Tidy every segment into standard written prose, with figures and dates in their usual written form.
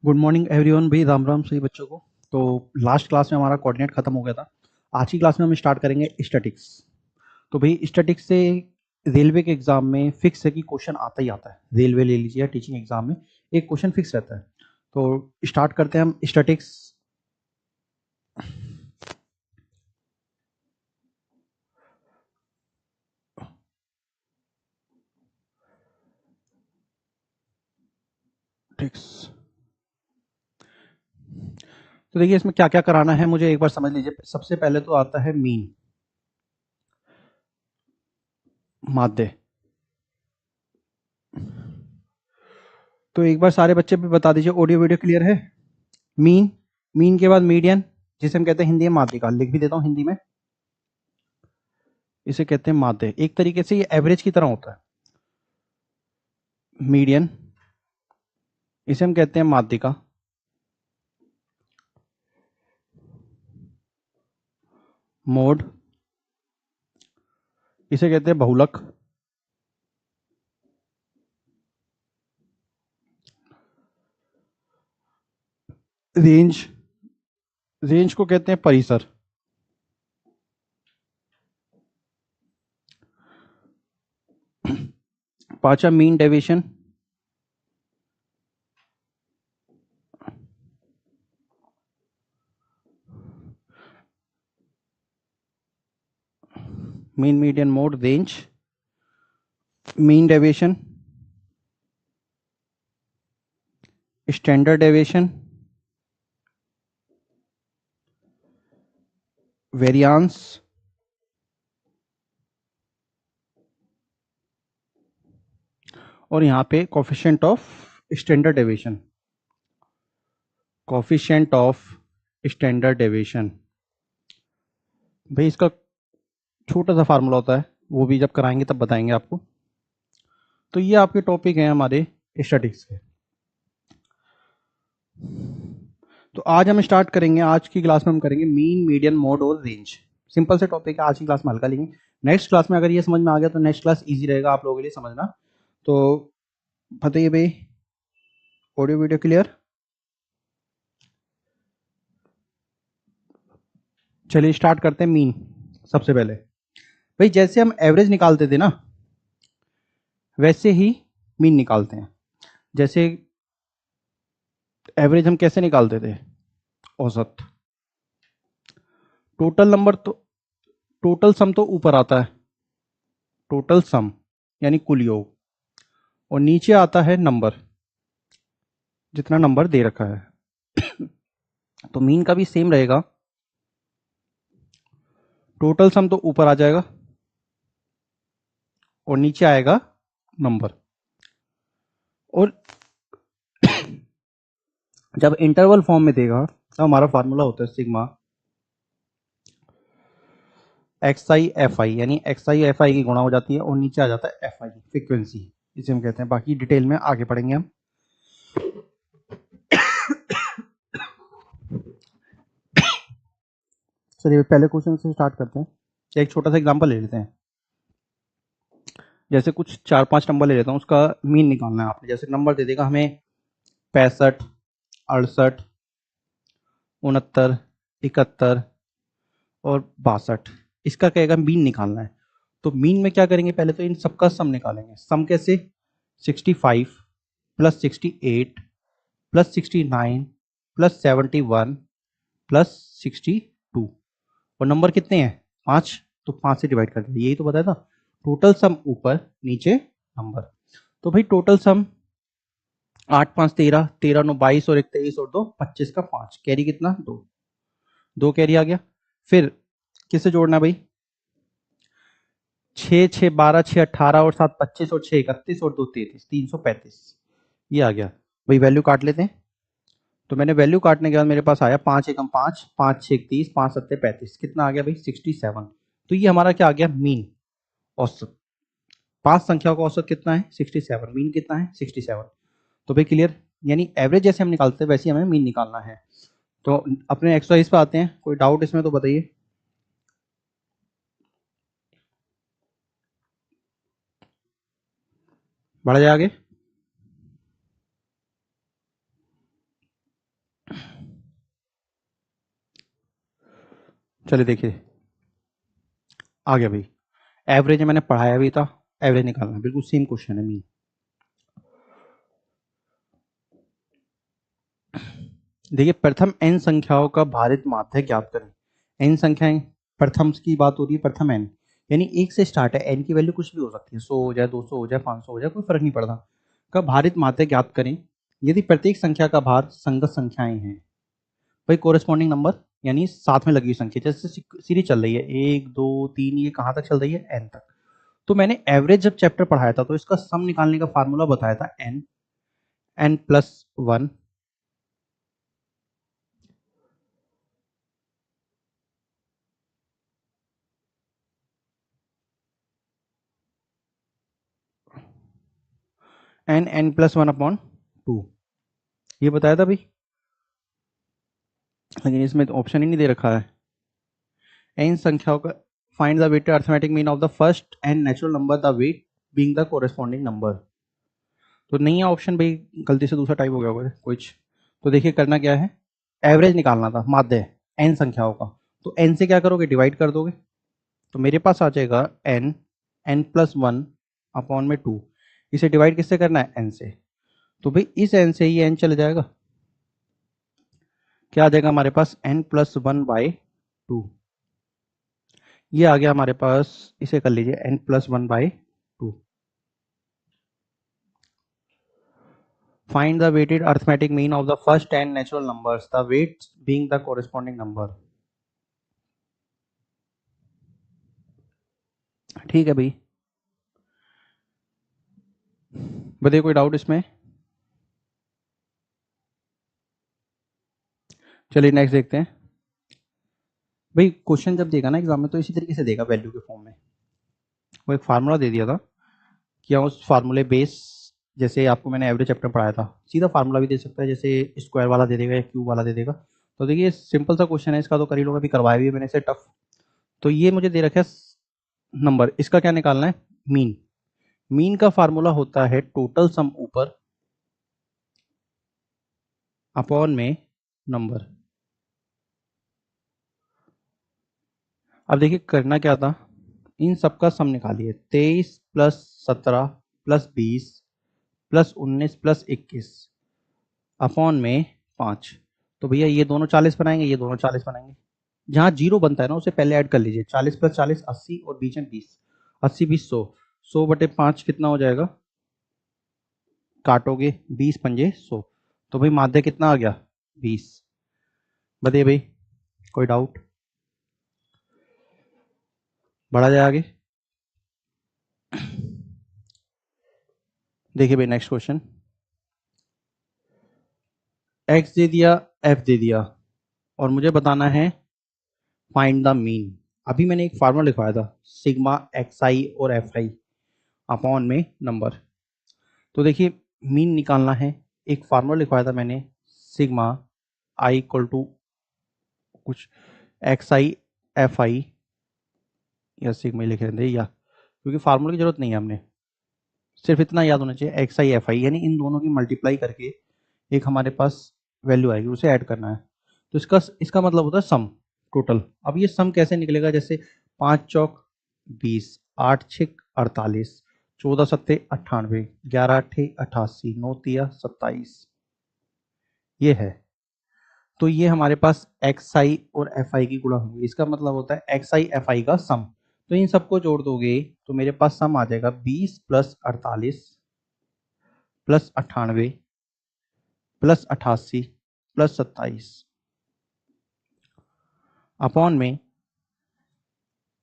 Good morning everyone भाई, राम राम सही बच्चों को। तो लास्ट क्लास में हमारा कोऑर्डिनेट खत्म हो गया था। आज की क्लास में हम स्टार्ट करेंगे स्टैटिक्स। तो भाई स्टैटिक्स से रेलवे के एग्जाम में फिक्स है कि क्वेश्चन आता ही आता है। रेलवे ले लीजिए या टीचिंग एग्जाम में एक क्वेश्चन फिक्स रहता है। तो स्टार्ट करते हैं हम स्टैटिक्स। तो देखिए इसमें क्या क्या कराना है मुझे एक बार समझ लीजिए। सबसे पहले तो आता है मीन, माध्य। तो एक बार सारे बच्चे भी बता दीजिए, ऑडियो वीडियो क्लियर है। मीन, मीन के बाद मीडियन, जिसे हम कहते हैं हिंदी में माध्यिका, लिख भी देता हूं हिंदी में। इसे कहते हैं माध्य। एक तरीके से ये एवरेज की तरह होता है। मीडियन, इसे हम कहते हैं माध्यिका। मोड, इसे कहते हैं बहुलक। रेंज, रेंज को कहते हैं परिसर। पांचवा mean deviation, mean median mode range. Mean deviation, standard deviation, variance, और यहां पे coefficient of standard deviation. Coefficient of standard deviation भाई इसका छोटा सा फार्मूला होता है, वो भी जब कराएंगे तब बताएंगे आपको। तो ये आपके टॉपिक हैं हमारे स्टैटिक्स के। तो आज हम स्टार्ट करेंगे, आज की क्लास में हम करेंगे मीन मीडियन मोड और रेंज। सिंपल से टॉपिक है, आज की क्लास में हल्का लेंगे। नेक्स्ट क्लास में अगर ये समझ में आ गया तो नेक्स्ट क्लास इजी रहेगा आप लोगों के लिए समझना। तो बताइए भाई, ऑडियो वीडियो क्लियर। चलिए स्टार्ट करते हैं मीन। सबसे पहले भाई जैसे हम एवरेज निकालते थे ना, वैसे ही मीन निकालते हैं। जैसे एवरेज हम कैसे निकालते थे, औसत। टोटल नंबर तो, टोटल सम तो ऊपर आता है, टोटल सम यानी कुल योग, और नीचे आता है नंबर, जितना नंबर दे रखा है। तो मीन का भी सेम रहेगा, टोटल सम तो ऊपर आ जाएगा और नीचे आएगा नंबर। और जब इंटरवल फॉर्म में देगा तो हमारा फार्मूला होता है sigma x I F I, यानी एक्स आई एफ आई की गुणा हो जाती है और नीचे आ जाता है एफ आई, फ्रिक्वेंसी इसे हम कहते हैं। बाकी डिटेल में आगे पढ़ेंगे हम। चलिए पहले क्वेश्चन से स्टार्ट करते हैं। एक छोटा सा एग्जांपल ले लेते हैं। जैसे कुछ 4-5 नंबर ले लेता हूँ, उसका मीन निकालना है आपने। जैसे नंबर दे देगा हमें 65, 68, 69, 71 और 62। इसका कहेगा मीन निकालना है। तो मीन में क्या करेंगे, पहले तो इन सबका सम निकालेंगे। सम कैसे, 65 प्लस 68 प्लस 69 प्लस 71 प्लस 62। और नंबर कितने हैं, 5, तो 5 से डिवाइड कर दिया, यही तो बताया था। टोटल सम ऊपर, नीचे नंबर। तो भाई टोटल सम 8 5 13, 13 9 22 और 1 23 और 2 25 का 5, कैरी कितना 2, 2 कैरी आ गया। फिर किससे जोड़ना है भाई, 6 6 12 6 18 और 7 25 और 6 31 और 2 33, 335 ये आ गया। भाई वैल्यू काट लेते हैं। तो मैंने वैल्यू काटने के बाद मेरे पास आया 5 एकम 5, 5 6 30, 5 7 35, कितना आ गया भाई 67। तो ये हमारा क्या आ गया, मीन, औसत। 5 संख्याओं का औसत कितना है 67, मीन कितना है 67। तो भाई क्लियर, यानी एवरेज जैसे हम निकालते हैं वैसे हमें मीन निकालना है। तो अपने एक्सरसाइज पे आते हैं, कोई डाउट इसमें तो बताइए। बढ़ जाए आगे। चलिए देखिए आ गया भाई। एवरेज मैंने पढ़ाया भी था, एवरेज निकालना बिल्कुल सेम क्वेश्चन है मीन। देखिए प्रथम n संख्याओं का भारित माध्य ज्ञात करें। n संख्याएं, प्रथम की बात हो रही है, प्रथम n यानी एक से स्टार्ट है, n की वैल्यू कुछ भी हो सकती है, 100 हो जाए, 200 हो जाए, 500 हो जाए, कोई फर्क नहीं पड़ता। का भारित माध्य ज्ञात करें यदि प्रत्येक संख्या का भार संगत संख्याएं हैं। भाई कोरेस्पॉन्डिंग नंबर यानी साथ में लगी हुई संख्या, जैसे सीरीज चल रही है 1 2 3, ये कहाँ तक चल रही है, n तक। तो मैंने एवरेज जब चैप्टर पढ़ाया था तो इसका सम निकालने का फार्मूला बताया था n, n+1 n+1/2, ये बताया था भाई। लेकिन इसमें तो ऑप्शन ही नहीं दे रखा है। n संख्याओं का find the weighted arithmetic mean of the first and natural number the weight being the corresponding number. तो नहीं है ऑप्शन भाई, गलती से दूसरा टाइप हो गया होगा कुछ। तो देखिए करना क्या है, एवरेज निकालना था माध्य n संख्याओं का। तो n से क्या करोगे, डिवाइड कर दोगे। तो मेरे पास आ जाएगा n, n+1/2। इसे डिवाइड किससे करना है, n से। तो भाई इस n से ही n चले जाएगा, क्या आ जाएगा हमारे पास, n+1/2। ये आ गया हमारे पास, इसे कर लीजिए n+1/2। Find the weighted arithmetic mean of the first 10 natural numbers, the weights being the corresponding number. ठीक है भाई, बताइए कोई डाउट इसमें। चलिए नेक्स्ट देखते हैं। भाई क्वेश्चन जब देगा ना एग्जाम में तो इसी तरीके से देगा, वैल्यू के फॉर्म में। वो एक फार्मूला दे दिया था कि उस फार्मूले बेस, जैसे आपको मैंने एवरेज चैप्टर पढ़ाया था, सीधा फार्मूला भी दे सकता है, जैसे स्क्वायर वाला दे देगा या क्यूब वाला दे देगा। तो देखिए सिंपल सा क्वेश्चन है, इसका तो कर ही लोगे, अभी करवाया भी है मैंने इसे टफ। तो ये मुझे दे रखा है नंबर, इसका क्या निकालना है, मीन। मीन का फार्मूला होता है टोटल सम ऊपर अपॉन में नंबर। अब देखिए करना क्या था, इन सबका सम निकालिए, 23 + 17 + 20 + 19 + 21 अपॉन में 5। तो भैया ये दोनों 40 बनाएंगे, ये दोनों 40 बनाएंगे। जहां जीरो बनता है ना उसे पहले ऐड कर लीजिए, 40 + 40 80 और बीच में 20, 80 20 100, 100/5 कितना हो जाएगा, काटोगे 20 पंजे 100। तो भाई माध्य कितना आ गया, 20। बताइए भाई कोई डाउट, बढ़ा जाए आगे। देखिए भाई नेक्स्ट क्वेश्चन, x दे दिया, f दे दिया, और मुझे बताना है फाइंड द मीन। अभी मैंने एक फार्मूला लिखवाया था, सिग्मा xi और fi अपॉन में नंबर। तो देखिए मीन निकालना है, एक फार्मूला लिखवाया था मैंने, सिग्मा i इक्वल टू कुछ xi fi, या सिग्मा लिख रहे थे, या क्योंकि फार्मूला की जरूरत नहीं है, हमने सिर्फ इतना याद होना चाहिए, xi fi यानी इन दोनों की मल्टीप्लाई करके एक हमारे पास वैल्यू आएगी, उसे ऐड करना है। तो इसका मतलब होता है सम, टोटल। अब ये सम कैसे निकलेगा, जैसे 5 चौक 20, 8 छक 48, 14 सत्ते 98, 11 अट्ठे 88, 9 तिया 27, ये है। तो ये हमारे पास एक्स आई और एफ आई की गुणा होगी, इसका मतलब होता है एक्स आई एफ आई का सम। तो इन सबको जोड़ दोगे तो मेरे पास सम आ जाएगा 20 + 48 + 98 + 88 + 27 अपॉन में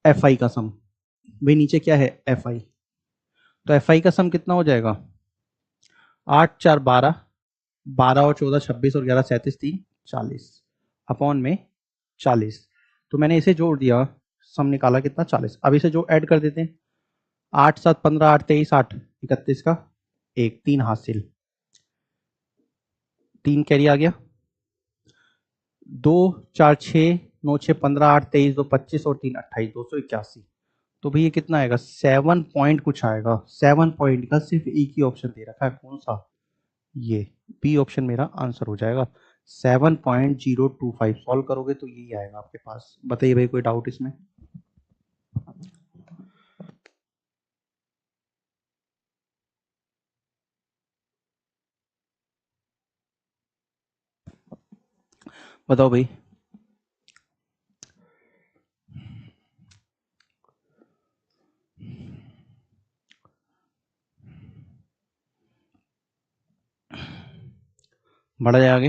एफ आई का सम। भाई नीचे क्या है, एफ आई। तो एफ आई का सम कितना हो जाएगा, 8 4 12, 12 और 14 26 और 11 37 3 40 अपॉन में 40। तो मैंने इसे जोड़ दिया, सम निकाला कितना, 40। अब इसे जो ऐड कर देते हैं, 8 7 15, 8 23 8 31 का 1, 3 हासिल, 3 कैरी आ गया, 2 4 6 9 6 15, 8 23 2 25 और 3 28, 281। तो भैया कितना आएगा, 7 पॉइंट कुछ आएगा। 7 पॉइंट का सिर्फ एक ही ऑप्शन दे रखा है, कौन सा, ये बी ऑप्शन मेरा आंसर हो जाएगा। 7.025 सॉल्व करोगे तो यही आएगा आपके पास। बताइए भाई, कोई डाउट इसमें? बताओ भाई। बढ़ा जाए आगे।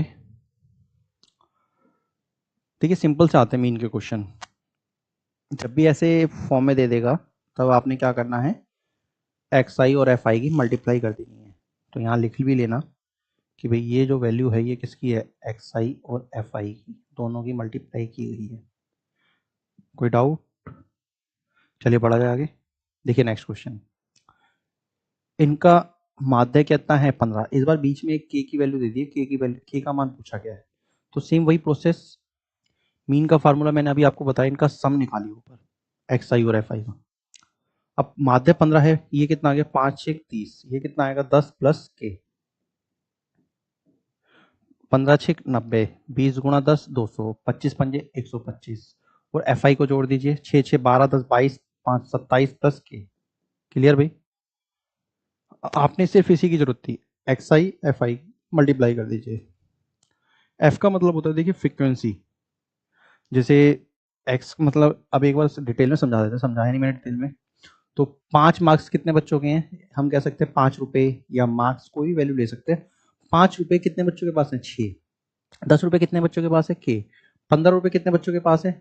देखिए सिंपल से आते हैं मीन के क्वेश्चन। जब भी ऐसे फॉर्म में दे देगा तब आपने क्या करना है, एक्स आई और एफ आई की मल्टीप्लाई कर देनी है। तो यहाँ लिख भी लेना कि भाई ये जो वैल्यू है ये किसकी है, एक्स आई और एफ आई की, दोनों की मल्टीप्लाई की गई है। कोई डाउट? चलिए बढ़ा जाए आगे। देखिए नेक्स्ट क्वेश्चन, इनका माध्य कितना है 15। इस बार बीच में एक के की वैल्यू दे दी है, के की वैल्यू, के का मान पूछा गया है। तो सेम वही प्रोसेस, मीन का फार्मूला मैंने अभी आपको बताया, इनका सम निकालिए ऊपर एक्स आई और एफ आई का। अब माध्य 15 है, ये कितना आ गया 5 6 30, ये कितना आएगा 10 प्लस के, 15 6 90, 20 गुणा 10 200, 25 पंजे 125, और एफ आई को जोड़ दीजिए, 6 6 12 10 22, 5 27 प्लस के। क्लियर भाई? आपने सिर्फ इसी की जरूरत थी, x I F I multiply कर दीजिए। एफ का मतलब होता है देखिए फ्रीक्वेंसी, जैसे एक्स मतलब, अब एक बार डिटेल में समझा देते हैं, समझाया नहीं मैंने डिटेल में। तो 5 मार्क्स कितने बच्चों के हैं, हम कह सकते हैं 5 रुपए, या मार्क्स कोई भी वैल्यू ले सकते हैं। 5 रुपए कितने बच्चों के पास है, 6। 10 रुपए कितने बच्चों के पास है, के। 15 रुपए कितने बच्चों के पास है,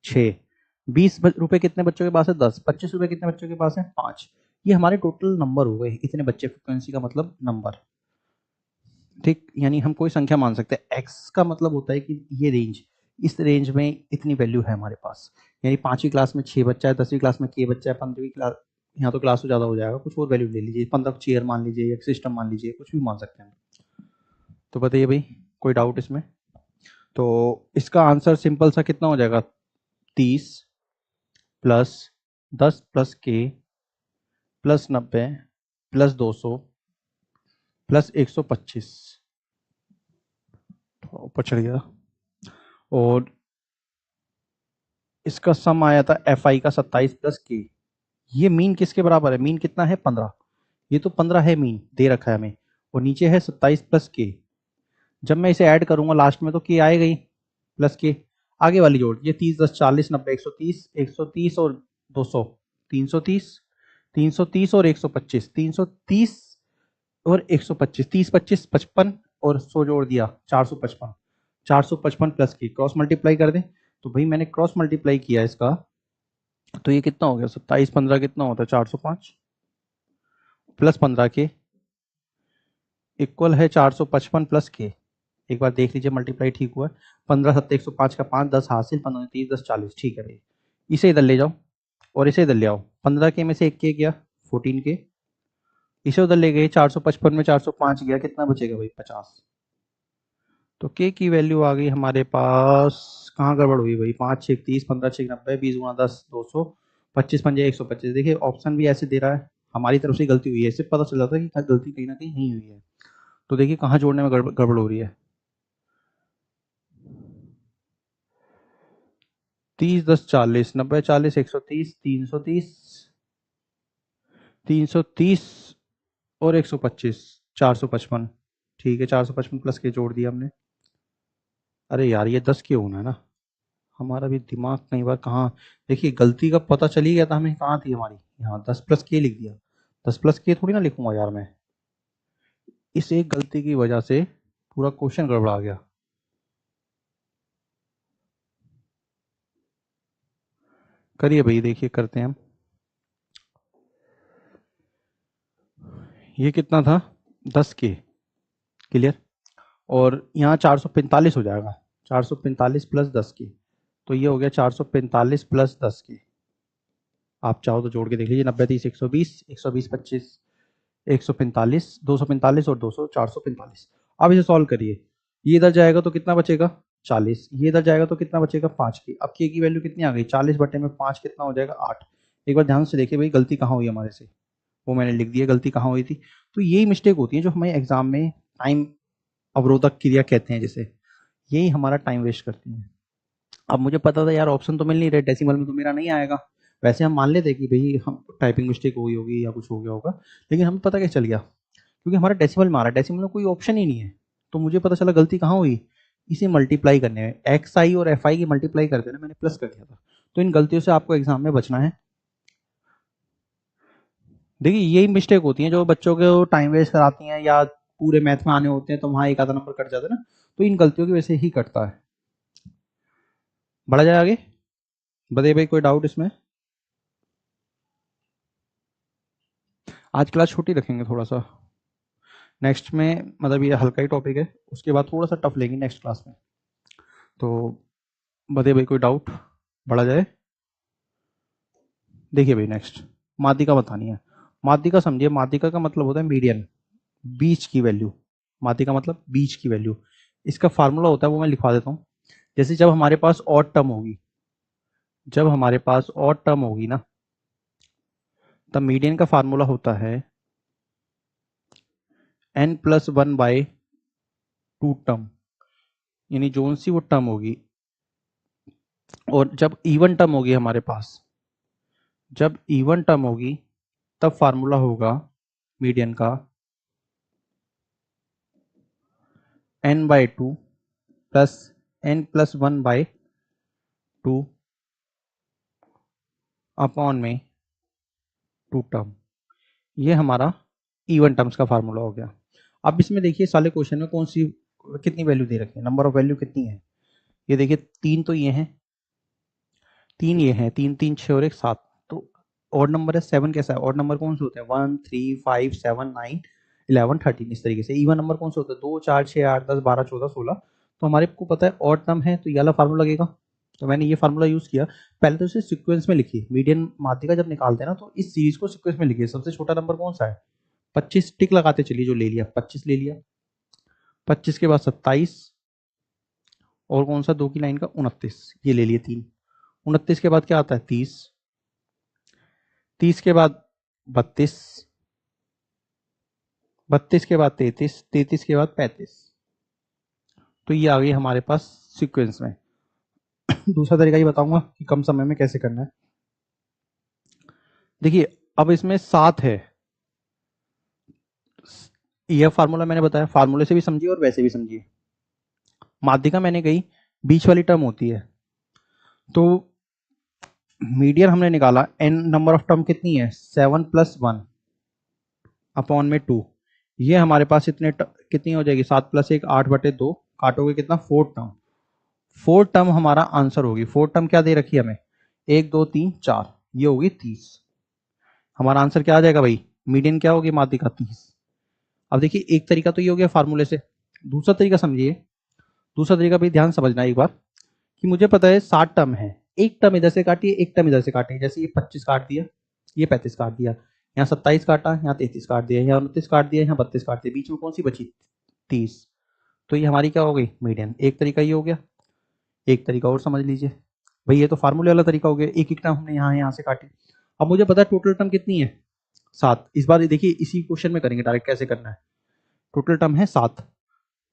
6। 20 रुपए कितने बच्चों के पास है, 10। 25 रुपए कितने बच्चों के पास है, 5। ये हमारे टोटल नंबर हो गए, इतने बच्चे, फ्रिक्वेंसी का मतलब नंबर। ठीक, यानी हम कोई संख्या मान सकते हैं। एक्स का मतलब होता है कि ये रेंज, इस रेंज में इतनी वैल्यू है हमारे पास। यानी 5वीं क्लास में 6 बच्चा है, 10वीं क्लास में के बच्चा है, 15वीं क्लास, यहाँ तो क्लास तो ज़्यादा हो जाएगा, कुछ और वैल्यू ले लीजिए, 15 चेयर मान लीजिए, एक सिस्टम मान लीजिए, कुछ भी मान सकते हैं। तो बताइए भाई, कोई डाउट इसमें? तो इसका आंसर सिंपल सा कितना हो जाएगा, 30 प्लस 10 प्लस के प्लस 90 प्लस 200 प्लस 125, ऊपर चढ़ गया। और इसका सम आया था एफ आई का 27 प्लस के। ये मीन किसके बराबर है, मीन कितना है 15, ये तो 15 है मीन, दे रखा है हमें, और नीचे है 27 प्लस के। जब मैं इसे ऐड करूंगा लास्ट में तो के आएगा ही, प्लस के, आगे वाली जोड़, ये 30 10 40 90 130, 130 और 200, 330, 330 और 125, 330 और 125, 30 25 55 और 100 जोड़ दिया 455, 455 प्लस की, क्रॉस मल्टीप्लाई कर दें। तो भाई मैंने क्रॉस मल्टीप्लाई किया इसका, तो ये कितना हो गया, 27 15 कितना होता है, 405 प्लस 15 के इक्वल है 455 प्लस के। एक बार देख लीजिए मल्टीप्लाई ठीक हुआ है, 15 7 105 का 5 10 हासिल, 15 30 10 40, ठीक है भाई। इसे इधर ले जाओ और इसे इधर ले आओ, 15 के में से एक के गया 14 के, इसे उधर ले गए, 455 में 405 गया, कितना बचेगा भाई 50। तो के की वैल्यू आ गई हमारे पास, कहाँ गड़बड़ हुई भाई, 5 6 30, 15 6 90, 20 गुणा 10 200, 25 पंजे 125। देखिए ऑप्शन भी ऐसे दे रहा है, हमारी तरफ से गलती हुई है, इससे पता चल जाता है कि गलती कहीं ना कहीं नहीं हुई है। तो देखिए कहाँ जोड़ने में गड़बड़ हो रही है, 30 10 40 90 40 130 330, 330 और 125, 455, ठीक है 455 प्लस के जोड़ दिया हमने। अरे यार ये 10 क्यों होना है ना, हमारा भी दिमाग कई बार कहाँ, देखिए गलती का पता चल ही गया था हमें, कहाँ थी हमारी, यहाँ 10 प्लस के लिख दिया, 10 प्लस के थोड़ी ना लिखूंगा यार मैं, इस एक गलती की वजह से पूरा क्वेश्चन गड़बड़ा गया। करिए भाई, देखिए करते हैं हम। ये कितना था, 10 के, क्लियर, और यहाँ 445 हो जाएगा, 445 प्लस 10 की, तो ये हो गया 445 प्लस 10 की। आप चाहो तो जोड़ के देख लीजिए, 90 30 120, 120 25, 145, 245 और 200, 445। अब इसे सॉल्व करिए, ये इधर जाएगा तो कितना बचेगा 40, ये इधर जाएगा तो कितना बचेगा 5 की। अब के की वैल्यू कितनी आ गई, 40 बटे में 5 कितना हो जाएगा 8। एक बार ध्यान से देखिए भाई गलती कहाँ हुई हमारे से, वो मैंने लिख दिया गलती कहाँ हुई थी। तो यही मिस्टेक होती है जो हमें एग्जाम में टाइम अवरोधक क्रिया कहते हैं जिसे, यही हमारा टाइम वेस्ट करती है। अब मुझे पता था यार ऑप्शन तो मिल नहीं रहे, डेसिमल में तो मेरा नहीं आएगा। वैसे हम मान लेते कि भाई हम टाइपिंग मिस्टेक हुई होगी या कुछ हो गया होगा, लेकिन हमें पता क्या चल गया, क्योंकि हमारा डेसिमल में आ रहा है, डेसिमल में कोई ऑप्शन ही नहीं है। तो मुझे पता चला गलती कहाँ हुई, इसे मल्टीप्लाई करने में, एक्स आई और एफ आई की मल्टीप्लाई कर देना, मैंने प्लस कर दिया था। तो इन गलतियों से आपको एग्जाम में बचना है। देखिए यही मिस्टेक होती है जो बच्चों को टाइम वेस्ट कराती हैं, या पूरे मैथ में आने होते हैं तो वहाँ एक आधा नंबर कट जाता है ना, तो इन गलतियों की वजह से ही कटता है। बढ़ा जाए आगे, बताइए भाई कोई डाउट इसमें? आज क्लास छोटी रखेंगे थोड़ा सा, नेक्स्ट में मतलब ये हल्का ही टॉपिक है, उसके बाद थोड़ा सा टफ लेंगे नेक्स्ट क्लास में। तो बताइए भाई कोई डाउट, बढ़ा जाए। देखिए भाई नेक्स्ट माध्यिका बतानी है। माध्यिका समझिए, माध्यिका का मतलब होता है मीडियन, बीच की वैल्यू। माध्यिका मतलब बीच की वैल्यू। इसका फार्मूला होता है वो मैं लिखवा देता हूँ। जैसे जब हमारे पास ऑड टर्म होगी, जब हमारे पास ऑड टर्म होगी ना, तब मीडियन का फार्मूला होता है n plus one by two term, यानी जोन सी वो टर्म होगी। और जब इवन टर्म होगी हमारे पास, जब इवन टर्म होगी तब फार्मूला होगा मीडियन का n by two plus n plus one by two upon में टू टर्म। ये हमारा इवन टर्म्स का फार्मूला हो गया। अब इसमें देखिए साले क्वेश्चन में कौन सी कितनी वैल्यू दे रखी है, नंबर ऑफ वैल्यू कितनी है। ये देखिए तीन तो ये हैं, तीन ये हैं, तीन तीन छः और एक सात। तो ऑड नंबर है, सेवन कैसा है, ऑड नंबर कौन से होते हैं, 1 3 5 7 9 11 13, इस तरीके से। इवन नंबर कौन से होते हैं, 2 4 6 8 10 12 14 16। तो हमारे को पता है ऑड टर्म है तो ये वाला फार्मूला लगेगा, तो मैंने ये फार्मूला यूज किया। पहले तो इसे सीक्वेंस में लिखिए, मीडियन माध्यिका जब निकालते हैं ना तो इस सीरीज को सीक्वेंस में लिखिए। सबसे छोटा नंबर कौन सा है, 25, टिक लगाते चलिए, जो ले लिया 25 ले लिया, 25 के बाद 27, और कौन सा दो की लाइन का 29, ये ले लिए तीन। 29 के बाद क्या आता है 30, 30 के बाद 32, 32 के बाद 33, 33 के बाद 35। तो ये आ गई हमारे पास सीक्वेंस में। दूसरा तरीका ये बताऊंगा कि कम समय में कैसे करना है। देखिए अब इसमें 7 है, यह फार्मूला मैंने बताया, फार्मूले से भी समझिए और वैसे भी समझिए। माध्यिका मैंने कही बीच वाली टर्म होती है, तो मीडियन हमने निकाला, एन नंबर ऑफ टर्म कितनी है 7 प्लस 1 अपॉन में 2। ये हमारे पास इतने कितनी हो जाएगी, 7 प्लस 1 8 बटे 2, काटोगे कितना 4 टर्म। 4 टर्म हमारा आंसर होगी। 4 टर्म क्या दे रखी है हमें, 1 2 3 4, ये होगी 30। हमारा आंसर क्या आ जाएगा भाई, मीडियन क्या होगी माध्यिका 30। अब देखिए एक तरीका तो ये हो गया फार्मूले से, दूसरा तरीका समझिए। दूसरा तरीका भी ध्यान समझना एक बार, कि मुझे पता है 7 टर्म है, एक टर्म इधर से काटिए एक टर्म इधर से काटिए। जैसे ये 25 काट दिया, ये 35 काट दिया, यहाँ 27 काटा, यहाँ 33 काट दिया, यहाँ 29 काट दिया, यहाँ 32 काट दिया, बीच में कौन सी बची 30। तो ये हमारी क्या हो गई मीडियन। एक तरीका ये हो गया। एक तरीका और समझ लीजिए भाई, ये तो फार्मूले वाला तरीका हो गया, एक एक टर्म हमने यहाँ से काटी। अब मुझे पता है टोटल टर्म कितनी है 7। इस बार देखिए इसी क्वेश्चन में करेंगे डायरेक्ट कैसे करना है। टोटल टर्म है 7,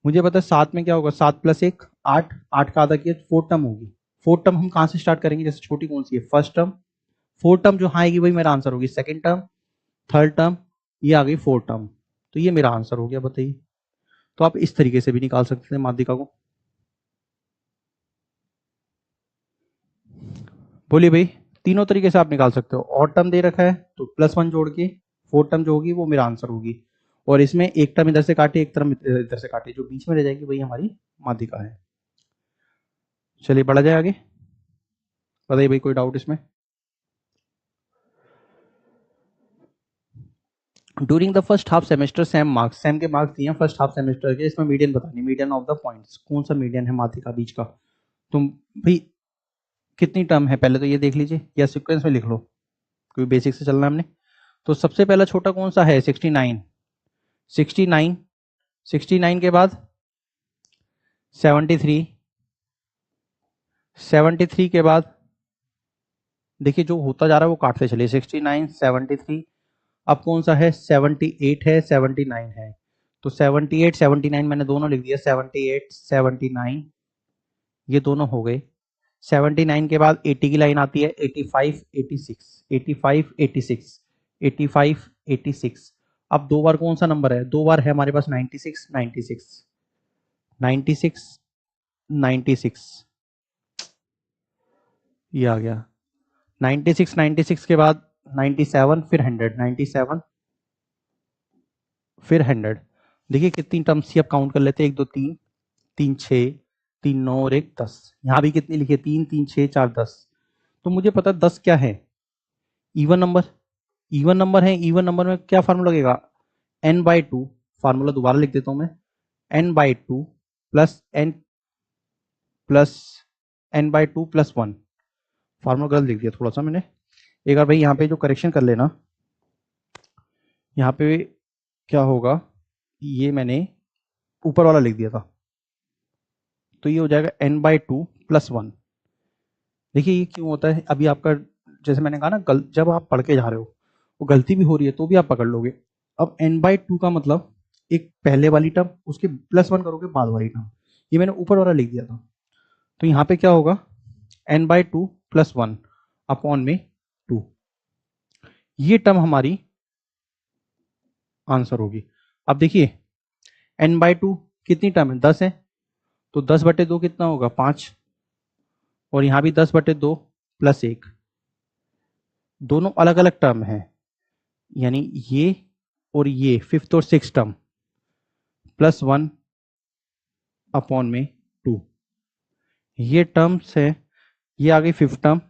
मुझे पता है 7 में क्या होगा, 7 प्लस 1 8, 8 का आधा किया 4 टर्म होगी। 4 टर्म हम कहाँ से स्टार्ट करेंगे, जैसे छोटी कौन सी है फर्स्ट टर्म, 4 टर्म जो आएगी वही मेरा आंसर होगी। सेकंड टर्म, थर्ड टर्म, ये आ गई 4 टर्म, तो ये मेरा आंसर हो गया। बताइए, तो आप इस तरीके से भी निकाल सकते हैं माध्यिका को। बोलिए भाई, तीनों तरीके से आप निकाल सकते हो। ऑड टर्म दे रखा है तो प्लस 1 जोड़ के 4 टर्म जो होगी वो मेरा आंसर होगी, और इसमें एक टर्म इधर से काटे एक टर्म इधर से काटे, जो बीच में रह जाएगी वही हमारी माध्यिका है। चलिए बढ़ा जाए आगे, बताइए भाई कोई डाउट इसमें। During the first half semester same marks, same के मार्क्स दिए हैं फर्स्ट हाफ सेमेस्टर के। इसमें मीडियन बतानी, मीडियन ऑफ द पॉइंट्स, कौन सा मीडियन है माध्यिका बीच का। तुम भाई कितनी टर्म है पहले तो ये देख लीजिए, या सीक्वेंस में लिख लो, क्योंकि बेसिक से चलना है हमने। तो सबसे पहला छोटा कौन सा है 69, 69, 69 के बाद 73, 73 के बाद देखिए जो होता जा रहा है वो काटते चलिए, 69 73। अब कौन सा है 78 है 79 है, तो 78 79 मैंने दोनों लिख दिया, 78 79 ये दोनों हो गए। 79 के बाद 80 की लाइन आती है, 85 86 85 86 85 86। अब दो बार कौन सा नंबर है, दो बार है हमारे पास 96 96 96 96, ये आ गया 96 96 के बाद 97 फिर 100 97 फिर 100। देखिए कितनी टर्म्स थी, अब काउंट कर लेते हैं, 1 2 3 3 6 3 9 और 1 10। यहाँ भी कितनी लिखी है, 3 3 6 4 10। तो मुझे पता 10 क्या है, इवन नंबर। इवन नंबर है, इवन नंबर में क्या फार्मूला लगेगा, n बाई टू। फार्मूला दोबारा लिख देता हूं मैं, n by two plus N by two plus one. Formula गलत लिख दिया थोड़ा सा मैंने, एक बार भाई यहाँ पे जो करेक्शन कर लेना। यहाँ पे क्या होगा, ये मैंने ऊपर वाला लिख दिया था, तो ये हो जाएगा n by two plus one. देखिए ये क्यों होता है, अभी आपका जैसे मैंने कहा ना, जब आप पढ़ के जा रहे हो वो गलती भी हो रही है तो भी आप पकड़ लोगे। अब n बाई टू का मतलब एक पहले वाली टर्म उसके प्लस वन करोगे बाद वाली टर्म, ये मैंने ऊपर वाला लिख दिया था। तो यहाँ पे क्या होगा, n by two plus one upon में टू, ये टर्म हमारी आंसर होगी। अब देखिए n बाई टू कितनी टर्म है, 10 है, तो 10 बटे दो कितना होगा, 5, और यहाँ भी 10 बटे दो प्लस एक, दोनों अलग अलग टर्म है, यानी ये और ये फिफ्थ और six term plus one upon में टू, ये टर्म्स है, ये आ गई फिफ्थ टर्म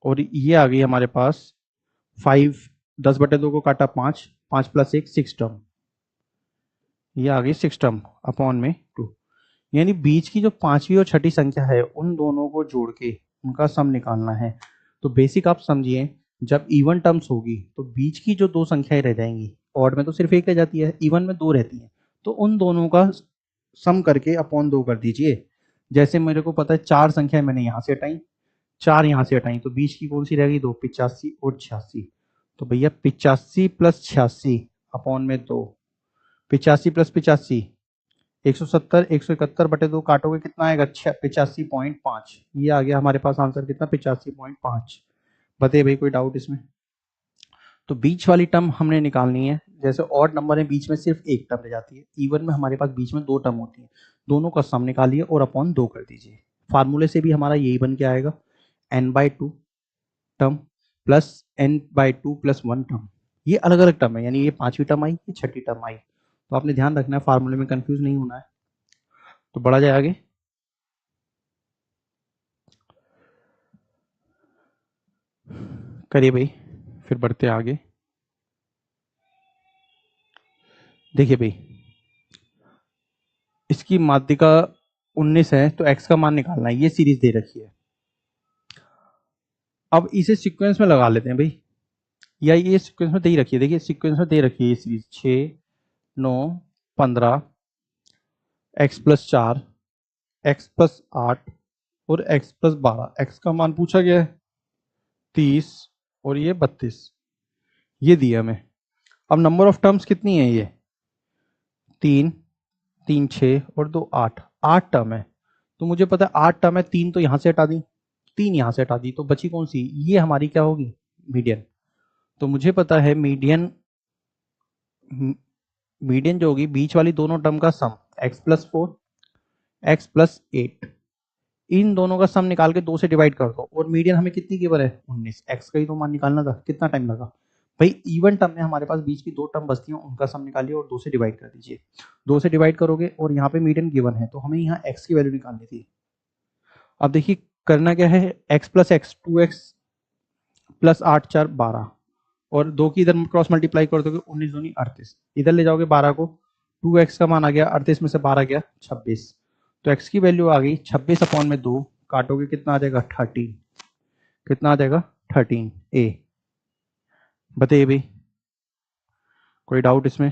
और ये आ गई हमारे पास 5, 10 बटे दो को काटा 5, 5 प्लस एक सिक्स टर्म, ये आ गई सिक्स टर्म अपॉन में टू। यानी बीच की जो पांचवी और छठी संख्या है उन दोनों को जोड़ के उनका सम निकालना है। तो बेसिक आप समझिए, जब इवन टर्म्स होगी तो बीच की जो दो संख्याएं रह जाएंगी, ऑड में तो सिर्फ एक रह जाती है, इवन में दो रहती है, तो उन दोनों का सम करके अपॉन दो कर दीजिए। जैसे मेरे को पता है चार संख्याएं मैंने यहाँ से हटाई, चार यहाँ से हटाई, तो बीच की कौन सी रह गई, दो, 85 और 86। तो भैया 85 प्लस 86 अपॉन में दो, 85 प्लस 85 170, 171 बटे दो काटोगे कितना आएगा, 85.5। ये आ गया हमारे पास आंसर कितना, 85.5। बताइए भाई कोई डाउट इसमें। तो बीच वाली टर्म हमने निकालनी है, जैसे ऑड नंबर है बीच में सिर्फ एक टर्म रह जाती है, इवन में हमारे पास बीच में दो टर्म होती है, दोनों का सम निकालिए और अपॉन दो कर दीजिए। फार्मूले से भी हमारा यही बन के आएगा, n by to term plus n by two plus one term, ये अलग अलग टर्म है, यानी ये पांचवी टर्म आई, ये छठी टर्म आई। तो आपने ध्यान रखना है, फार्मूले में कंफ्यूज नहीं होना है। तो बढ़ा जाए आगे, करिए भाई, फिर बढ़ते आगे। देखिए भाई, इसकी माध्यिका 19 है, तो x का मान निकालना है, ये सीरीज दे रखी है। अब इसे सीक्वेंस में लगा लेते हैं भाई, या ये सीक्वेंस में दे ही रखी है, देखिए सीक्वेंस में दे रखी है ये series 6 9 15 x plus 4 x plus 8 और x प्लस 12, x का मान पूछा गया है 30 और ये 32, ये दिया हमें। अब नंबर ऑफ टर्म्स कितनी है, ये 3 3 6 और 2 8, 8 टर्म है। तो मुझे पता है 8 टर्म है, 3 तो यहां से हटा दी, 3 यहां से हटा दी, तो बची कौन सी, ये हमारी क्या होगी, मीडियन। तो मुझे पता है मीडियन, मीडियन जो होगी बीच वाली दोनों टर्म का सम, x प्लस 4 x प्लस 8, इन दोनों का सम निकाल के 2 से डिवाइड कर दो, और मीडियन हमें कितनी गिवन है, 19, x का ही तो मान निकालना था, कितना टाइम लगा भाई। इवन टर्म में हमारे पास बीच की दो टर्म बचती हैं, उनका सम निकालिए और 2 से डिवाइड कर दीजिए। 2 से डिवाइड करोगे और यहाँ पे मीडियन गिवन है, तो हमें यहाँ x की वैल्यू निकालनी थी। अब देखिए करना क्या है, x plus x 2x plus 8 4 12, और दो की इधर क्रॉस मल्टीप्लाई कर दोगे, 19 दूनी 38, इधर ले जाओगे 12 को, 2x का मान आ गया 38 में से 12 गया 26, तो x की वैल्यू आ गई 26 अपॉन में 2, काटोगे कितना आ जाएगा 13, कितना आ जाएगा 13 a। बताइए भाई कोई डाउट इसमें,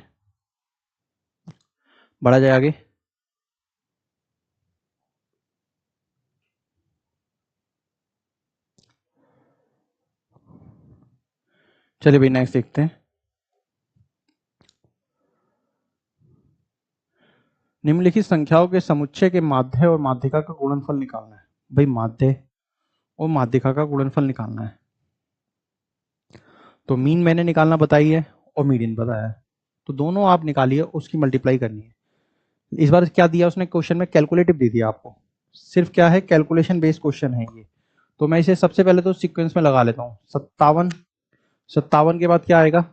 बढ़ा जाए आगे। चलिए भाई नेक्स्ट देखते हैं। निम्नलिखित संख्याओं के समुच्चय के माध्य और माध्यिका का गुणनफल निकालना है। भाई माध्य और माध्यिका का गुणनफल निकालना है। तो मीन मैंने निकालना बताई है और मीडियन बताया है, तो दोनों आप निकालिए, उसकी मल्टीप्लाई करनी है। इस बार क्या दिया उसने क्वेश्चन में, कैलकुलेटिव दे दिया आपको, सिर्फ क्या है कैलकुलेशन बेस्ड क्वेश्चन है ये। तो मैं इसे सबसे पहले तो सीक्वेंस में लगा लेता हूँ। 57, 57 के बाद क्या आएगा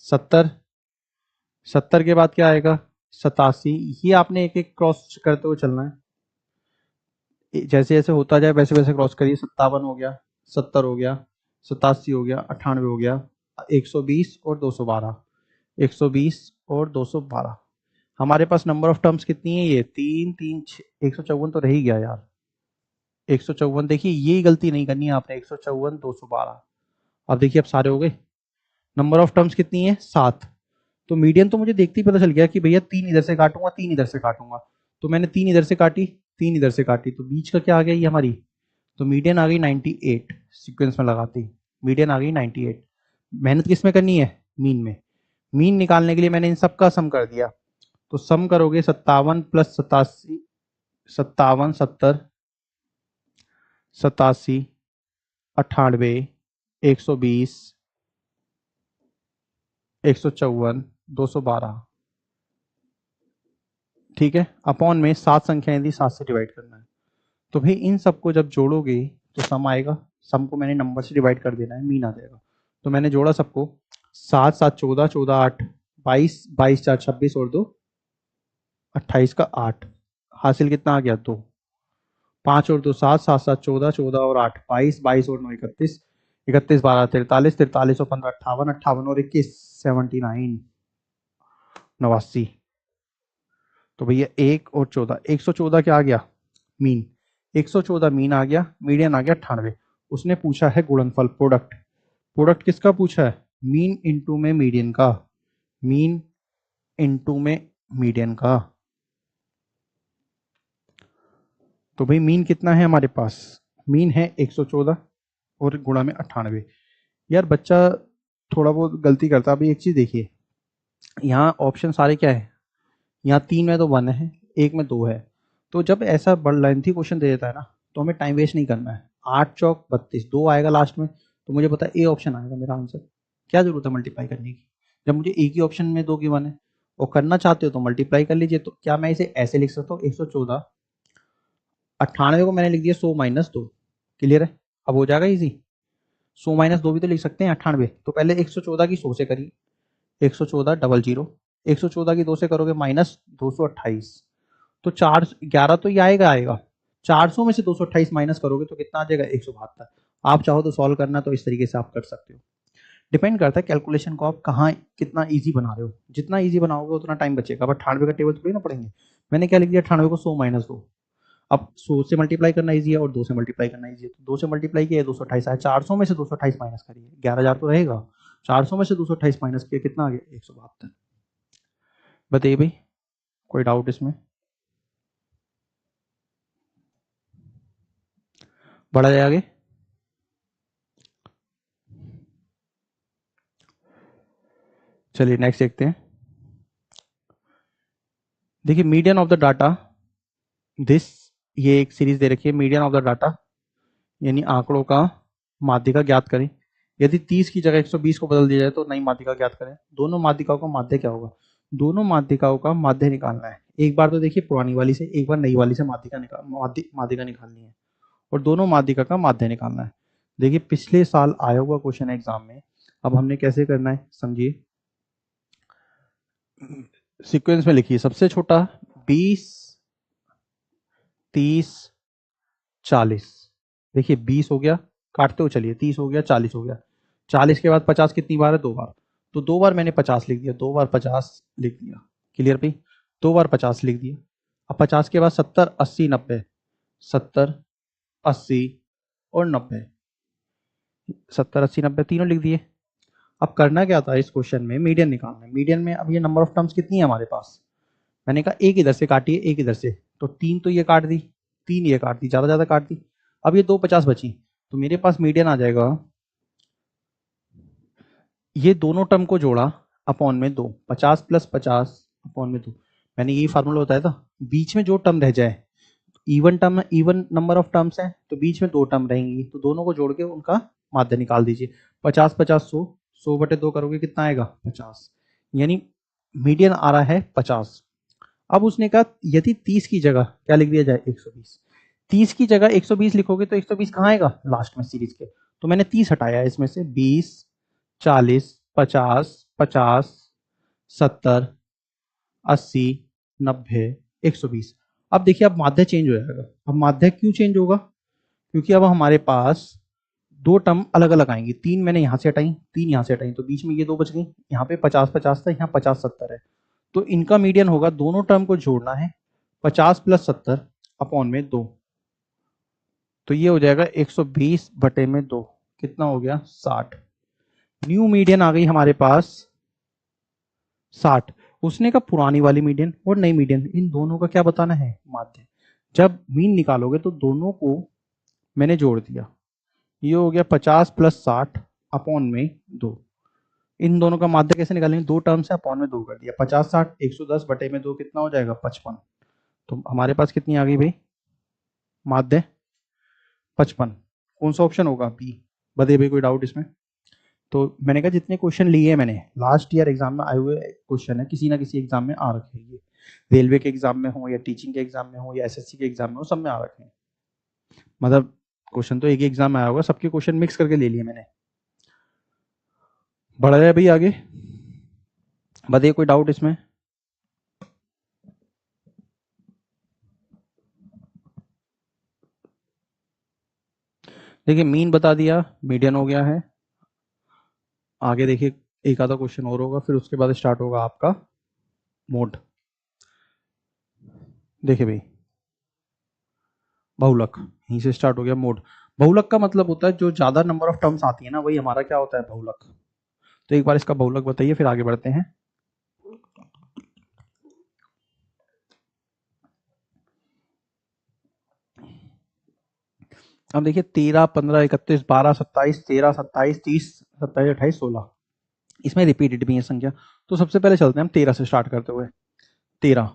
70, 70 के बाद क्या आएगा 87। ये आपने एक एक क्रॉस करते हुए चलना है, जैसे जैसे होता जाए वैसे वैसे क्रॉस करिए। 57 हो गया, 70 हो गया, 87 हो गया, 98 हो गया, 120 और 212, 120 और 212। हमारे पास नंबर ऑफ टर्म्स कितनी है, ये 3 3 154 तो रह ही गया यार। 154, देखिए ये गलती नहीं करनी है आपने, 154 212। अब देखिए अब सारे हो गए। नंबर ऑफ टर्म्स कितनी है 7। तो मीडियन तो मुझे देखते ही पता चल गया कि भैया 3 इधर से काटूंगा, 3 इधर से काटूंगा। तो मैंने 3 इधर से काटी, 3 इधर से काटी, तो बीच का क्या आ गया ये हमारी, तो मीडियन आ गई 98। सीक्वेंस में लगाती मीडियन आ गई 98। मेहनत किस में करनी है, मीन में। मीन निकालने के लिए मैंने इन सबका सम कर दिया। तो सम करोगे 57 प्लस 87, 57 70 87 98 120 154 212, ठीक है। अपॉन में 7 संख्याएं दी, 7 से डिवाइड करना है। तो भाई इन सबको जब जोड़ोगे तो सम आएगा। सम को मैंने नंबर से डिवाइड कर देना है, मीन आ जाएगा। तो मैंने जोड़ा सबको, 7 7 14 14 8 22 22 4 26 और 2 28 का 8, हासिल कितना आ गया 2। 5 और 2 7 7 7 14 14 और 8 22 22 और 9 31 31 12 43 43 और 15 58 58 और 21 79 89। तो भैया 1 और 14 114 क्या आ गया मीन, 114 मीन आ गया, मीडियन आ गया 98। उसने पूछा है गुणनफल, प्रोडक्ट। प्रोडक्ट किसका पूछा है, मीन इनटू में मीडियन का, मीन इनटू में मीडियन का। तो भाई मीन कितना है हमारे पास, मीन है 114 और गुणा में 98। यार बच्चा थोड़ा बहुत गलती करता है। अभी एक चीज देखिए, यहाँ ऑप्शन सारे क्या है, यहाँ 3 में तो 1 है, 1 में 2 है। तो जब ऐसा बड़ा लेंथी क्वेश्चन दे देता है ना, तो हमें टाइम वेस्ट नहीं करना है। 8 चौक 32, 2 आएगा लास्ट में, तो मुझे पता है ए ऑप्शन आएगा मेरा आंसर। क्या जरूरत है मल्टीप्लाई करने की, जब मुझे एक ही ऑप्शन में 2 की 1 है। और करना चाहते हो तो मल्टीप्लाई कर लीजिए। तो क्या मैं इसे ऐसे लिख सकता हूँ, 114, 98 को मैंने लिख दिया 100 माइनस 2, क्लियर है। अब हो जाएगा इजी, 100 माइनस 2 भी तो लिख सकते हैं 98। तो पहले 114 की 100 से करिए, 114 डबल जीरो, 114 की 2 से करोगे माइनस 228। तो 411 तो ये आएगा आएगा, 400 में से 228 माइनस करोगे तो कितना आ जाएगा 172। आप चाहो तो सॉल्व करना तो इस तरीके से आप कर सकते हो। डिपेंड करता है कैलकुलेशन को आप कहाँ कितना इजी बना रहे हो। जितना इजी बनाओगे उतना टाइम बचेगा। बट 98 का टेबल थोड़ी ना पढ़ेंगे। मैंने क्या लिख दिया, 98 को 100 माइनस 2। अब 100 से मल्टीप्लाई करना इजी है और 2 से मल्टीप्लाई करना इजी है। तो 2 से मल्टीप्लाई किया 228 आया, 400 में से 228 माइनस करिए, 11,000 तो रहेगा। 400 में से 228 माइनस किया कितना आ गया 172। बताइए भाई कोई डाउट इसमें, बढ़ा जाए आगे। चलिए नेक्स्ट देखते हैं। देखिए median of the data this, ये एक सीरीज दे रखी है, मीडियन ऑफ द डाटा यानी आंकड़ों का माध्यिका ज्ञात करें। यदि 30 की जगह 120 को बदल दिया जाए तो नई माध्यिका ज्ञात करें। दोनों माध्यिकाओं का माध्य क्या होगा, दोनों माध्यिकाओं का माध्य निकालना है। एक बार तो देखिए पुरानी वाली से, एक बार नई वाली से माध्यिका निकालनी है और दोनों माध्यिका का माध्य निकालना है। देखिए पिछले साल आया हुआ क्वेश्चन है एग्जाम में। अब हमने कैसे करना है समझिए, सीक्वेंस में लिखिए। सबसे छोटा 20 30 40, देखिए 20 हो गया, काटते हो चलिए, 30 हो गया, 40 हो गया। 40 के बाद 50 कितनी बार है, 2 बार। तो 2 बार मैंने 50 लिख दिया, 2 बार 50 लिख दिया, क्लियर भाई। 2 बार 50 लिख दिया। अब 50 के बाद 70 80 90, 70 80 और 90, 70 80 90 तीनों लिख दिए। अब करना क्या था इस क्वेश्चन में, मीडियन निकालना है। मीडियन में अब ये नंबर ऑफ टर्म्स कितनी है हमारे पास, मैंने कहा एक इधर से काटी है, एक इधर से, तो 3 तो ये काट दी, 3 ये काट दी, ज्यादा ज्यादा काट दी। अब ये 2 50 बची, तो मेरे पास मीडियन आ जाएगा, ये दोनों टर्म को जोड़ा अपॉन में 2, 50 प्लस 50 अपॉन में 2। मैंने यही फार्मूला बताया था, बीच में जो टर्म रह जाए, even term, even number of terms हैं तो बीच में 2 टर्म रहेंगी, तो दोनों को जोड़ के उनका माध्य निकाल दीजिए। 50 50 100, 100 बटे 2 करोगे कितना आएगा 50, यानी मीडियन आ रहा है 50। अब उसने कहा यदि 30 की जगह क्या लिख दिया जाए 120, 30 की जगह 120 लिखोगे तो 120 कहाँ आएगा लास्ट में सीरीज के, तो मैंने 30 हटाया इसमें से, 20 40 50 50 70 80 90 120। अब देखिए अब माध्य चेंज हो जाएगा। अब माध्य क्यों चेंज होगा, क्योंकि अब हमारे पास 2 टर्म अलग अलग आएंगी, 3 मैंने यहाँ से हटाई, 3 यहाँ से हटाई, तो बीच में ये 2 बच गई, यहाँ पे 50 50 था, यहाँ 50 70 है, तो इनका मीडियन होगा, दोनों टर्म को जोड़ना है, 50 + 70 अपॉन में 2, तो ये हो जाएगा 120 बटे में 2, कितना हो गया 60। न्यू मीडियन आ गई हमारे पास 60। उसने का पुरानी वाली मीडियन और नई मीडियन, इन दोनों का क्या बताना है माध्य। जब मीन निकालोगे तो दोनों को मैंने जोड़ दिया, ये हो गया 50 + 60 अपॉन में 2। इन दोनों का माध्य कैसे निकालेंगे, 2 टर्म से अपॉन में 2 कर दिया, 50 60 110 बटे में 2 कितना हो जाएगा 55। तो हमारे पास कितनी आ गई भाई माध्य 55। कौन सा ऑप्शन होगा बी, बताइए भाई कोई डाउट इसमें। तो मैंने कहा जितने क्वेश्चन लिए हैं मैंने लास्ट ईयर एग्जाम में आए हुए क्वेश्चन है, किसी ना किसी एग्जाम में आ रखे हैं, ये रेलवे के एग्जाम में हो या टीचिंग के एग्जाम में हो या एसएससी के एग्जाम में हो, सब में आ रखे हैं, मतलब क्वेश्चन तो एक ही एग्जाम में आया होगा, सबके क्वेश्चन मिक्स करके ले लिए मैंने। बढ़ा जाए भाई आगे, बताइए कोई डाउट इसमें। देखिए मीन बता दिया, मीडियन हो गया है, आगे देखिए एक आधा क्वेश्चन और होगा, फिर उसके बाद स्टार्ट होगा आपका मोड। देखिए भाई बहुलक, यहीं से स्टार्ट हो गया मोड। बहुलक का मतलब होता है जो ज्यादा नंबर ऑफ टर्म्स आती है ना, वही हमारा क्या होता है बहुलक। तो एक बार इसका बहुलक बताइए फिर आगे बढ़ते हैं। अब देखिए 13 15 31 12 27 13 27 30 27 28 16, इसमें रिपीटेड भी है संख्या। तो सबसे पहले चलते हैं हम 13 से स्टार्ट करते हुए। 13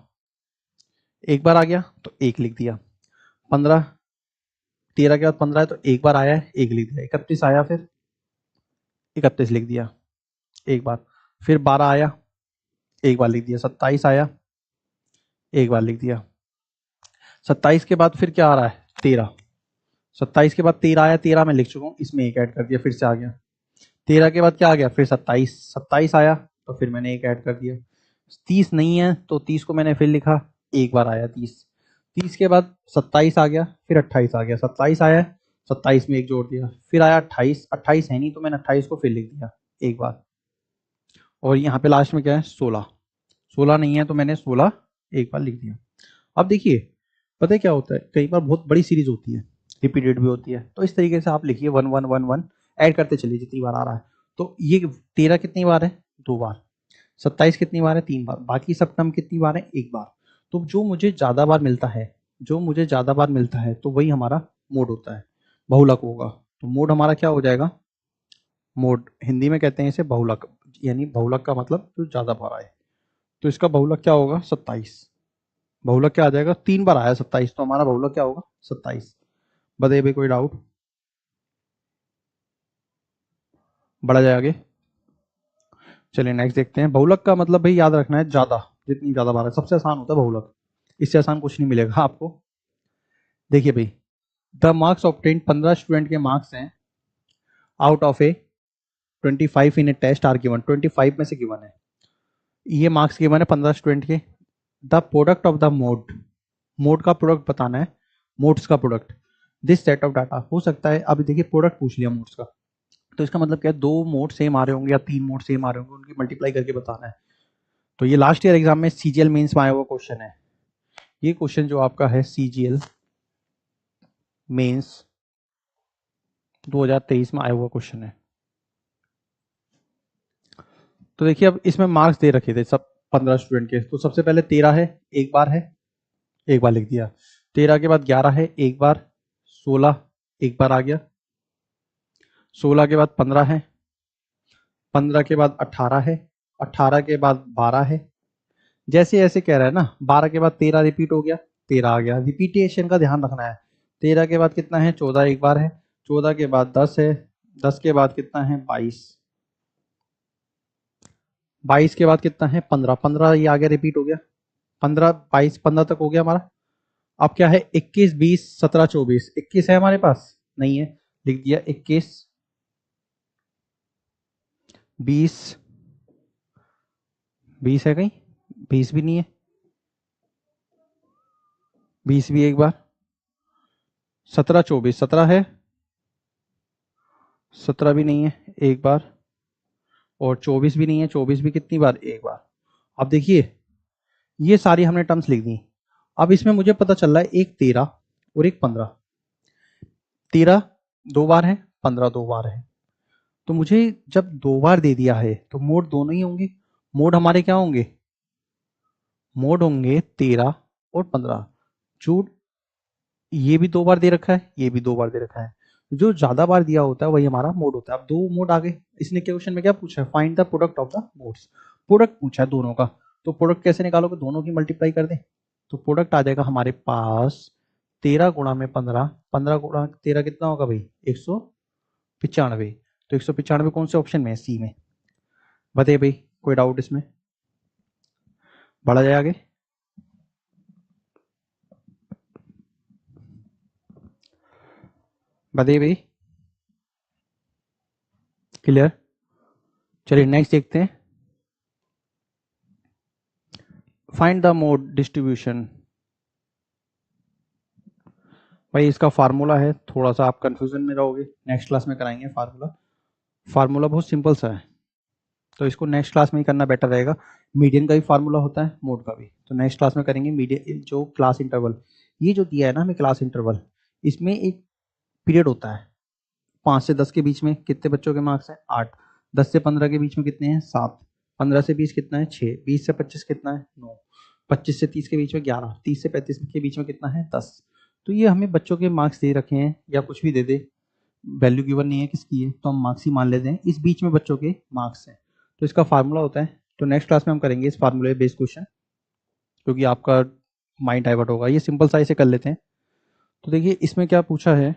एक बार आ गया तो 1 लिख दिया, 15 13 के बाद 15 है तो एक बार आया है 1 लिख दिया, 31 आया फिर 31 लिख दिया एक बार, फिर 12 आया एक बार लिख दिया, 27 आया एक बार लिख दिया, 27 के बाद फिर क्या आ रहा है 13, 27 के बाद 13 आया, 13 मैं लिख चुका हूँ, इसमें एक ऐड कर दिया, फिर से आ गया। 13 के बाद क्या आ गया फिर 27, 27 आया तो फिर मैंने एक ऐड कर दिया। 30 नहीं है तो 30 को मैंने फिर लिखा, एक बार आया 30, 30 के बाद 27 आ गया, फिर 28 आ गया, 27 आया 27 में एक जोड़ दिया, फिर आया 28, 28 है नहीं तो मैंने 28 को फिर लिख दिया एक बार, और यहाँ पे लास्ट में क्या है 16, 16 नहीं है तो मैंने 16 एक बार लिख दिया। अब देखिए पता है क्या होता है, कई बार बहुत बड़ी सीरीज होती है, रिपीटेड भी होती है, तो इस तरीके से आप लिखिए 1 1 1 1 ऐड करते चलिए जितनी बार आ रहा है। तो ये 13 कितनी बार है 2 बार, 27 कितनी बार है 3 बार, बाकी सब टर्म कितनी बार है 1 बार। तो जो मुझे ज्यादा बार मिलता है, जो मुझे ज्यादा बार मिलता है तो वही हमारा मोड होता है, बहुलक होगा। तो मोड हमारा क्या हो जाएगा, मोड हिंदी में कहते हैं इसे बहुलक, यानी बहुलक का मतलब जो ज्यादा बार आए, तो इसका बहुलक क्या होगा 27। बहुलक क्या आ जाएगा, 3 बार आया 27 तो हमारा बहुलक क्या होगा 27। बताइए भाई कोई डाउट, बढ़ा जाए आगे। चलिए नेक्स्ट देखते हैं। बहुलक का मतलब भाई याद रखना है ज्यादा, जितनी ज्यादा बार है सबसे आसान होता है बहुलक, इससे आसान कुछ नहीं मिलेगा आपको। देखिए भाई द मार्क्स ऑब्टेन 15 स्टूडेंट के मार्क्स हैं out of a 25 in a test are given, 25 में से गिवन है, ये मार्क्स गिवन है 15 स्टूडेंट के। The product of the mode, mode का प्रोडक्ट बताना है, मोड्स का product, this set of data. हो सकता है अभी देखिए प्रोडक्ट पूछ लिया मोड्स का, तो इसका मतलब क्या है 2 मोड सेम आ रहे होंगे या 3 मोड सेम आ रहे होंगे, उनकी मल्टीप्लाई करके बताना है। तो ये लास्ट ईयर एग्जाम में सीजीएल मेंस में आया हुआ क्वेश्चन है, ये क्वेश्चन जो आपका है सीजीएल मेंस 2023 में आया हुआ क्वेश्चन है। तो देखिए अब इसमें मार्क्स दे रखे थे सब 15 स्टूडेंट के, तो सबसे पहले 13 है एक बार है एक बार लिख दिया, 13 के बाद 11 है एक बार, 16 एक बार आ गया, 16 के बाद 15 है, 15 के बाद 18 है, 18 के बाद 12 है, जैसे ऐसे कह रहा है ना, 12 के बाद 13 रिपीट हो गया, 13 आ गया। रिपीटेशन का ध्यान रखना है। 13 के बाद कितना है, 14 एक बार है, 14 के बाद 10 है, 10 के बाद कितना है, 22, 22 के बाद कितना है, 15, 15 ये आ गया, रिपीट हो गया, 15, 22, 15 तक हो गया हमारा। अब क्या है, 21, 20, 17, 24, 21 है हमारे पास, नहीं है, लिख दिया 21, 20, 20 है कहीं, 20 भी नहीं है, 20 भी एक बार, 17, 24, 17 है, 17 भी नहीं है एक बार, और 24 भी नहीं है, 24 भी कितनी बार, एक बार। अब देखिए ये सारी हमने टर्म्स लिख दी। अब इसमें मुझे पता चल रहा है एक 13 और एक 15, 13 दो बार है, 15 दो बार है, तो मुझे जब दो बार दे दिया है तो मोड दोनों ही होंगे। मोड हमारे क्या होंगे, मोड होंगे 13 और 15। जो ये भी दो बार दे रखा है, ये भी दो बार दे रखा है, जो ज्यादा बार दिया होता है वही हमारा मोड होता है। अब दो मोड आ गए। इसने क्वेश्चन में क्या पूछा है, find the product of the modes. Product पूछा है दोनों का, तो प्रोडक्ट कैसे निकालोगे, दोनों की मल्टीप्लाई कर दें, तो प्रोडक्ट आ जाएगा हमारे पास 13 गुणा में 15, 15 गुणा 13 कितना होगा भाई, 195। तो 195 कौन से ऑप्शन में है, सी में। बताइए भाई, कोई डाउट इसमें, बढ़ा जाए आगे। बताइए भाई, क्लियर। चलिए नेक्स्ट देखते हैं, फाइंड द मोड डिस्ट्रीब्यूशन। भाई इसका फार्मूला है, थोड़ा सा आप कंफ्यूजन में रहोगे, नेक्स्ट क्लास में कराएंगे फार्मूला। फार्मूला बहुत सिंपल सा है, तो इसको नेक्स्ट क्लास में ही करना बेटर रहेगा। मीडियन का भी फार्मूला होता है, मोड का भी, तो नेक्स्ट क्लास में करेंगे। मीडियन जो क्लास इंटरवल, ये जो दिया है ना हमें क्लास इंटरवल, इसमें एक पीरियड होता है, 5 से 10 के बीच में कितने बच्चों के मार्क्स हैं, 8, 10 से 15 के बीच में कितने हैं, 7, 15 से 20 कितना है, 6, 20 से 25 कितना है, 9, 25 से 30 के बीच में 11, 30 से 35 के बीच में कितना है, 10। तो ये हमें बच्चों के मार्क्स दे रखे हैं, या कुछ भी दे दे, वैल्यू गिवन नहीं है किसकी है, तो हम मार्क्स ही मान लेते हैं, इस बीच में बच्चों के मार्क्स हैं, तो इसका फार्मूला होता है। तो नेक्स्ट क्लास में हम करेंगे इस फार्मूले बेस्ड क्वेश्चन, क्योंकि आपका माइंड डाइवर्ट होगा। ये सिंपल सा इसे कर लेते हैं। तो देखिए इसमें क्या पूछा है,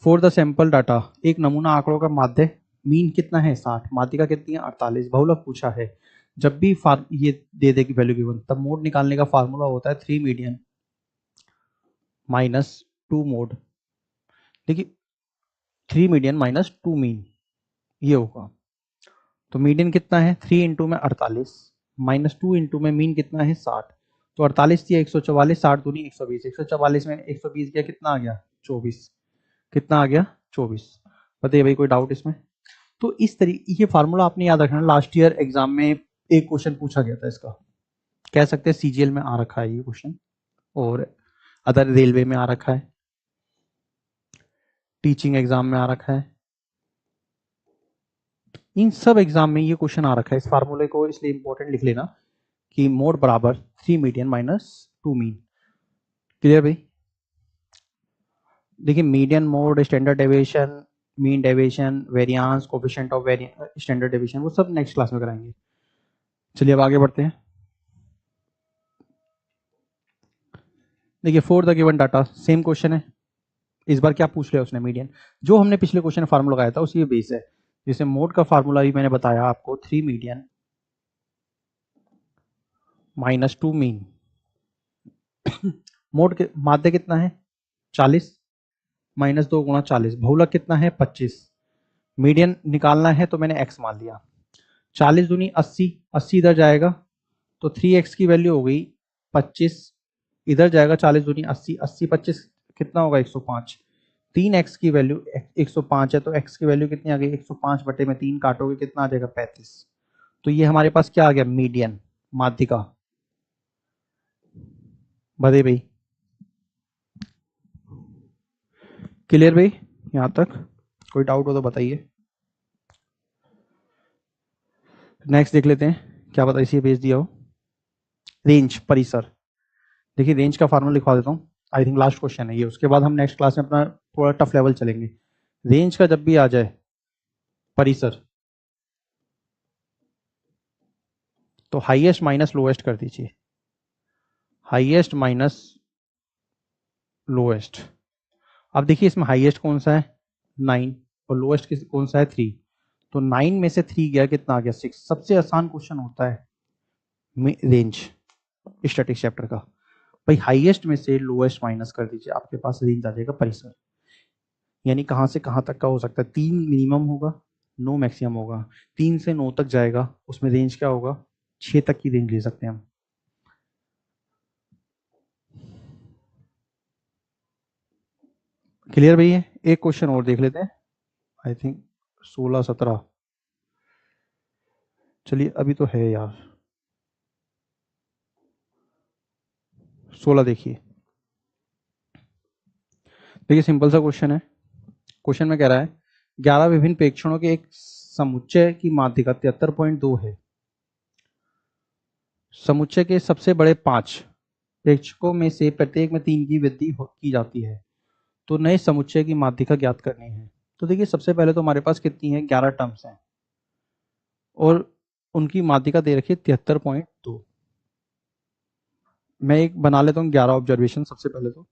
फॉर द सैंपल डाटा, एक नमूना आंकड़ों का माध्य मीन कितना है, 60, माध्यिका कितनी है, 48, बहुलक पूछा है। जब भी ये दे देगी वैल्यू गिवन, तब मोड निकालने का फार्मूला होता है 3 मीडियन माइनस 2 मोड। देखिए 3 मीडियन माइनस 2 मीन, ये होगा। तो मीडियन कितना है, 3 इंटू में 48 माइनस 2 इंटू में मीन कितना है, 60, तो 48 दिया 144, 60 दूनी 120, 144 में 120 गया कितना आ गया, 24, कितना आ गया, 24। बताइए भाई, कोई डाउट इसमें। तो इस तरीके, ये फार्मूला आपने याद रखना, लास्ट ईयर एग्जाम में एक क्वेश्चन पूछा गया था इसका, कह सकते हैं सीजीएल में आ रखा है ये क्वेश्चन, और अदर रेलवे में आ रखा है, टीचिंग एग्जाम में आ रखा है, इन सब एग्जाम में ये क्वेश्चन आ रखा है। इस फार्मूले को इसलिए इंपॉर्टेंट लिख लेना कि मोड बराबर 3 मीडियन माइनस 2 मीन। क्लियर भाई। देखिए median, mode, standard deviation, mean deviation, variance, coefficient of standard deviation, वो सब नेक्स्ट क्लास में कराएंगे। चलिए अब आगे बढ़ते हैं। देखिए for the given data, same question है, इस बार क्या पूछ लिया उसने, मीडियन, जो हमने पिछले क्वेश्चन फार्मूला लगाया था उसी बेस है। जैसे मोड का फार्मूला भी मैंने बताया आपको, 3 मीडियन माइनस 2 मीन। मोड के माध्य कितना है, 40 माइनस 2 गुणा 40, बहुलक कितना है, 25। मीडियन निकालना है तो मैंने x मान लिया, 40 दूनी 80, 80 इधर जाएगा तो 3x की वैल्यू हो गई 25, इधर जाएगा 40 दूनी 80, 80 25 कितना होगा, 105। 3x की वैल्यू 105 है, तो x की वैल्यू कितनी आ गई, 105 बटे में 3 काटोगे कितना आ जाएगा, 35। तो ये हमारे पास क्या आ गया, मीडियन, माध्यिका। बधे भाई, क्लियर भाई यहां तक, कोई डाउट हो तो बताइए। नेक्स्ट देख लेते हैं, क्या पता इसी भेज दिया हो। रेंज, परिसर। देखिए रेंज का फार्मूला लिखवा देता हूँ, आई थिंक लास्ट क्वेश्चन है ये, उसके बाद हम नेक्स्ट क्लास में अपना थोड़ा टफ लेवल चलेंगे। रेंज का जब भी आ जाए परिसर, तो हाईएस्ट माइनस लोएस्ट कर दीजिए, हाईएस्ट माइनस लोएस्ट। अब देखिए इसमें हाईएस्ट कौन सा है 9 और लोएस्ट कौन सा है 3, तो 9 में से 3 गया कितना आ गया 6। सबसे आसान क्वेश्चन होता है रेंज स्टैटिक्स चैप्टर का, भाई हाईएस्ट में से लोएस्ट माइनस कर दीजिए, आपके पास रेंज आ जाएगा परिसर, यानी कहां से कहां तक का हो सकता है। 3 मिनिमम होगा, 9 मैक्सिमम होगा, 3 से 9 तक जाएगा, उसमें रेंज क्या होगा 6 तक की रेंज ले सकते हैं हम। क्लियर भैया? एक क्वेश्चन और देख लेते हैं, आई थिंक 16-17, चलिए अभी तो है यार, 16 देखिए। देखिए सिंपल सा क्वेश्चन है, क्वेश्चन में कह रहा है 11 विभिन्न प्रेक्षणों के एक समुच्चय की माध्यिका 73.2 है, समुच्चय के सबसे बड़े 5 प्रेक्षकों में से प्रत्येक में 3 की वृद्धि की जाती है, तो नए समुच्चय की माध्यिका ज्ञात करनी है। तो देखिए सबसे पहले तो हमारे पास कितनी है 11 टर्म्स हैं और उनकी माध्यिका दे रखी है 73.2। मैं एक बना लेता हूँ 11 ऑब्जर्वेशन। सबसे पहले तो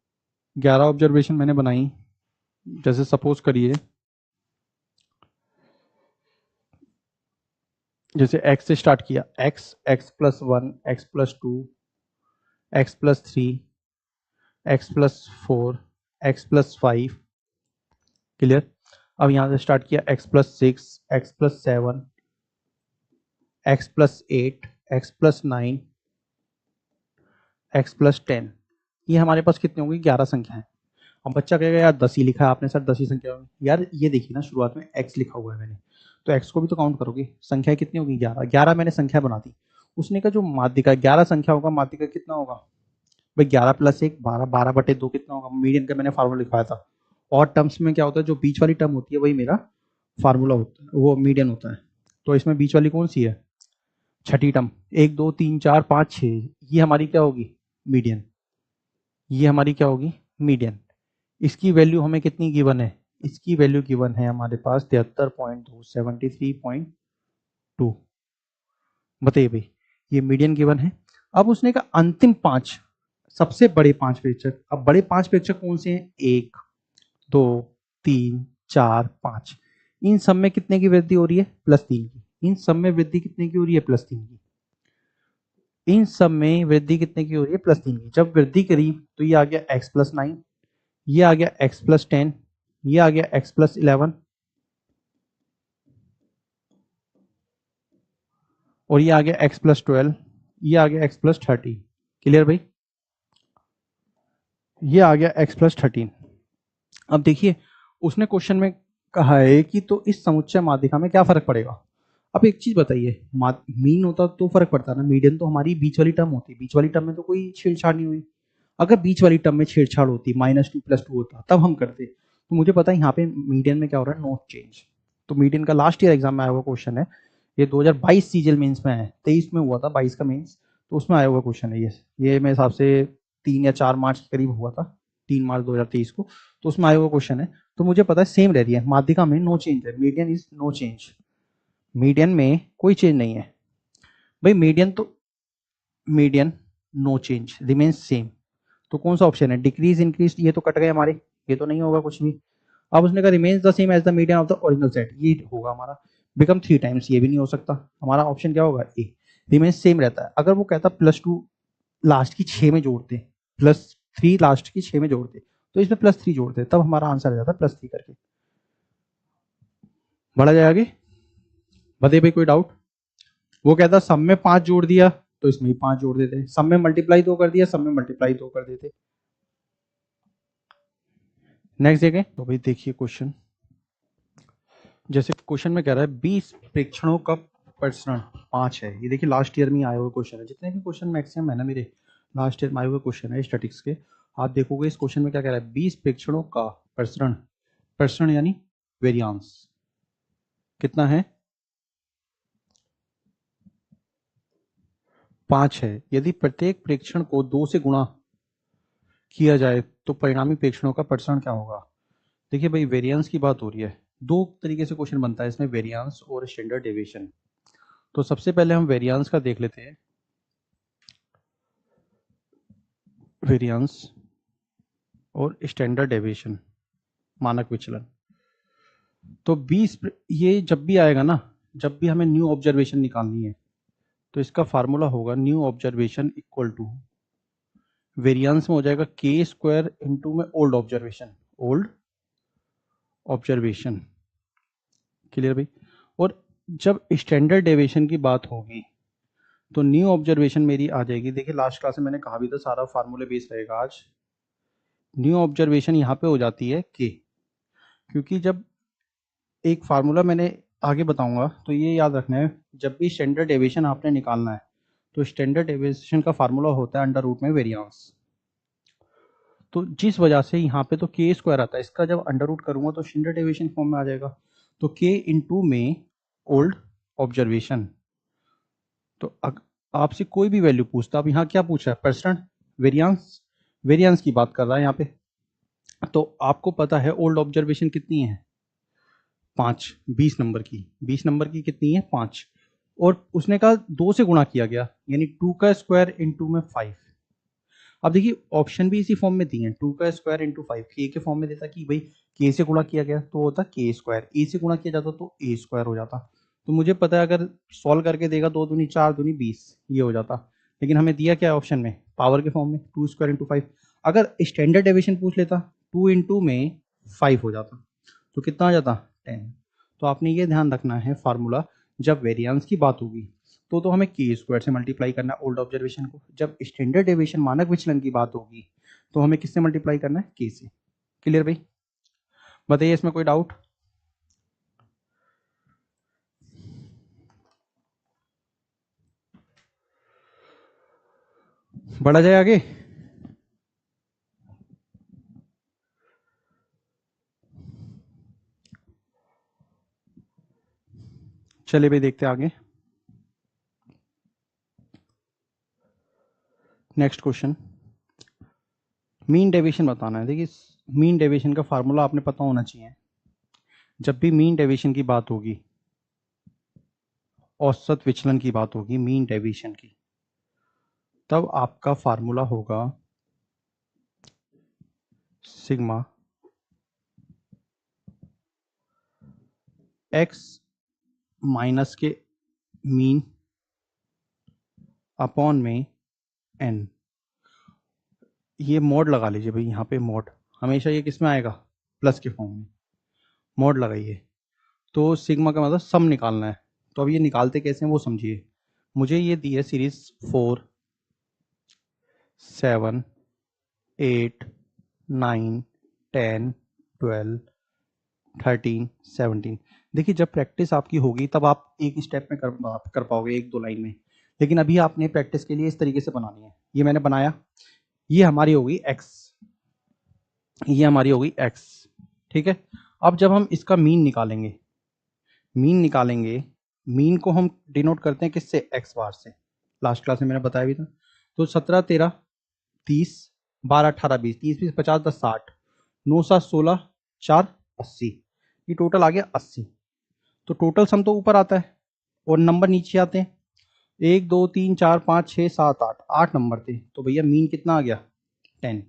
11 ऑब्जर्वेशन मैंने बनाई, जैसे सपोज करिए जैसे x से स्टार्ट किया, x, x+1, x+2, x+3, x+4, x+5, clear. अब यहां से स्टार्ट किया x+6, x+7, x+8, x+9, x+10, ये हमारे पास कितनी होंगी 11 संख्या है। अब बच्चा कहेगा यार 10 ही लिखा है आपने सर, 10 ही संख्या होगी। यार ये देखिए ना शुरुआत में x लिखा हुआ है मैंने, तो x को भी तो काउंट करोगे, संख्या कितनी होगी 11, 11 मैंने संख्या बना दी। उसने का जो माध्यिका 11 संख्या होगा, माध्यिका कितना होगा भाई 11 + 1 12, 12/2 कितना होगा, मीडियन का मैंने फार्मूला लिखवाया था। और टर्म्स में क्या होता है, जो बीच वाली टर्म होती है वही मेरा फार्मूला होता है, वो मीडियन होता है। तो इसमें बीच वाली कौन सी है, छठी टर्म, 1 2 3 4 5 6, ये हमारी क्या होगी मीडियन, ये हमारी क्या होगी मीडियन। इसकी वैल्यू हमें कितनी गिवन है, इसकी वैल्यू गिवन है हमारे पास 73.2, 73.2। बताइए भाई, ये मीडियन गिवन है। अब उसने कहा अंतिम 5 सबसे बड़े 5 प्रेक्षक। अब बड़े 5 प्रेक्षक कौन से हैं, 1 2 3 4 5, इन सब में कितने की वृद्धि हो रही है +3 की, इन सब में वृद्धि कितने की हो रही है +3 की, इन सब में वृद्धि कितने की हो रही है +3 की। जब वृद्धि करी तो ये आ गया x+9, ये आ गया x+10, ये आ गया x+11 और ये आ गया x+12, ये आ गया x+13। क्लियर भाई, ये आ गया x+13। अब देखिए उसने क्वेश्चन में कहा है कि तो इस समुच्चय माध्यिका में क्या फर्क पड़ेगा। अब एक चीज बताइए, मीन होता तो फर्क पड़ता ना, मीडियन तो हमारी बीच वाली टर्म होती, बीच वाली टर्म में तो कोई छेड़छाड़ नहीं हुई। अगर बीच वाली टर्म में छेड़छाड़ होती, -2 + 2 होता, तब हम करते। तो मुझे पता है यहाँ पे मीडियन में क्या हो रहा है, नोट चेंज। तो मीडियन का लास्ट ईयर एग्जाम में आया हुआ क्वेश्चन है, ये 2022 सीजीएल मेंस में है, 23 में हुआ था 22 का मेंस, तो उसमें आया हुआ क्वेश्चन है ये मेरे हिसाब से 3 या 4 मार्च के करीब हुआ था, 3 मार्च 2023 को, तो उसमें आया हुआ क्वेश्चन है। तो मुझे पता है सेम रह रही है, माध्यिका में नो चेंज है, median is no change, median में कोई चेंज नहीं है भाई, मीडियन तो median no change remains same. तो कौन सा ऑप्शन है, डिक्रीज इंक्रीज, ये तो कट गए हमारे, ये तो नहीं होगा कुछ भी। अब उसने कहा remains the same as the median of the original set, ये होगा हमारा। बिकम 3 टाइम्स, ये भी नहीं हो सकता, हमारा ऑप्शन क्या होगा ए, रिमेन्स सेम रहता है। अगर वो कहता +2 लास्ट की 6 में जोड़ते, +3 लास्ट की 6 में जोड़ते, तो इसमें +3 जोड़ते, तब हमारा आंसर आ जाता +3 करके। बढ़ा जाए आगे, बताइए भाई कोई डाउट। वो कहता सब में 5 जोड़ दिया तो इसमें भी 5 जोड़ देते, सब में मल्टीप्लाई 2 कर दिया, सब में मल्टीप्लाई 2 कर देते। नेक्स्ट देखें तो भाई देखिए क्वेश्चन, जैसे क्वेश्चन में कह रहा है 20 प्रेक्षणों का प्रसरण 5 है। ये देखिए लास्ट ईयर में आया हुआ क्वेश्चन है, जितने भी क्वेश्चन मैक्सिमम है ना मेरे लास्ट ईयर में आए हुए क्वेश्चन है स्टैटिक्स के। आप देखोगे इस क्वेश्चन में क्या कह रहा है, 20 प्रेक्षणों का प्रसरण, प्रसरण यानी वेरियांस कितना है 5 है। यदि प्रत्येक प्रेक्षण को 2 से गुणा किया जाए तो परिणामी प्रेक्षणों का प्रसरण क्या होगा। देखिए भाई वेरिएंस की बात हो रही है, दो तरीके से क्वेश्चन बनता है इसमें, वेरिएंस और स्टैंडर्ड डेविएशन। तो सबसे पहले हम वेरिएंस का देख लेते हैं। वेरिएंस और स्टैंडर्ड डेविएशन, मानक विचलन। तो 20 ये जब भी आएगा ना, जब भी हमें न्यू ऑब्जर्वेशन निकालनी है, तो इसका फार्मूला होगा new observation equal to variance में हो जाएगा के स्क्वायर इंटू में old observation. Old observation, clear भाई। और जब स्टैंडर्ड डेविएशन की बात होगी तो न्यू ऑब्जर्वेशन मेरी आ जाएगी। देखिए लास्ट क्लास में मैंने कहा भी था सारा फार्मूले बेस रहेगा आज। न्यू ऑब्जर्वेशन यहाँ पे हो जाती है के, क्योंकि जब एक फार्मूला मैंने आगे बताऊंगा तो ये याद रखना है, जब भी स्टैंडर्ड डेविएशन आपने निकालना है तो स्टैंडर्ड डेविएशन का फार्मूला होता है अंडर रूट में वेरिएंस। तो जिस वजह से यहाँ पे तो के स्क्वायर आता है, इसका जब अंडर रूट करूंगा तो स्टैंडर्ड डेविएशन फॉर्म में आ जाएगा। तो के इंटू में ओल्ड ऑब्जर्वेशन। तो आपसे कोई भी वैल्यू पूछता, अब यहाँ क्या पूछा है, परसेंट वेरिएंस, वेरिएंस की बात कर रहा है यहाँ पे। तो आपको पता है ओल्ड ऑब्जर्वेशन कितनी है, 5, 20 नंबर की, 20 नंबर की कितनी है 5, और उसने कहा 2 से गुणा किया गया, यानी 2 का स्क्वायर इंटू में 5। अब देखिए ऑप्शन भी इसी फॉर्म में दिए हैं, 2 का स्क्वायर इंटू 5, के के फॉर्म में देता कि भाई के से गुणा किया गया तो होता के स्क्वायर, ए से गुणा किया जाता तो ए स्क्वायर हो जाता। तो मुझे पता है अगर सॉल्व करके देगा 2 दूनी 4 दूनी 20 ये हो जाता, लेकिन हमें दिया क्या है ऑप्शन में, पावर के फॉर्म में 2 स्क्वायर इंटू 5। अगर स्टैंडर्ड डेविएशन पूछ लेता 2 इंटू में 5 हो जाता, तो कितना आ जाता 10। तो आपने ये ध्यान रखना है फार्मूला, जब वेरिएंस की बात होगी तो हमें के स्क्वायर से मल्टीप्लाई करना है ओल्ड ऑब्जर्वेशन को, जब स्टैंडर्ड डेविएशन मानक विचलन की बात होगी तो हमें किससे मल्टीप्लाई करना है, के से। क्लियर भाई, बताइए इसमें कोई डाउट। बढ़ा जाए आगे। चलिए भाई देखते हैं आगे। नेक्स्ट क्वेश्चन, मीन डेविएशन बताना है। देखिए मीन डेविएशन का फार्मूला आपने पता होना चाहिए। जब भी मीन डेविएशन की बात होगी, औसत विचलन की बात होगी मीन डेविएशन की, तब आपका फार्मूला होगा सिग्मा एक्स माइनस के मीन अपॉन में एन। ये मॉड लगा लीजिए भाई, यहाँ पे मॉड हमेशा ये किस में आएगा, प्लस के फॉर्म में, मॉड लगाइए। तो सिग्मा का मतलब सम निकालना है। तो अब ये निकालते कैसे हैं वो समझिए। मुझे ये दी है सीरीज 4, 7, 8, 9, 10, 12, 13, 17। देखिए जब प्रैक्टिस आपकी होगी तब आप एक स्टेप में कर पाओगे, एक दो लाइन में। लेकिन अभी आपने प्रैक्टिस के लिए इस तरीके से बनानी है। ये मैंने बनाया, ये हमारी होगी x, ये हमारी होगी x, ठीक है। अब जब हम इसका मीन निकालेंगे, मीन निकालेंगे, मीन को हम डिनोट करते हैं किससे, x बार से। लास्ट क्लास में मैंने बताया भी था। तो 17, 13, 30, 12, 18, 20, 30, 20, 50, 10, 60, 9, 7, 16, 4, 80, ये टोटल आ गया 80। तो टोटल सम तो ऊपर आता है और नंबर नीचे आते हैं, 1, 2, 3, 4, 5, 6, 7, 8, 8 नंबर थे। तो भैया मीन कितना आ गया 10।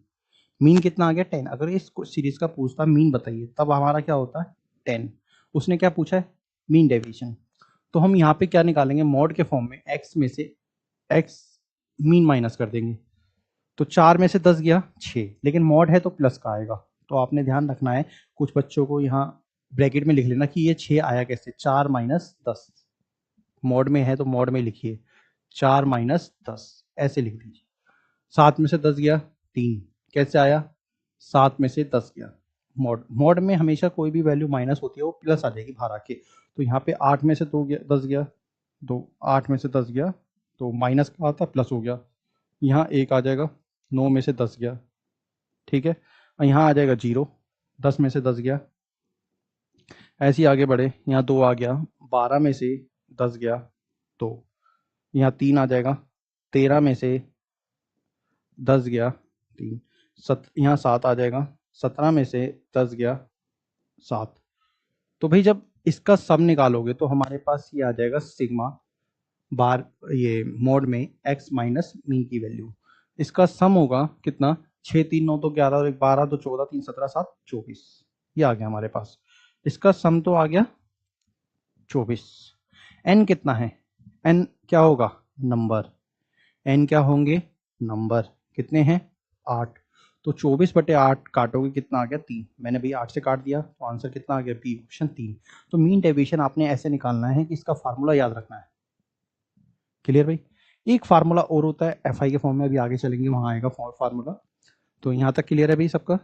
मीन कितना आ गया 10। अगर इस सीरीज का पूछता मीन बताइए तब हमारा क्या होता है 10। उसने क्या पूछा है, मीन डेविएशन। तो हम यहाँ पे क्या निकालेंगे, मॉड के फॉर्म में x में से x मीन माइनस कर देंगे। तो 4 में से 10 गया 6, लेकिन मॉड है तो प्लस का आएगा। तो आपने ध्यान रखना है, कुछ बच्चों को यहाँ ब्रैकेट में लिख लेना कि ये 6 आया कैसे, 4 माइनस 10। मॉड में है तो मॉड में लिखिए 4 माइनस 10, ऐसे लिख दीजिए। 7 में से 10 गया 3, कैसे आया, 7 में से 10 गया। मॉड में हमेशा कोई भी वैल्यू माइनस होती है वो प्लस आ जाएगी बाहर आके। तो यहाँ पे 8 में से 10 गया 2, 8 में से 10 गया तो माइनस का आता प्लस हो गया। यहाँ 1 आ जाएगा, 9 में से 10 गया, ठीक है। और यहाँ आ जाएगा 0, 10 में से 10 गया। ऐसे ही आगे बढ़े, यहाँ 2 आ गया, 12 में से 10 गया 2, यहाँ 3 आ जाएगा, 13 में से 10 गया 3, यहाँ 7 आ जाएगा, 17 में से 10 गया 7। तो भाई जब इसका सम निकालोगे तो हमारे पास ये आ जाएगा सिग्मा बार ये मोड में x माइनस मीन की वैल्यू, इसका सम होगा कितना, 6 3 9 तो 11 और 1 12 तो 14 3 17 7 24, ये आ गया हमारे पास। इसका सम तो आ गया 24। n कितना है, n क्या होगा, नंबर, n क्या होंगे, नंबर, कितने हैं 8, तो 24/8 काटोगे कितना आ गया 3, मैंने भाई 8 से काट दिया तो आंसर कितना आ गया बी ऑप्शन 3। तो मीन डेविएशन आपने ऐसे निकालना है कि इसका फार्मूला याद रखना है। क्लियर भाई। एक फार्मूला और होता है एफ आई के फॉर्म में, अभी आगे चलेंगे वहां आएगा फार्मूला। तो यहाँ तक क्लियर है भाई सबका।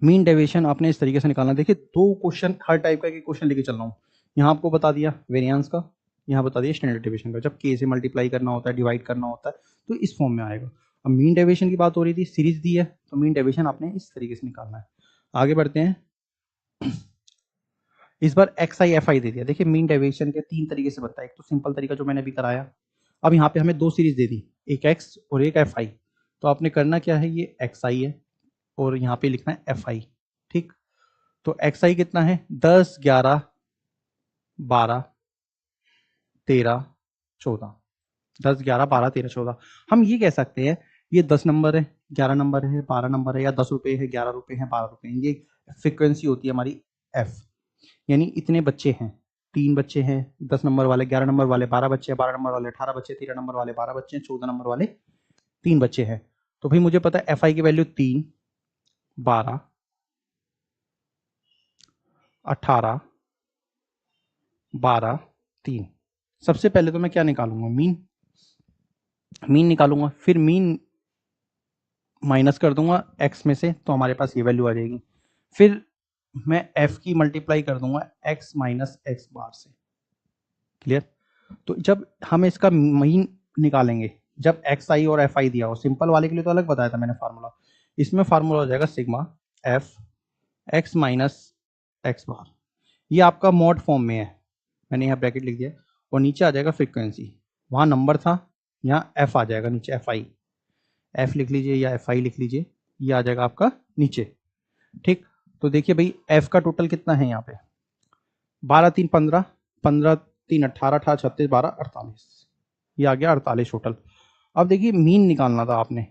मीन डेविएशन आपने इस तरीके से निकालना। देखिए 2 क्वेश्चन हर टाइप का क्वेश्चन लेके चल रहा हूँ। यहाँ आपको बता दिया वेरिएंस का, यहाँ बता दिया स्टैंडर्ड डेविएशन का। जब के से मल्टीप्लाई करना होता है, डिवाइड करना होता है, तो इस फॉर्म में आएगा। अब मीन डेविएशन की बात हो रही थी, सीरीज दी है तो मीन डेविएशन आपने इस तरीके से निकालना है। आगे बढ़ते हैं। इस बार एक्स आई एफ आई दे दिया। देखिए मीन डेविएशन के 3 तरीके से बनता है। एक तो सिंपल तरीका जो मैंने अभी कराया। अब यहाँ पे हमें 2 सीरीज दे दी, एक एक्स और एक एफ आई। तो आपने करना क्या है, ये एक्स आई है और यहाँ पे लिखना है एफ आई। ठीक, तो एक्स आई कितना है, 10 11 12 13 14, 10 11 12 13 14। हम ये कह सकते हैं ये 10 नंबर है, 11 नंबर है, 12 नंबर है, या 10 रुपए है, 11 रुपए है, 12 रुपए है। ये फ्रीक्वेंसी होती है हमारी एफ, यानी इतने बच्चे हैं, 3 बच्चे हैं 10 नंबर वाले, 11 नंबर वाले 12 बच्चे हैं, 12 नंबर वाले 18 बच्चे, 13 नंबर वाले 12 बच्चे हैं, 14 नंबर वाले 3 बच्चे हैं। तो भाई मुझे पता है एफ आई की वैल्यू 3 12 18 12 3। सबसे पहले तो मैं क्या निकालूंगा, मीन, मीन निकालूंगा, फिर मीन माइनस कर दूंगा एक्स में से, तो हमारे पास ये वैल्यू आ जाएगी। फिर मैं एफ की मल्टीप्लाई कर दूंगा एक्स माइनस एक्स बार से। क्लियर। तो जब हम इसका मीन निकालेंगे, जब एक्स आई और एफ आई दिया हो, सिंपल वाले के लिए तो अलग बताया था मैंने फार्मूला, इसमें फार्मूला हो जाएगा sigma F X minus X bar. ये आपका मॉड फॉर्म में है, मैंने यहाँ ब्रैकेट लिख दिया, और नीचे आ जाएगा फ्रीक्वेंसी, वहाँ नंबर था, यहाँ एफ आ जाएगा नीचे, एफ आई, एफ लिख लीजिए या एफ आई लिख लीजिए, ये आ जाएगा आपका नीचे। ठीक, तो देखिए भाई एफ का टोटल कितना है यहाँ पे, 12 3 15, 15 3 18, 18 36 12 48, ये आ गया 48 टोटल। अब देखिए मीन निकालना था आपने,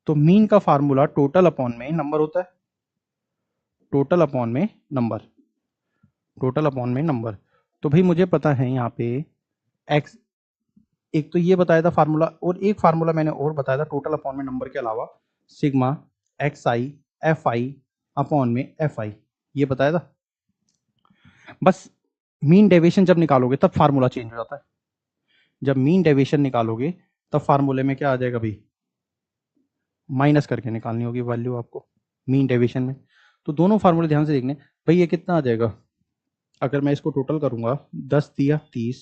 तो मीन का फार्मूला टोटल अपॉन में नंबर होता है, टोटल अपॉन में नंबर, टोटल अपॉन में नंबर। तो भाई मुझे पता है यहाँ पे एक्स, एक तो ये बताया था फार्मूला, और एक फार्मूला मैंने और बताया था टोटल अपॉन में नंबर के अलावा, sigma x I F I upon में एफ आई, ये बताया था। बस मीन डेविएशन जब निकालोगे तब फार्मूला चेंज हो जाता है। जब मीन डेविएशन निकालोगे तब फार्मूले में क्या आ जाएगा भाई, माइनस करके निकालनी होगी वैल्यू आपको मीन डेविएशन में। तो दोनों फार्मूले ध्यान से देखने। भाई ये कितना आ जाएगा, अगर मैं इसको टोटल करूंगा, 10 दिया 30,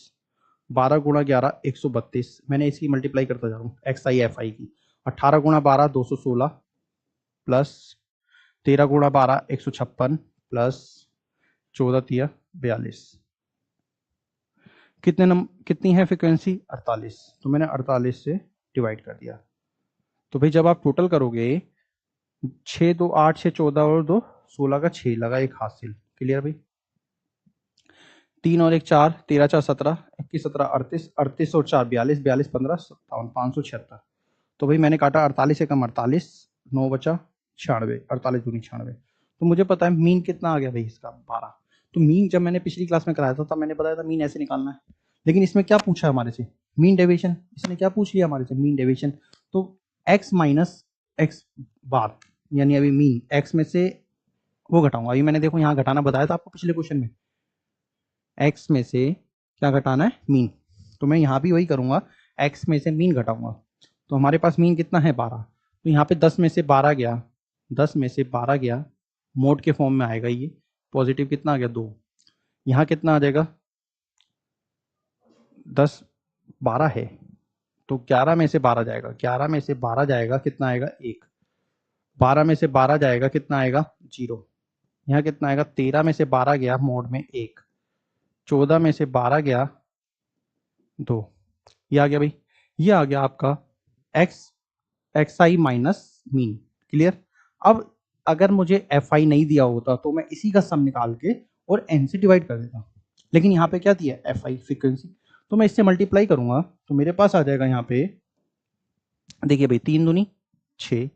12 गुणा 11 132, मैंने इसकी मल्टीप्लाई करता जा रहा हूँ एक्स आई एफ आई की, 18 गुणा 12 216, प्लस 13 गुणा 12 156, प्लस 14 दिया 42। कितनी है फ्रिक्वेंसी, 48, तो मैंने 48 से डिवाइड कर दिया। तो भाई जब आप टोटल करोगे, 6 2 8 6 14 और 2 16 का 6 लगा, एक हासिल। क्लियर भाई। 3 और 1 4, 13 4 17, 21 17 38, 38 और 4 42, 42 15 57 576। तो भाई मैंने काटा 48 से कम 48, 9 बचा 96, 48 दूनी 96। तो मुझे पता है मीन कितना आ गया भाई इसका, 12। तो मीन जब मैंने पिछली क्लास में कराया था तब मैंने बताया था मीन ऐसे निकालना है, लेकिन इसमें क्या पूछा हमारे से, मीन डेविएशन। इसने क्या पूछ लिया हमारे से, मीन डेविएशन। तो एक्स माइनस एक्स बार, यानी अभी मीन एक्स में से वो घटाऊंगा। अभी मैंने देखो यहाँ घटाना बताया था आपको पिछले क्वेश्चन में, एक्स में से क्या घटाना है, मीन। तो मैं यहाँ भी वही करूंगा, एक्स में से मीन घटाऊंगा। तो हमारे पास मीन कितना है 12, तो यहाँ पे 10 में से 12 गया, 10 में से 12 गया, मोड के फॉर्म में आएगा ये, पॉजिटिव कितना आ गया 2, यहाँ कितना आ जाएगा 10 12 है, तो 11 में से 12 जाएगा, 11 में से 12 जाएगा कितना आएगा 1, 12 में से 12 जाएगा कितना आएगा 0, यहाँ कितना आएगा 13 में से 12 गया मोड में 1, 14 में से 12 गया 2, ये आ गया भाई, ये आ गया आपका एक्स आई माइनस मीन। क्लियर। अब अगर मुझे एफ आई नहीं दिया होता तो मैं इसी का सम निकाल के और एन से डिवाइड कर देता, लेकिन यहाँ पे क्या दिया है, एफ आई फ्रीक्वेंसी। तो मैं इससे मल्टीप्लाई करूंगा तो मेरे पास आ जाएगा यहाँ पे, देखिए भाई 3 दूनी 6,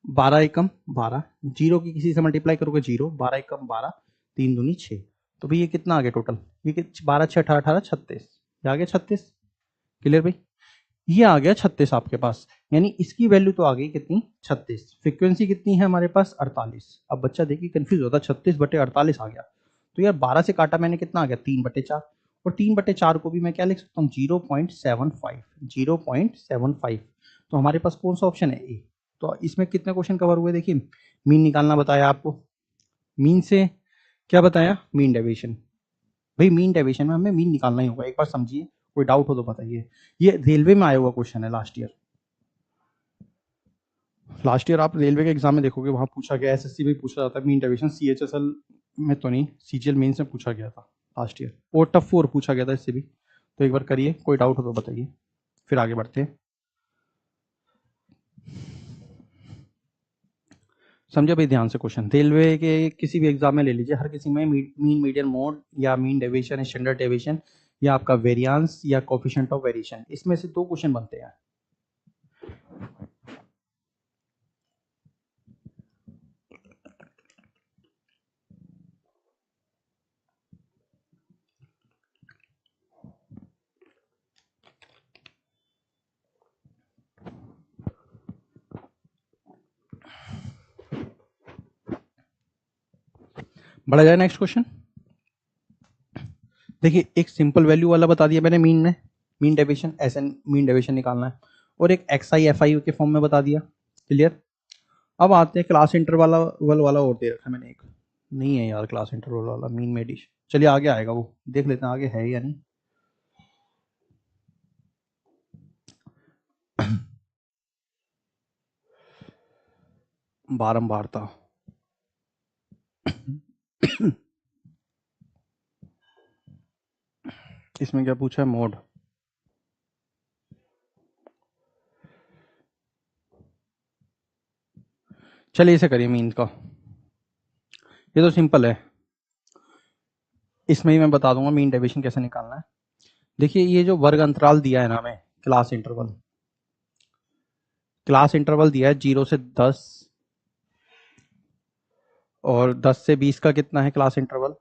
12 एकम 12, जीरो की किसी से मल्टीप्लाई करोगे 0, 12 एकम 12, 3 दूनी 6। तो भाई ये कितना आ गया टोटल, ये 12 6 18 18 36, ये आ गया 36। क्लियर भाई, ये आ गया 36 आपके पास, यानी इसकी वैल्यू तो आ गई कितनी, 36। फ्रीक्वेंसी कितनी है हमारे पास, 48। अब बच्चा देखिए कंफ्यूज होता, 36/48 आ गया। तो यार 12 से काटा मैंने, कितना आ गया 3/4, और 3/4 को भी मैं क्या लिख सकता हूँ, 0.75, 0.75। तो हमारे पास कौन सा ऑप्शन है, ए। तो इसमें कितने क्वेश्चन कवर हुए, देखिए मीन निकालना बताया आपको, मीन से क्या बताया, मीन डेविएशन। भाई मीन डेविएशन में हमें मीन निकालना ही होगा, एक बार समझिए, कोई डाउट हो तो बताइए। ये रेलवे में आया हुआ क्वेश्चन है लास्ट ईयर। लास्ट ईयर आप रेलवे के एग्जाम में देखोगे, वहां पूछा गया, एसएससी में पूछा जाता है मीन डेविएशन, सीएचएसएल में तो नहीं, सीजीएल मेंस में पूछा गया था लास्ट ईयर, और टफ 4 पूछा गया था इससे भी। तो एक बार करिए, कोई डाउट हो तो बताइए, फिर आगे बढ़ते हैं। समझे भाई ध्यान से क्वेश्चन, रेलवे के किसी भी एग्जाम में ले लीजिए, हर किसी में मीन मीडियन मोड या मीन डेविएशन, स्टैंडर्ड डेविएशन, या आपका वेरिएंस या कोफिशिएंट ऑफ वेरिएशन, इसमें से 2 क्वेश्चन बनते हैं। बढ़ा जाए नेक्स्ट क्वेश्चन। देखिए एक सिंपल वैल्यू वाला बता दिया मैंने, मीन में, मीन डेविएशन, ऐसे मीन डेविएशन निकालना है, और एक एक्स आई एफ आई के फॉर्म में बता दिया। क्लियर। अब आते हैं क्लास इंटरवल वाला और दे रखा है मैंने एक, नहीं है यार क्लास इंटरवल वाला मीन मेडिश, चलिए आगे आएगा वो, देख लेते हैं आगे है या नहीं। बारंबारता इसमें क्या पूछा है, मोड। चलिए इसे करिए मीन का, ये तो सिंपल है, इसमें ही मैं बता दूंगा मीन डेविएशन कैसे निकालना है। देखिए ये जो वर्ग अंतराल दिया है ना हमें, क्लास इंटरवल, क्लास इंटरवल दिया है 0 से 10, और 10 से 20 का कितना है क्लास इंटरवल,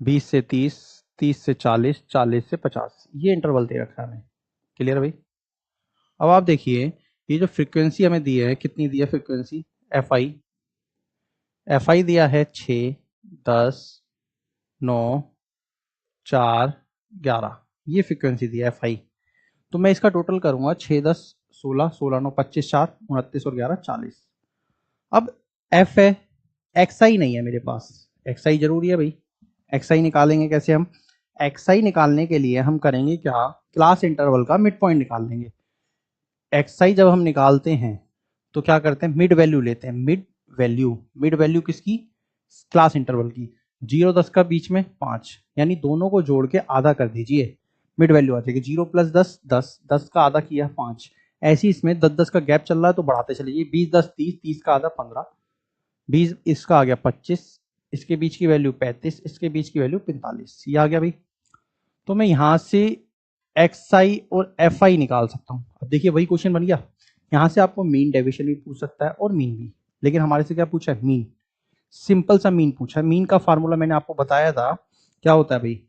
20 से 30, 30 से 40, 40 से 50, ये इंटरवल दे रखा है हमें। क्लियर भाई। अब आप देखिए ये जो फ्रीक्वेंसी हमें दी है, कितनी दी है frequency, F I, F I दिया है 6, 10, 9, 4, 11, ये फ्रीक्वेंसी दी है एफ आई। तो मैं इसका टोटल करूंगा 6 10 16, 16 9 25, 4 29 और 11 40। अब एफ है, एक्स आई नहीं है मेरे पास, एक्स आई जरूरी है भाई, एक्स आई निकालेंगे कैसे हम, एक्स आई निकालने के लिए हम करेंगे क्या, क्लास इंटरवल का मिड पॉइंट निकाल लेंगे। एक्स आई जब हम निकालते हैं तो क्या करते हैं, मिड वैल्यू लेते हैं, मिड वैल्यू, मिड वैल्यू किसकी, क्लास इंटरवल की, 0 10 का बीच में 5, यानी दोनों को जोड़ के आधा कर दीजिए, मिड वैल्यू आ जाएगी, 0 + 10 10, 10 का आधा किया 5, ऐसे ही इसमें 10 10 का गैप चल रहा है तो बढ़ाते चलिए, 20 10 30, 30 का आधा 15, 20 इसका आ गया 25, इसके बीच की वैल्यू 35, इसके बीच की वैल्यू 45, ये आ गया भाई। तो मैं यहां से एक्स आई और एफ आई निकाल सकता हूं। अब देखिए वही क्वेश्चन बन गया, यहां से आपको मीन डेविएशन भी पूछ सकता है और मीन भी, लेकिन हमारे से क्या पूछा है, मीन, सिंपल सा मीन पूछा है। मीन का फार्मूला मैंने आपको बताया था, क्या होता है भाई,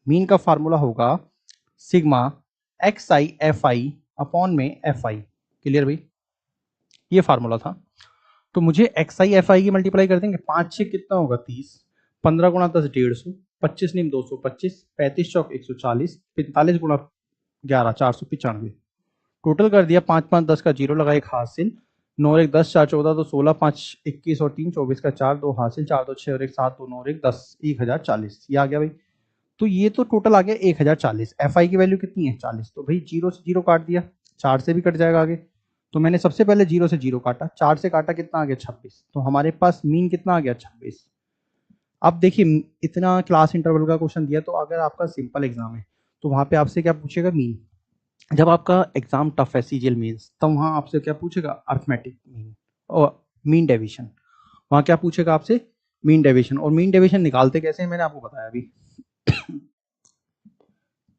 मीन का फार्मूला होगा sigma x I F I upon में एफ आई। क्लियर भाई, ये फार्मूला था। तो मुझे एक्स आई एफ आई की मल्टीप्लाई कर देंगे, 5 6 कितना होगा 30, 15 गुणा 10 150, 25 नीम 225, 35 चौक 140, 45 गुणा 11 495, टोटल कर दिया, 5 5 10 का जीरो लगा, एक हासिल, 9 1 10 4 14 तो 16, 5 21 और 3 24 का 4 2 हासिल, 4 2 6 और 1 7 2 9 और 1 10, 1040, ये आ गया भाई। तो ये तो टोटल आ गया 1040, एफ आई की वैल्यू कितनी है 40, तो भाई 0 से 0 काट दिया, 4 से भी कट जाएगा आगे, तो मैंने सबसे पहले 0 से 0 काटा, 4 से काटा कितना आ गया 26, तो हमारे पास मीन कितना आ गया 26। अब देखिए इतना क्लास इंटरवल का क्वेश्चन दिया, तो अगर आपका सिंपल एग्जाम है तो वहां पे आपसे क्या पूछेगा, मीन। जब आपका एग्जाम टफ है सीजीएल मीन्स, तब वहां आपसे क्या पूछेगा, अर्थमेटिक मीन और मीन डेविएशन, वहां क्या पूछेगा आपसे, मीन डेविएशन। और मीन डेविएशन निकालते कैसे हैं मैंने आपको बताया अभी।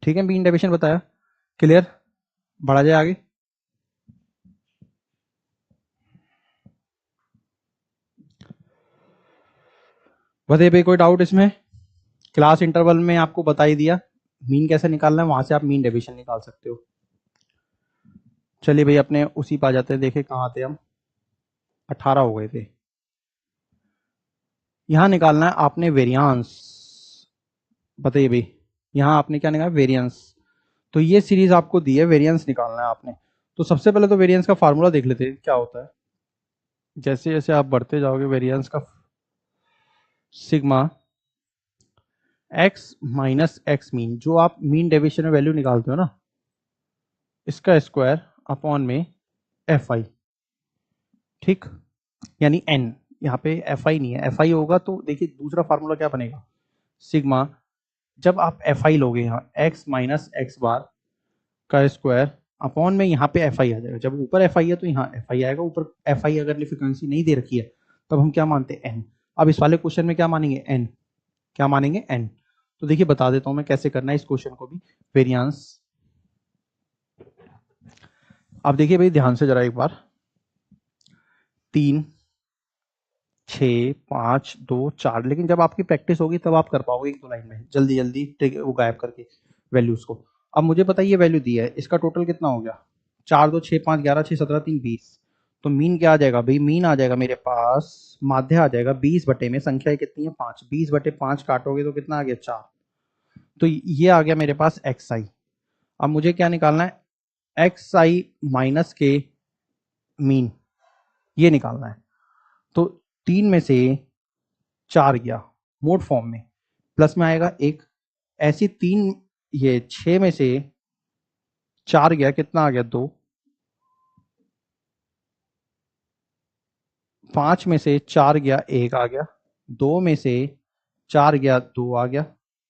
ठीक है, मीन डेविएशन बताया, क्लियर, बढ़ा जाए आगे। बताइए भाई कोई डाउट इसमें। क्लास इंटरवल में आपको बता ही दिया मीन कैसे निकालना है, वहां से आप मीन डेविएशन निकाल सकते हो। चलिए भाई अपने उसी पे आ जाते हैं, देखे कहाँ थे हम, 18 हो गए थे। यहां निकालना है आपने वेरियांस। बताइए भाई यहां आपने क्या निकाला, वेरियांस। तो ये सीरीज आपको दी है, वेरिएंस निकालना है आपने। तो सबसे पहले तो वेरिएंस का फार्मूला देख लेते हैं क्या होता है। जैसे जैसे आप बढ़ते जाओगे वेरिएंस का, sigma x minus x mean, जो आप मीन डेविएशन में वैल्यू निकालते हो ना, इसका स्क्वायर अपॉन में एफ आई। ठीक, यानी एन, यहाँ पे एफ आई नहीं है, एफ आई होगा तो देखिए दूसरा फार्मूला क्या बनेगा, सिग्मा, जब आप एफ आई लोगे यहाँ एक्स माइनस एक्स बार का स्क्वायर अपॉन में यहाँ पे एफ आई आ जाएगा। जब ऊपर एफ आई है तो यहाँ एफ आई आएगा, ऊपर एफ आई अगर फ्रीक्वेंसी नहीं दे रखी है तब हम क्या मानते हैं, एन। अब इस वाले क्वेश्चन में क्या मानेंगे, एन, क्या मानेंगे, एन। तो देखिए बता देता हूं मैं कैसे करना है इस क्वेश्चन को भी, वेरिएंस। अब देखिए भाई ध्यान से जरा एक बार, 3 6 5 2 4, लेकिन जब आपकी प्रैक्टिस होगी तब आप कर पाओगे एक दो लाइन में जल्दी जल्दी वो गायब करके वैल्यूज को। अब मुझे पता है ये वैल्यू दी है, इसका टोटल कितना हो गया, 4 2 6 5 11 6 17 3 20। तो मीन क्या आ जाएगा भाई, मीन आ जाएगा मेरे पास, माध्य आ जाएगा 20 बटे में, संख्या कितनी है 5, 20 बटे 5 काटोगे तो कितना आ गया 4। तो ये आ गया मेरे पास एक्स आई। अब मुझे क्या निकालना है, एक्स आई माइनस के मीन, ये निकालना है। तो 3 में से 4 गया मोड फॉर्म में, प्लस में आएगा 1, ऐसी 3, ये 6 में से 4 गया, कितना आ गया 2, 5 में से 4 गया 1 आ गया, 2 में से 4 गया 2 आ गया,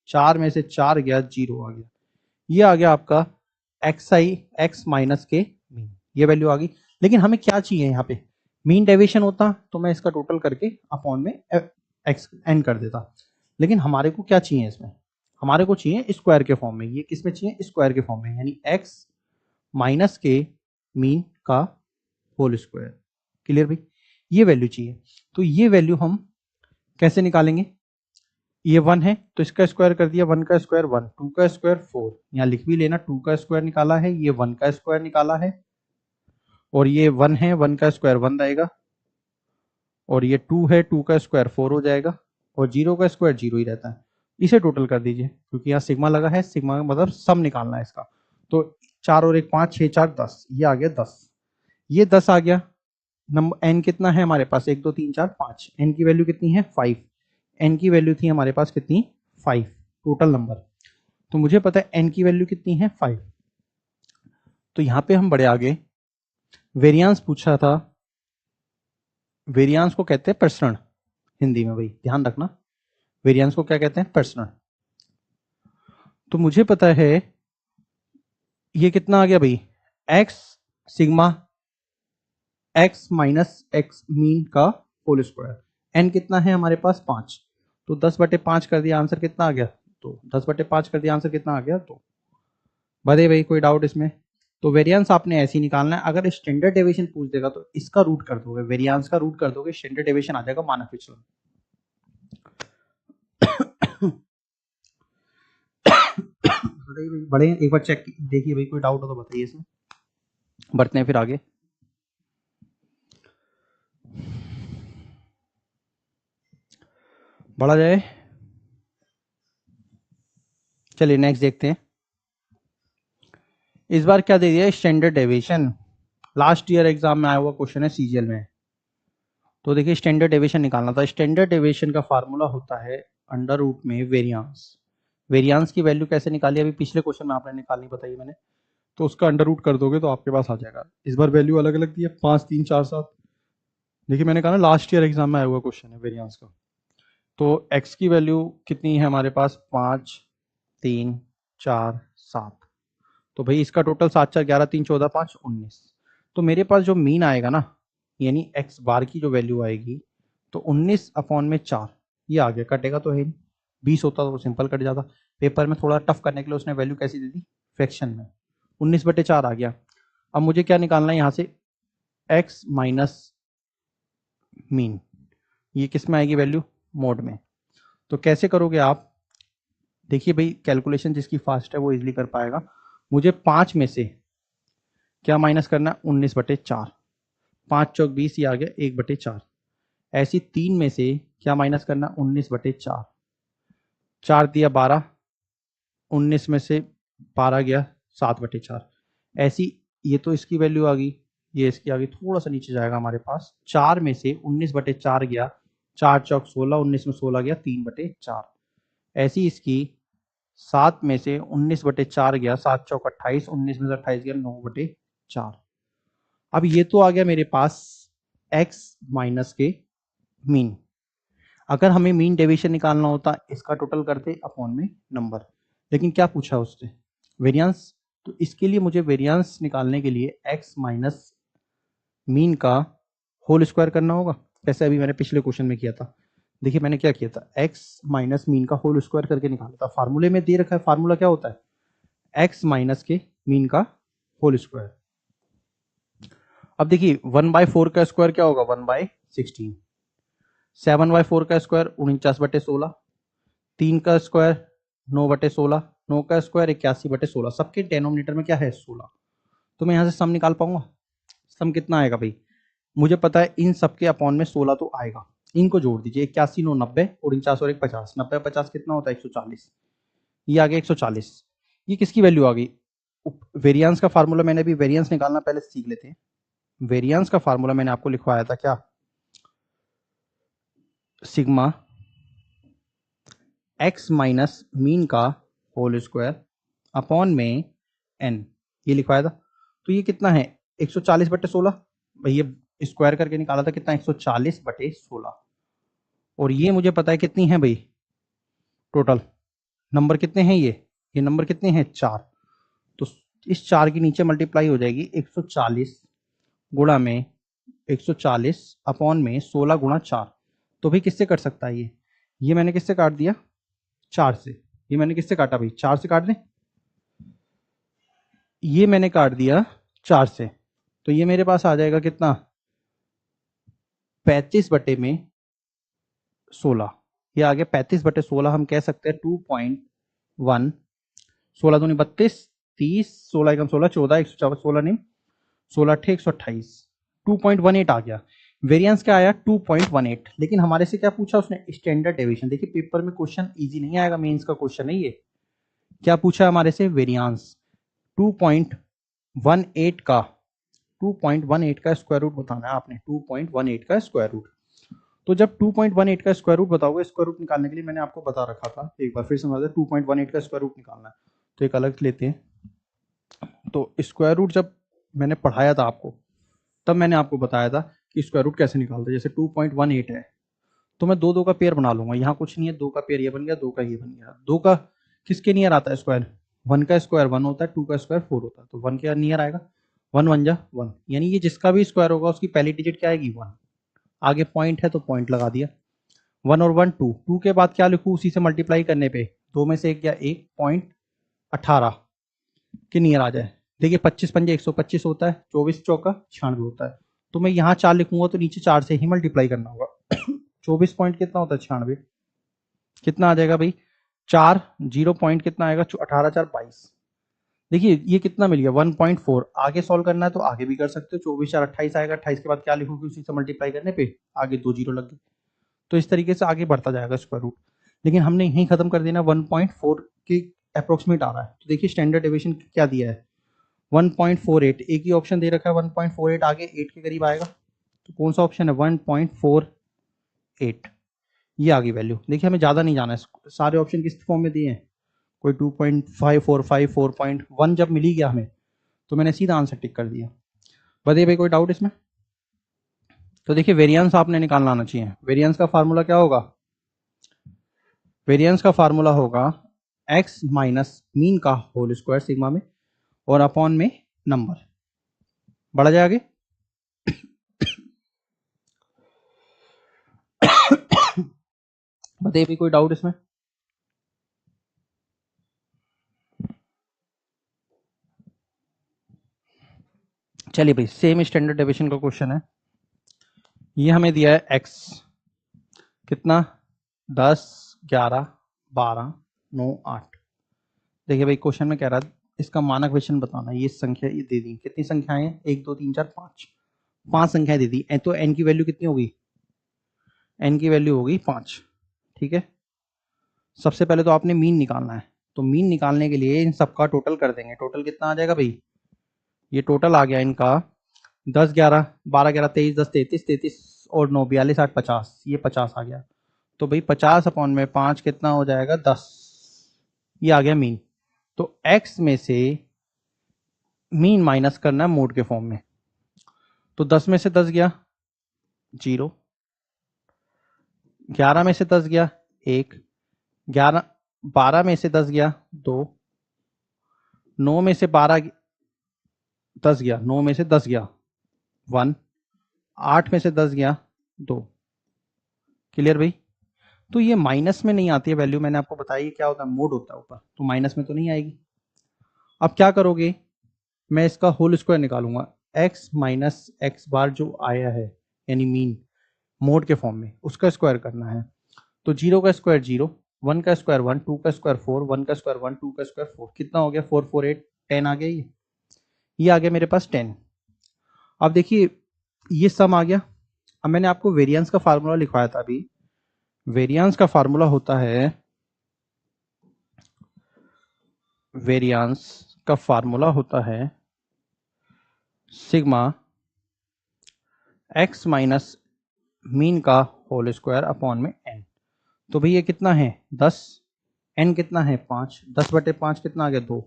4 में से 4 गया 0 आ गया। ये आ गया आपका एक्स आई एक्स माइनस के मीन, ये वैल्यू आ गई। लेकिन हमें क्या चाहिए यहाँ पे, मीन डेविएशन होता तो मैं इसका टोटल करके अपॉन में एक्स एन कर देता, लेकिन हमारे को क्या चाहिए इसमें, हमारे को चाहिए स्क्वायर के फॉर्म में। ये किस में चाहिए, स्क्वायर के फॉर्म में, यानी एक्स माइनस के मीन का होल स्क्वायर। क्लियर भाई, ये वैल्यू चाहिए। तो ये वैल्यू हम कैसे निकालेंगे, ये 1 है तो इसका स्क्वायर कर दिया, 1 का स्क्वायर 1, 2 का स्क्वायर 4, यहाँ लिख भी लेना, 2 का स्क्वायर निकाला है, ये 1 का स्क्वायर निकाला है, और ये 1 है, 1 का स्क्वायर 1 रहेगा, और ये 2 है, 2 का स्क्वायर 4 हो जाएगा, और 0 का स्क्वायर 0 ही रहता है। इसे टोटल कर दीजिए, क्योंकि यहाँ सिग्मा लगा है, सिग्मा का मतलब सम निकालना है इसका। तो 4 और 1 5, 6 4 10, ये आ गया 10, ये 10 आ गया। नंबर एन कितना है हमारे पास, 1 2 3 4 5, एन की वैल्यू कितनी है 5, एन की वैल्यू थी हमारे पास कितनी 5 टोटल नंबर। तो मुझे पता है एन की वैल्यू कितनी है 5। तो यहां पे हम बड़े आगे, वेरिएंस पूछा था, वेरिएंस को कहते हैं प्रसरण हिंदी में, भाई ध्यान रखना, वेरिएंस को क्या कहते हैं, प्रसरण। तो मुझे पता है ये कितना आ गया भाई, x sigma x minus x mean का होल स्क्वायर, एन कितना है हमारे पास 5, तो 10 बटे 5 कर दिया, आंसर कितना आ गया, तो 10 बटे 5 कर दिया, आंसर कितना आ गया, तो बताइए भाई कोई डाउट इसमें। तो वेरिएंस आपने ऐसे ही निकालना है, अगर स्टैंडर्ड डेविएशन पूछ देगा तो इसका रूट कर दोगे, वेरिएंस का रूट कर दोगे, स्टैंडर्ड डेविएशन आ जाएगा मानक विचलन। बताइए भाई, बड़े एक बार चेक देखिए भाई, कोई डाउट हो तो बताइए इसमें, बढ़ते हैं फिर आगे। बढ़ा जाए, चलिए नेक्स्ट देखते हैं। इस बार क्या दे दिया, standard deviation, last year exam में आया हुआ क्वेश्चन है सीजीएल में। तो देखिए स्टैंडर्ड डेविएशन निकालना था, स्टैंडर्ड डेविएशन का फार्मूला होता है अंडर रूट में वेरिएंस। वेरिएंस की वैल्यू कैसे निकाली, अभी पिछले क्वेश्चन में आपने निकालनी बताई मैंने, तो उसका अंडर रूट कर दोगे तो आपके पास आ जाएगा। इस बार वैल्यू अलग अलग दी है, 5 3 4 7। देखिए मैंने कहा ना लास्ट ईयर एग्जाम में आया हुआ क्वेश्चन है वेरिएंस का। तो एक्स की वैल्यू कितनी है हमारे पास, 5 3 4 7। तो भाई इसका टोटल 7 4 11 3 14 5 19। तो मेरे पास जो मीन आएगा ना, यानी एक्स बार की जो वैल्यू आएगी, तो 19 अपॉन में 4, ये आ गया, कटेगा तो है नहीं, 20 होता तो सिंपल कट जाता। पेपर में थोड़ा टफ करने के लिए उसने वैल्यू कैसी दे दी, फ्रैक्शन में। 19/4 आ गया। अब मुझे क्या निकालना है यहाँ से, x माइनस मीन, ये किस में आएगी वैल्यू, मोड में। तो कैसे करोगे आप, देखिए भाई कैलकुलेशन जिसकी फास्ट है वो इजीली कर पाएगा। मुझे 5 में से क्या माइनस करना है, 19/4, 5 चौक 20, ये आ गया 1/4। ऐसी 3 में से क्या माइनस करना, 19/4, 4 दिया 12, 19 में से 12 गया 7/4। ऐसी ये तो इसकी वैल्यू आ गई, ये इसकी आ गई, थोड़ा सा नीचे जाएगा हमारे पास, 4 में से 19/4 गया, 4 चौक 16, 19 में 16 गया 3/4। ऐसी इसकी 7 में से 19/4 गया, 7 चौक 28, 19 में से 28 गया 9/4। अब ये तो आ गया मेरे पास x माइनस के मीन। अगर हमें मीन डेविएशन निकालना होता, इसका टोटल करते अपॉन में नंबर, लेकिन क्या पूछा उससे, वेरिएंस। तो इसके लिए मुझे वेरिएंस निकालने के लिए x माइनस मीन का होल स्क्वायर करना होगा, जैसे अभी मैंने पिछले क्वेश्चन में किया था। देखिए मैंने क्या किया था, x माइनस मीन का होल स्क्वायर करके निकाला था। फार्मूले में दे रखा है, फार्मूला क्या होता है, x माइनस के मीन का होल स्क्वायर। अब देखिए 1/4 का स्क्वायर क्या होगा, 1/16। 7/4 का स्क्वायर 49/16, 3 का स्क्वायर 9/16, 9 का स्क्वायर 81/16। सबके डेनोमिनेटर में क्या है, 16। तो मैं यहाँ से सम निकाल पाऊंगा, सम कितना आएगा भाई, मुझे पता है इन सबके अपॉन में 16 तो आएगा। इनको जोड़ दीजिए, 81 9 90, 49 और 1 50, 90 50 कितना होता है, 140। ये आ गया 140। ये किसकी वैल्यू आ गई, वेरिएंस का फार्मूला मैंने अभी वेरिएंस निकालना पहले सीख लेते हैं। वेरिएंस का फार्मूला मैंने आपको लिखवाया था क्या, सिग्मा x माइनस मीन का होल स्क्वायर अपॉन में n, ये लिखवाया था। तो ये कितना है, 140/16, भाई ये स्क्वायर करके निकाला था कितना, 140/16। और ये मुझे पता है कितनी है भाई, टोटल नंबर कितने हैं ये नंबर कितने हैं, 4। तो इस 4 की नीचे मल्टीप्लाई हो जाएगी, 140 गुणा में 140 अपॉन में 16 गुणा 4। तो भाई किससे कट सकता है ये मैंने किससे काट दिया, 4 से। ये मैंने किससे काटा भाई, 4 से काट दें, ये मैंने काट दिया 4 से। तो ये मेरे पास आ जाएगा कितना, 35/16। ये आ गया 35/16, हम कह सकते हैं 2.1, 16 दूनी 32, 30, 16 एकम 16, 14, 124, 16 नहीं 16 अट्ठे 128, 2.18 आ गया। वेरिएंस क्या आया, 2.18। लेकिन हमारे से क्या पूछा उसने, स्टैंडर्ड डेविएशन। देखिए पेपर में क्वेश्चन इजी नहीं आएगा, मेंस का क्वेश्चन है ये। क्या पूछा हमारे से, वेरिएंस 2.18 का 2.18 का स्क्वायर रूट बताना है आपने, 2.18 का स्क्वायर रूट। तो जब 2.18 का स्क्वायर रूट बताओगे, स्क्वायर रूट निकालने के लिए मैंने आपको बता रखा था, एक बार फिर समझा दे, 2.18 का स्क्वायर रूट निकालना है। तो एक अलग लेते हैं। तो स्क्वायर रूट जब मैंने पढ़ाया था आपको, तब मैंने आपको बताया था कि स्क्वायर रूट कैसे निकालते हैं। जैसे 2.18 है तो मैं दो का पेयर बना लूंगा, यहाँ कुछ नहीं है, 2 का पेयर ये बन गया, 2 का ये बन गया। 2 का किसके नियर आता है स्क्वायर, 1 का स्क्वायर 1 होता है, 2 का स्क्वायर 4 होता है, तो 1 के नियर आएगा, 1 1 जा 1, यानी ये जिसका भी स्क्वायर होगा उसकी पहली डिजिट क्या आएगी, 1। आगे पॉइंट है तो पॉइंट लगा दिया, 1 और 1 2, 2 के बाद क्या लिखूँ, उसी से मल्टीप्लाई करने पे 2 में से एक गया 1.18 के नियर आ जाए। देखिए 25 पंजे 125 होता है, 24 चौका 96 होता है। तो मैं यहाँ 4 लिखूंगा तो नीचे 4 से ही मल्टीप्लाई करना होगा। 24 पॉइंट कितना होता है, 96, कितना आ जाएगा भाई, 4 0 पॉइंट कितना आएगा, 18 4 22। देखिए ये कितना मिल गया, 1.4। आगे सॉल्व करना है तो आगे भी कर सकते हो, 24 4 28 आएगा, 28 के बाद क्या लिखोगे, उसी से मल्टीप्लाई करने पे आगे 2 जीरो लग गए। तो इस तरीके से आगे बढ़ता जाएगा स्क्वायर रूट। लेकिन हमने यहीं खत्म कर देना, 1.4 के अप्रोक्सीमेट आ रहा है। तो देखिए स्टैंडर्ड डेविएशन क्या दिया है, 1.48। एक ही ऑप्शन दे रखा है 1.48, आगे 8 के करीब आएगा। तो कौन सा ऑप्शन है, 1.48। ये आ गई वैल्यू। देखिए हमें ज़्यादा नहीं जाना है, सारे ऑप्शन किस फॉर्म में दिए हैं, कोई 2.545 4.1 जब मिली गया हमें तो मैंने सीधा आंसर टिक कर दिया। बताइए भाई कोई डाउट इसमें। तो देखिए वेरिएंस आपने निकालना आना चाहिए। वेरिएंस का फार्मूला क्या होगा, वेरिएंस का फार्मूला होगा x माइनस मीन का होल स्क्वायर सिग्मा में और अपॉन में नंबर। बढ़ा जाए आगे। बताइए भाई कोई डाउट इसमें? चलिए भाई सेम स्टैंडर्ड डेविएशन का क्वेश्चन है। ये हमें दिया है x कितना 10 11 12 9 8। देखिए भाई क्वेश्चन में कह रहा है इसका मानक विचलन बताना। ये संख्या ये दे दी, कितनी संख्याएं हैं 1 2 3 4 5, 5 संख्याएं दे दी। तो n की वैल्यू कितनी होगी? n की वैल्यू होगी 5। ठीक है, सबसे पहले तो आपने मीन निकालना है। तो मीन निकालने के लिए इन सबका टोटल कर देंगे। टोटल कितना आ जाएगा भाई? ये टोटल आ गया इनका 10 11 12 11 23 10 33 33 और 9 42 8 50। ये 50 आ गया। तो भाई 50 अपॉन में 5 कितना हो जाएगा 10। ये आ गया मीन। तो x में से मीन माइनस करना है मोड के फॉर्म में। तो 10 में से 10 गया 0, 11 में से 10 गया 1, 11 12 में से 10 गया 2, 9 में से 12 10 गया, 9 में से 10 गया 1, 8 में से 10 गया 2। क्लियर भाई? तो ये माइनस में नहीं आती है वैल्यू, मैंने आपको बताया क्या होता है, मोड होता है ऊपर, तो माइनस में तो नहीं आएगी। अब क्या करोगे, मैं इसका होल स्क्वायर निकालूंगा। x माइनस एक्स बार जो आया है यानी मीन मोड के फॉर्म में, उसका स्क्वायर करना है। तो 0 का स्क्वायर 0, 1 का स्क्वायर 1, 2 का स्क्वायर 4, 1 का स्क्वायर 1, 2 का स्क्वायर 4। कितना हो गया 4 4 8 10 आ गया। ये आ गया मेरे पास 10। अब देखिए ये सम आ गया। अब मैंने आपको वेरिएंस का फार्मूला लिखवाया था अभी। वेरिएंस का फार्मूला होता है, वेरिएंस का फार्मूला होता है सिग्मा x माइनस मीन का होल स्क्वायर अपॉन में n। तो भाई ये कितना है 10, n कितना है 5, 10 बटे 5 कितना आ गया 2।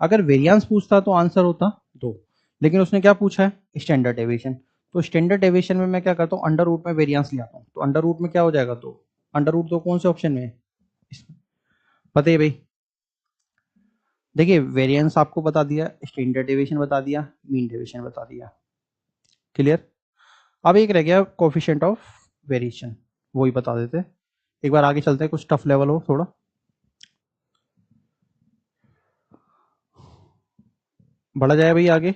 अगर वेरिएंस पूछता तो आंसर होता 2, लेकिन उसने क्या पूछा है स्टैंडर्ड डेविएशन। तो स्टैंडर्ड डेविएशन में मैं क्या करता हूँ, अंडर रूट में वेरिएंस ले आता हूँ। तो अंडर रूट में क्या हो जाएगा 2। अंडर रूट 2 कौन से ऑप्शन में है? पता है भाई? देखिए वेरिएंस आपको बता दिया, स्टैंडर्ड डेविएशन बता दिया, मीन डेविएशन बता दिया। क्लियर? अब एक रह गया कोफिशिएंट ऑफ वेरिएशन, वही बता देते। एक बार आगे चलते हैं, कुछ टफ लेवल हो थोड़ा। बढ़ा जाए भाई आगे।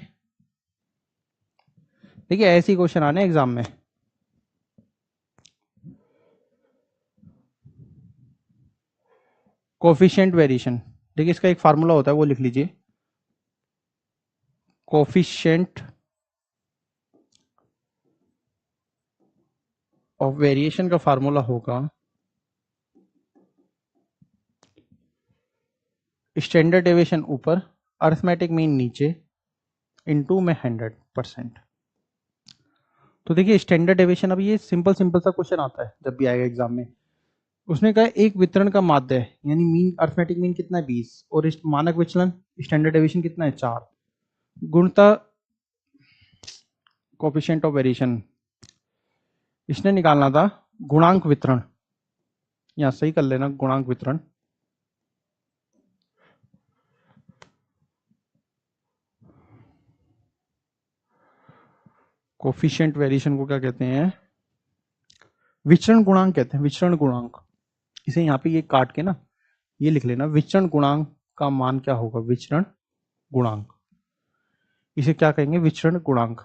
देखिए ऐसे ही क्वेश्चन आने एग्जाम में। कोफिशिएंट वेरिएशन, देखिए इसका एक फार्मूला होता है, वो लिख लीजिए। कोफिशिएंट ऑफ वेरिएशन का फार्मूला होगा स्टैंडर्ड डेविएशन ऊपर, अरिथमेटिक मीन नीचे, इनटू में 100%। तो देखिए स्टैंडर्ड डेविएशन, अब ये सिंपल सिंपल सा क्वेश्चन आता है जब भी आएगा एग्जाम में। उसने कहा एक वितरण का माध्य है, यानी मीन अरिथमेटिक मीन कितना है 20, और इस मानक विचलन स्टैंडर्ड डेविएशन कितना है 4, गुणता कोफिशिएंट ऑफ वेरिएशन इसने निकालना था गुणांक वितरण। यहां सही कर लेना गुणांक वितरण। कोफिशिएंट वेरिएशन को क्या कहते हैं? विचरण गुणांक कहते हैं, विचरण गुणांक। इसे यहाँ पे ये काट के ना ये लिख लेना, विचरण गुणांक का मान क्या होगा, विचरण गुणांक, इसे क्या कहेंगे विचरण गुणांक।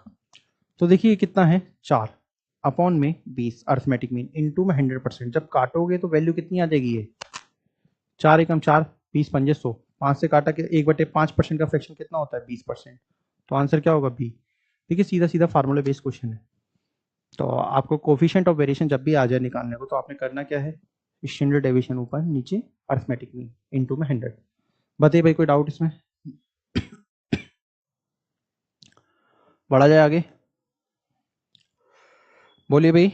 तो देखिए ये कितना है 4 अपॉन में 20 अरिथमेटिक मीन इनटू में 100%। जब काटोगे तो वैल्यू कितनी आ जाएगी, ये 4 एकम 4, 20 पंजे 100, 5 से काटा के 1/5% का फ्रैक्शन कितना होता है 20%। तो आंसर क्या होगा बी। देखिए सीधा सीधा फार्मूला बेस्ड क्वेश्चन है। तो आपको कोफिशिएंट ऑफ वेरिएशन जब भी आ जाए निकालने को, तो आपने करना क्या है, स्टैंडर्ड डेविएशन ऊपर, नीचे अरिथमेटिक मीन, इनटू में 100। बताइए भाई कोई डाउट इसमें? बढ़ा जाए आगे, बोलिए भाई।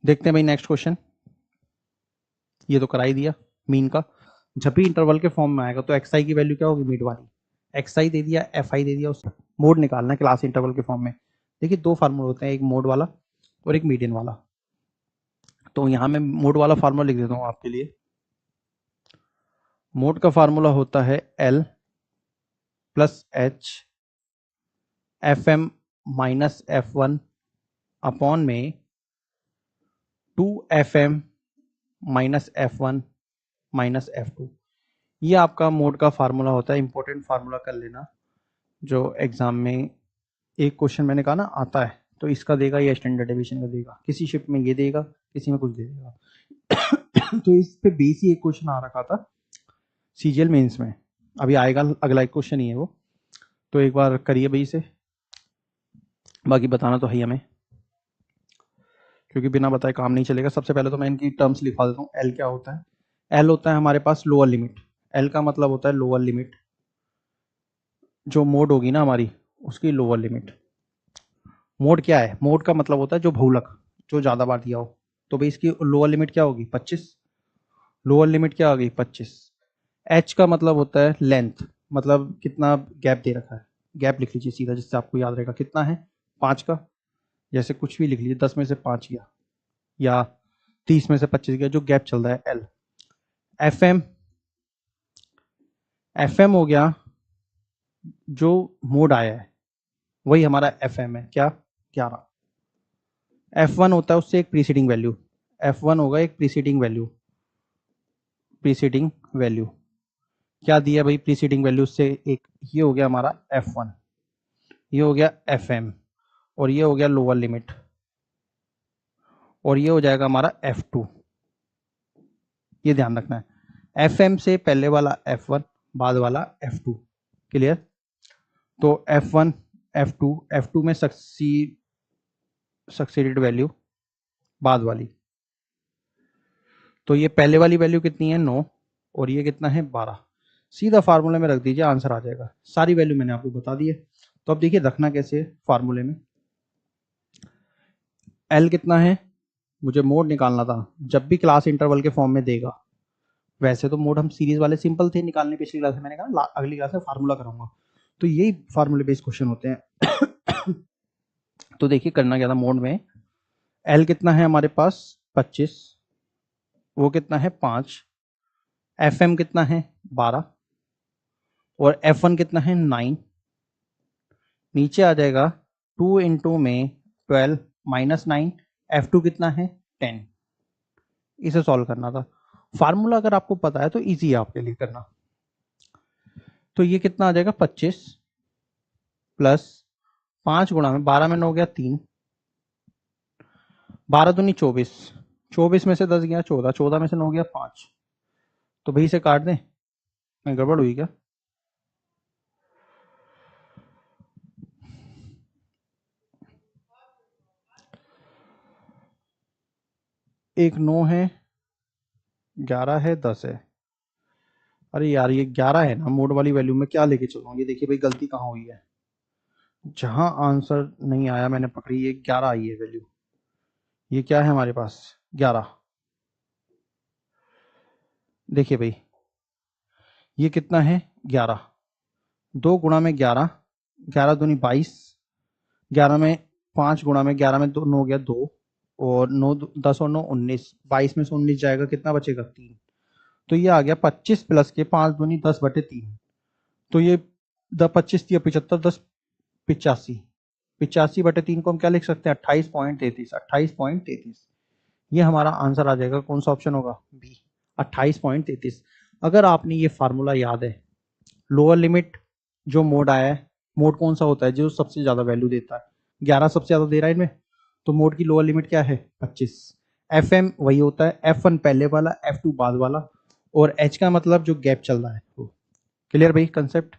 देखते हैं भाई नेक्स्ट क्वेश्चन। ये तो करा ही दिया मीन का। जब भी इंटरवल के फॉर्म में आएगा तो एक्स आई की वैल्यू क्या होगी मिड वाली, एक्स आई दे दिया एफ आई दे दिया, उसका मोड निकालना है क्लास इंटरवल के फॉर्म में। देखिए दो फार्मूला होते हैं, एक मोड वाला और एक मीडियन वाला। तो यहाँ मैं मोड वाला फार्मूला लिख देता हूँ आपके लिए। मोड का फार्मूला होता है L plus H F M minus F one upon में 2fm minus f1 minus f2। ये आपका मोड का फार्मूला होता है, इंपॉर्टेंट फार्मूला कर लेना, जो एग्जाम में एक क्वेश्चन मैंने कहा ना आता है, तो इसका देगा या स्टैंडर्ड डेविएशन का देगा, किसी शिफ्ट में ये देगा, किसी में कुछ दे देगा। तो इस पे बेस ही एक क्वेश्चन आ रखा था सीजीएल मेंस में, अभी आएगा अगला एक क्वेश्चन ही है वो, तो एक बार करिए भाई इसे, बाकी बताना तो है ही हमें, क्योंकि बिना बताए काम नहीं चलेगा। सबसे पहले तो मैं इनकी टर्म्स लिखवा देता हूँ। एल क्या होता है? एल होता है हमारे पास लोअर लिमिट। एल का मतलब होता है लोअर लिमिट, जो मोड होगी ना हमारी उसकी लोअर लिमिट। मोड क्या है? मोड का मतलब होता है जो बहुलक, जो ज़्यादा बार दिया हो, तो भाई इसकी लोअर लिमिट क्या होगी? 25। लोअर लिमिट क्या आ गई? 25। एच का मतलब होता है लेंथ, मतलब कितना गैप दे रखा है, गैप लिख लीजिए सीधा जिससे आपको याद रहेगा कितना है, 5 का, जैसे कुछ भी लिख लीजिए, 10 में से 5 गया या 30 में से 25 गया, जो गैप चल रहा है L. F M, F M हो गया जो मोड आया है, वही हमारा एफ एम है, क्या? 11। F1 होता है उससे एक प्रीसीडिंग वैल्यू, F1 होगा एक प्रीसीडिंग वैल्यू, प्रीसीडिंग वैल्यू क्या दिया भाई? प्रीसीडिंग वैल्यू से एक, ये हो गया हमारा F1, ये हो गया FM, और ये हो गया लोअर लिमिट, और ये हो जाएगा हमारा F2। ये ध्यान रखना है, FM से पहले वाला F1, बाद वाला F2। क्लियर? तो F1, F2, F2 में सक्सीडेड वैल्यू बाद वाली, तो ये पहले वाली वैल्यू कितनी है? 9, और ये कितना है? 12। सीधा फार्मूले में रख दीजिए, आंसर आ जाएगा। सारी वैल्यू मैंने आपको बता दी है। तो अब देखिए रखना कैसे है फार्मूले में। एल कितना है? मुझे मोड निकालना था, जब भी क्लास इंटरवल के फॉर्म में देगा, वैसे तो मोड हम सीरीज वाले सिंपल थे निकालने, पिछली क्लास में मैंने कहा अगली क्लास में फार्मूला कराऊंगा, तो यही फार्मूले बेस्ड क्वेश्चन होते हैं। तो देखिए करना क्या था मोड में, एल कितना है हमारे पास? 25, वो कितना है? 5। एफ एम कितना है? 12, और F1 कितना है? 9। नीचे आ जाएगा 2 इंटू में 12 माइनस 9, F2 कितना है? 10। इसे सॉल्व करना था। फार्मूला अगर आपको पता है तो इजी है आपके लिए करना। तो ये कितना आ जाएगा? 25 प्लस 5 गुणा में 12 में 9 गया 3, 12 दूनी 24, 24 में से 10 गया 14, 14 में से 9 गया 5। तो भाई इसे काट दें, मैं गड़बड़ हुई क्या? एक 9 है, 11 है, 10 है। अरे यार ये 11 है ना, मोड वाली वैल्यू में क्या लेके चलूँ? ये देखिए भाई गलती कहाँ हुई है, जहां आंसर नहीं आया मैंने पकड़ी, ये 11 आई है वैल्यू। ये क्या है हमारे पास? 11। देखिए भाई ये कितना है? 11, 2 गुणा में 11, 11 दूनी 22, 11 में 5 गुणा में 11 में 2 9 गया 2, और 9 10 और 9 19, 22 में से 19 जाएगा, कितना बचेगा? 3। तो ये आ गया 25 प्लस के 5 दूनी 10/3। तो ये 25 दिया 75, 10 85, 85/3 को हम क्या लिख सकते हैं? 28.33, 28.33। ये हमारा आंसर आ जाएगा। कौन सा ऑप्शन होगा? बी, 28.33। अगर आपने ये फार्मूला याद है, लोअर लिमिट जो मोड आया है, मोड कौन सा होता है? जो सबसे ज्यादा वैल्यू देता है, 11 सबसे ज्यादा दे रहा है इनमें, तो मोड की लोअर लिमिट क्या है? 25। एफ एम वही होता है, F1 पहले वाला, F2 बाद वाला, और एच का मतलब जो गैप चल रहा है वो। क्लियर भाई कंसेप्ट?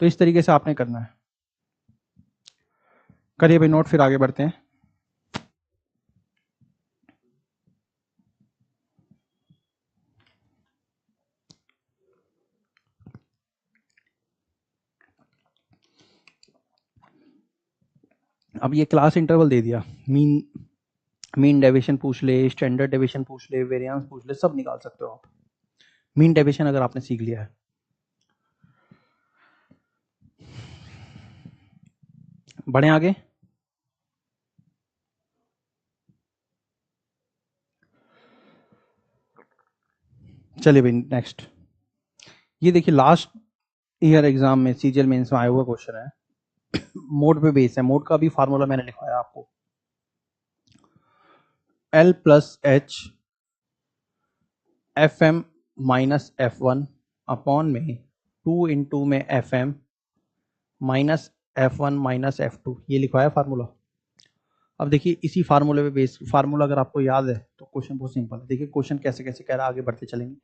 तो इस तरीके से आपने करना है। करिए भाई नोट, फिर आगे बढ़ते हैं। अब ये क्लास इंटरवल दे दिया, मीन डेविएशन पूछ ले, स्टैंडर्ड डेविएशन पूछ ले, वेरिएंस पूछ ले, सब निकाल सकते हो आप। मीन डेविएशन अगर आपने सीख लिया है, बढ़े आगे। चलिए भाई नेक्स्ट, ये देखिए लास्ट ईयर एग्जाम में सीजीएल मेंस में आया हुआ क्वेश्चन है, मोड पे बेस है। मोड का भी फार्मूला मैंने लिखवाया आपको। L plus H F M minus F one upon में 2 इंटू में F M minus F one minus F two, ये लिखवाया फार्मूला। अब देखिए इसी फार्मूले पे बेस, फार्मूला अगर आपको याद है तो क्वेश्चन बहुत सिंपल है। देखिए क्वेश्चन कैसे कैसे कह रहा है, आगे बढ़ते चलेंगे।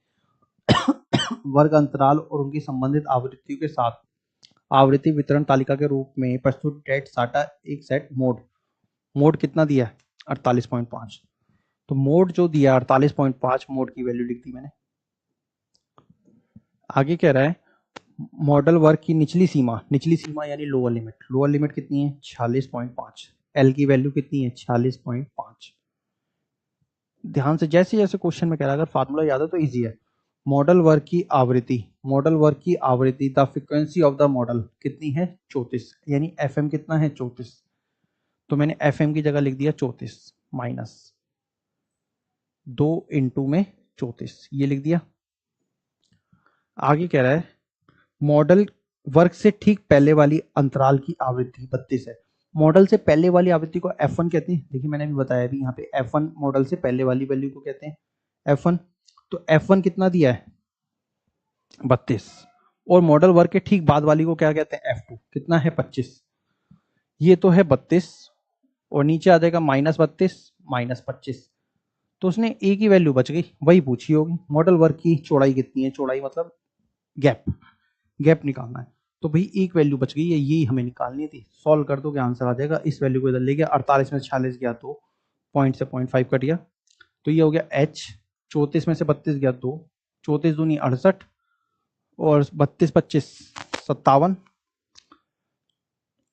वर्ग अंतराल और उनकी संबंधित आवृत्तियों के साथ आवृत्ति वितरण तालिका के रूप में प्रस्तुत डेट साटा एक सेट मोड। मोड कितना दिया है? 48.5। तो मोड जो दिया 48.5, मोड की वैल्यू लिख दी मैंने। आगे कह रहा है मॉडल वर्ग की निचली सीमा यानी लोअर लिमिट। लोअर लिमिट कितनी है? 46.5। एल की वैल्यू कितनी है? 46.5। ध्यान से जैसे जैसे क्वेश्चन में कह रहा है, अगर फार्मूला याद है तो इजी है। मॉडल वर्ग की आवृत्ति, मॉडल वर्ग की आवृत्ति the frequency of the model कितनी है? 34, यानी एफ एम कितना है? 34। तो मैंने एफ एम की जगह लिख दिया 34 माइनस 2 इंटू में 34, ये लिख दिया। आगे कह रहा है मॉडल वर्ग से ठीक पहले वाली अंतराल की आवृत्ति 32 है। मॉडल से पहले वाली आवृत्ति को F1 कहते हैं। देखिए मैंने भी बताया अभी यहाँ पे F1 मॉडल से पहले वाली वैल्यू को कहते हैं F1। तो F1 कितना दिया है? 32। और मॉडल वर्ग के ठीक बाद वाली को क्या कहते हैं? F2। कितना है? 25। ये तो है 32 और नीचे आ जाएगा -32 -25। तो उसने ए की वैल्यू बच गई, वही पूछी होगी। मॉडल वर्ग की चौड़ाई कितनी है? चौड़ाई मतलब गैप निकालना है। तो भाई एक वैल्यू बच गई है, यही हमें निकालनी थी। सॉल्व कर दो, क्या आंसर आ जाएगा। इस वैल्यू को इधर ले गया, 48 में 46 गया तो पॉइंट से 0.5 कट गया, तो ये हो गया एच। 34 में से 32 गया तो 34 दूनी 68 और 32 25 57।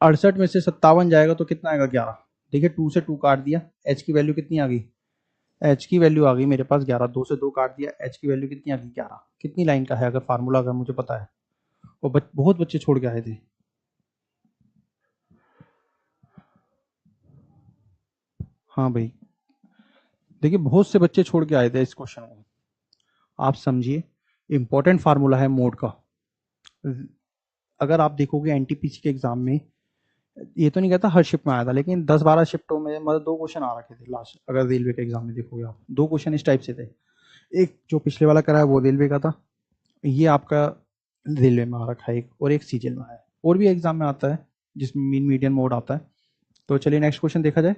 68 में से 57 जाएगा तो कितना आएगा? 11। देखिए 2 से 2 काट दिया, एच की वैल्यू कितनी आ गई? एच की वैल्यू आ गई मेरे पास 11। 2 से 2 काट दिया, एच की वैल्यू कितनी आ गई? 11। कितनी लाइन का है अगर फार्मूला अगर मुझे पता है। और बहुत बच्चे छोड़ के आए थे। हाँ भाई, देखिए बहुत से बच्चे छोड़ के आए थे इस क्वेश्चन को। आप समझिए, इंपॉर्टेंट फार्मूला है मोड का। अगर आप देखोगे एनटीपीसी के एग्जाम में, ये तो नहीं कहता हर शिफ्ट में आया था, लेकिन 10-12 शिफ्टों में मतलब 2 क्वेश्चन आ रखे थे लास्ट। अगर रेलवे के एग्जाम में देखोगे आप, 2 क्वेश्चन इस टाइप से थे। एक जो पिछले वाला करा है वो रेलवे का था, ये आपका रेलवे में आ रखा है एक, और एक सीजीएल में आया है। और भी एग्जाम में आता है जिसमें मीन मीडियन मोड आता है। तो चलिए नेक्स्ट क्वेश्चन देखा जाए।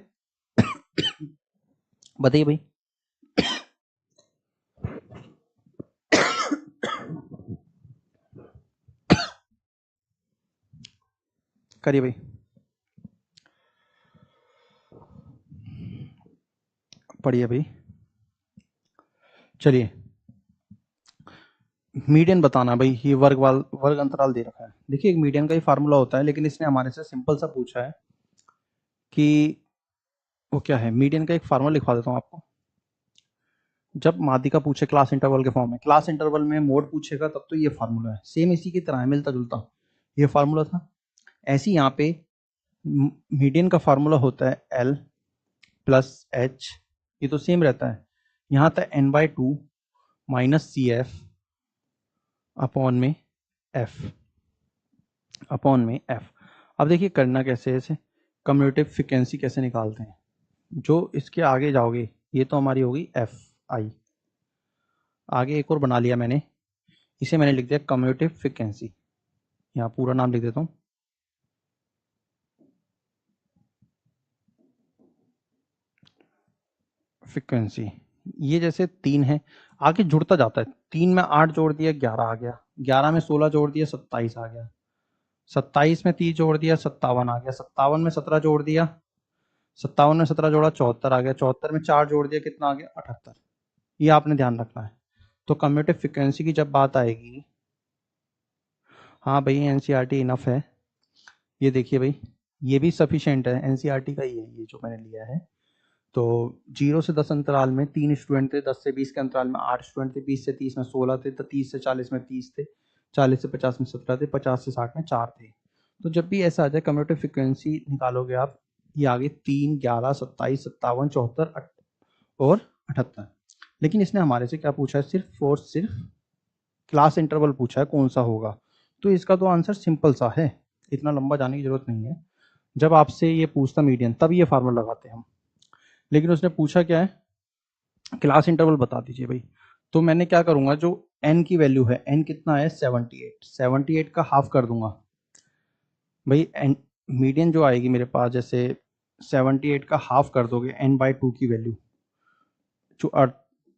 बताइए भाई। करिए भाई, पढ़िए भाई। चलिए मीडियन बताना भाई। ये वर्ग अंतराल दे रखा है। देखिए एक मीडियन का ही फार्मूला होता है, लेकिन इसने हमारे से सिंपल सा पूछा है कि वो क्या है। मीडियन का एक फार्मूला लिखवा देता हूँ आपको। जब माध्यिका पूछे क्लास इंटरवल के फॉर्म में, क्लास इंटरवल में मोड पूछेगा तब तो ये फार्मूला है। सेम इसी की तरह है, मिलता जुलता ये फार्मूला था। ऐसे यहाँ पे मीडियन का फार्मूला होता है एल प्लस एच, ये तो सेम रहता है। यहाँ था n/2 minus C F upon में एफ, अपॉन में एफ। अब देखिए करना कैसे है इसे, कम्यूटेटिव फ्रीक्वेंसी कैसे निकालते हैं। जो इसके आगे जाओगे, ये तो हमारी होगी एफ आई। आगे एक और बना लिया मैंने, इसे मैंने लिख दिया कम्यूटेटिव फ्रीक्वेंसी। यहाँ पूरा नाम लिख देता हूँ, फ्रीक्वेंसी। ये जैसे 3 है, आगे जुड़ता जाता है। 3 में 8 जोड़ दिया 11 आ गया, 11 में 16 जोड़ दिया 27 आ गया, 27 में 30 जोड़ दिया 57 आ गया, 57 में 17 जोड़ दिया, 57 में 17 जोड़ा 74 आ गया, 74 में 4 जोड़ दिया कितना आ गया? 78। ये आपने ध्यान रखना है। तो कम्यूटेटिव फ्रीक्वेंसी की जब बात आएगी, हाँ भाई एनसीईआरटी इनफ है। ये देखिए भाई, ये भी सफिशिएंट है, एनसीईआरटी का ही है ये जो मैंने लिया है। तो 0 से 10 अंतराल में 3 स्टूडेंट थे, 10 से 20 के अंतराल में 8 स्टूडेंट थे, 20 से 30 में 16 थे, तो 30 से 40 में 30 थे, 40 से 50 में 17 थे, 50 से 60 में 4 थे। तो जब भी ऐसा आ जाए कम्यूटेटिव फ्रीक्वेंसी निकालोगे आप, ये आगे 3, 11, 27, 57, 74 और 78। लेकिन इसने हमारे से क्या पूछा है? सिर्फ और सिर्फ क्लास इंटरवल पूछा है, कौन सा होगा। तो इसका तो आंसर सिंपल सा है, इतना लंबा जाने की जरूरत नहीं है। जब आपसे ये पूछता मीडियन, तब ये फार्मूला लगाते हैं हम। लेकिन उसने पूछा क्या है? क्लास इंटरवल बता दीजिए भाई। तो मैंने क्या करूंगा, जो n की वैल्यू है, n कितना है 78, 78 का हाफ कर दूंगा भाई। n मीडियन जो आएगी मेरे पास, जैसे 78 का हाफ कर दोगे n/2 की वैल्यू, जो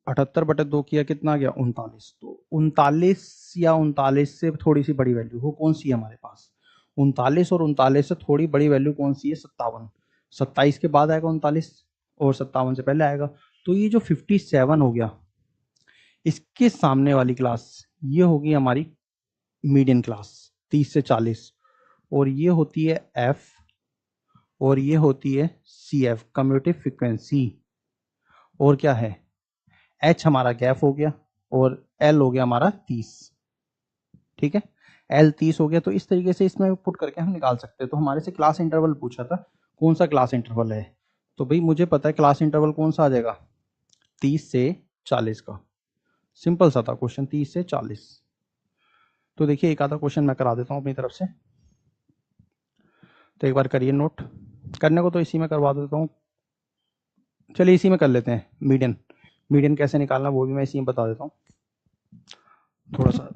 78/2 किया कितना आ गया 39। तो 39 या 39 से थोड़ी सी बड़ी वैल्यू वो कौन सी है हमारे पास, 39 और 39 से थोड़ी बड़ी वैल्यू कौन सी है 57। 27 के बाद आएगा 39 और 57 से पहले आएगा। तो ये जो 57 हो गया, इसके सामने वाली क्लास ये होगी हमारी मीडियन क्लास 30 से 40, और ये होती है एफ, और ये होती है सी एफ कम्यूटेटिव फ्रीक्वेंसी। और क्या है, एच हमारा गैप हो गया, और एल हो गया हमारा 30। ठीक है, एल 30 हो गया। तो इस तरीके से इसमें पुट करके हम निकाल सकते हैं। तो हमारे से क्लास इंटरवल पूछा था, कौन सा क्लास इंटरवल है। तो भाई मुझे पता है क्लास इंटरवल कौन सा आ जाएगा, 30 से 40 का। सिंपल सा था क्वेश्चन, 30 से 40। तो देखिए एक आधा क्वेश्चन मैं करा देता हूँ अपनी तरफ से, तो एक बार करिए नोट। करने को तो इसी में करवा देता हूँ, चलिए इसी में कर लेते हैं। मीडियन, मीडियन कैसे निकालना वो भी मैं इसी में बता देता हूँ थोड़ा सा।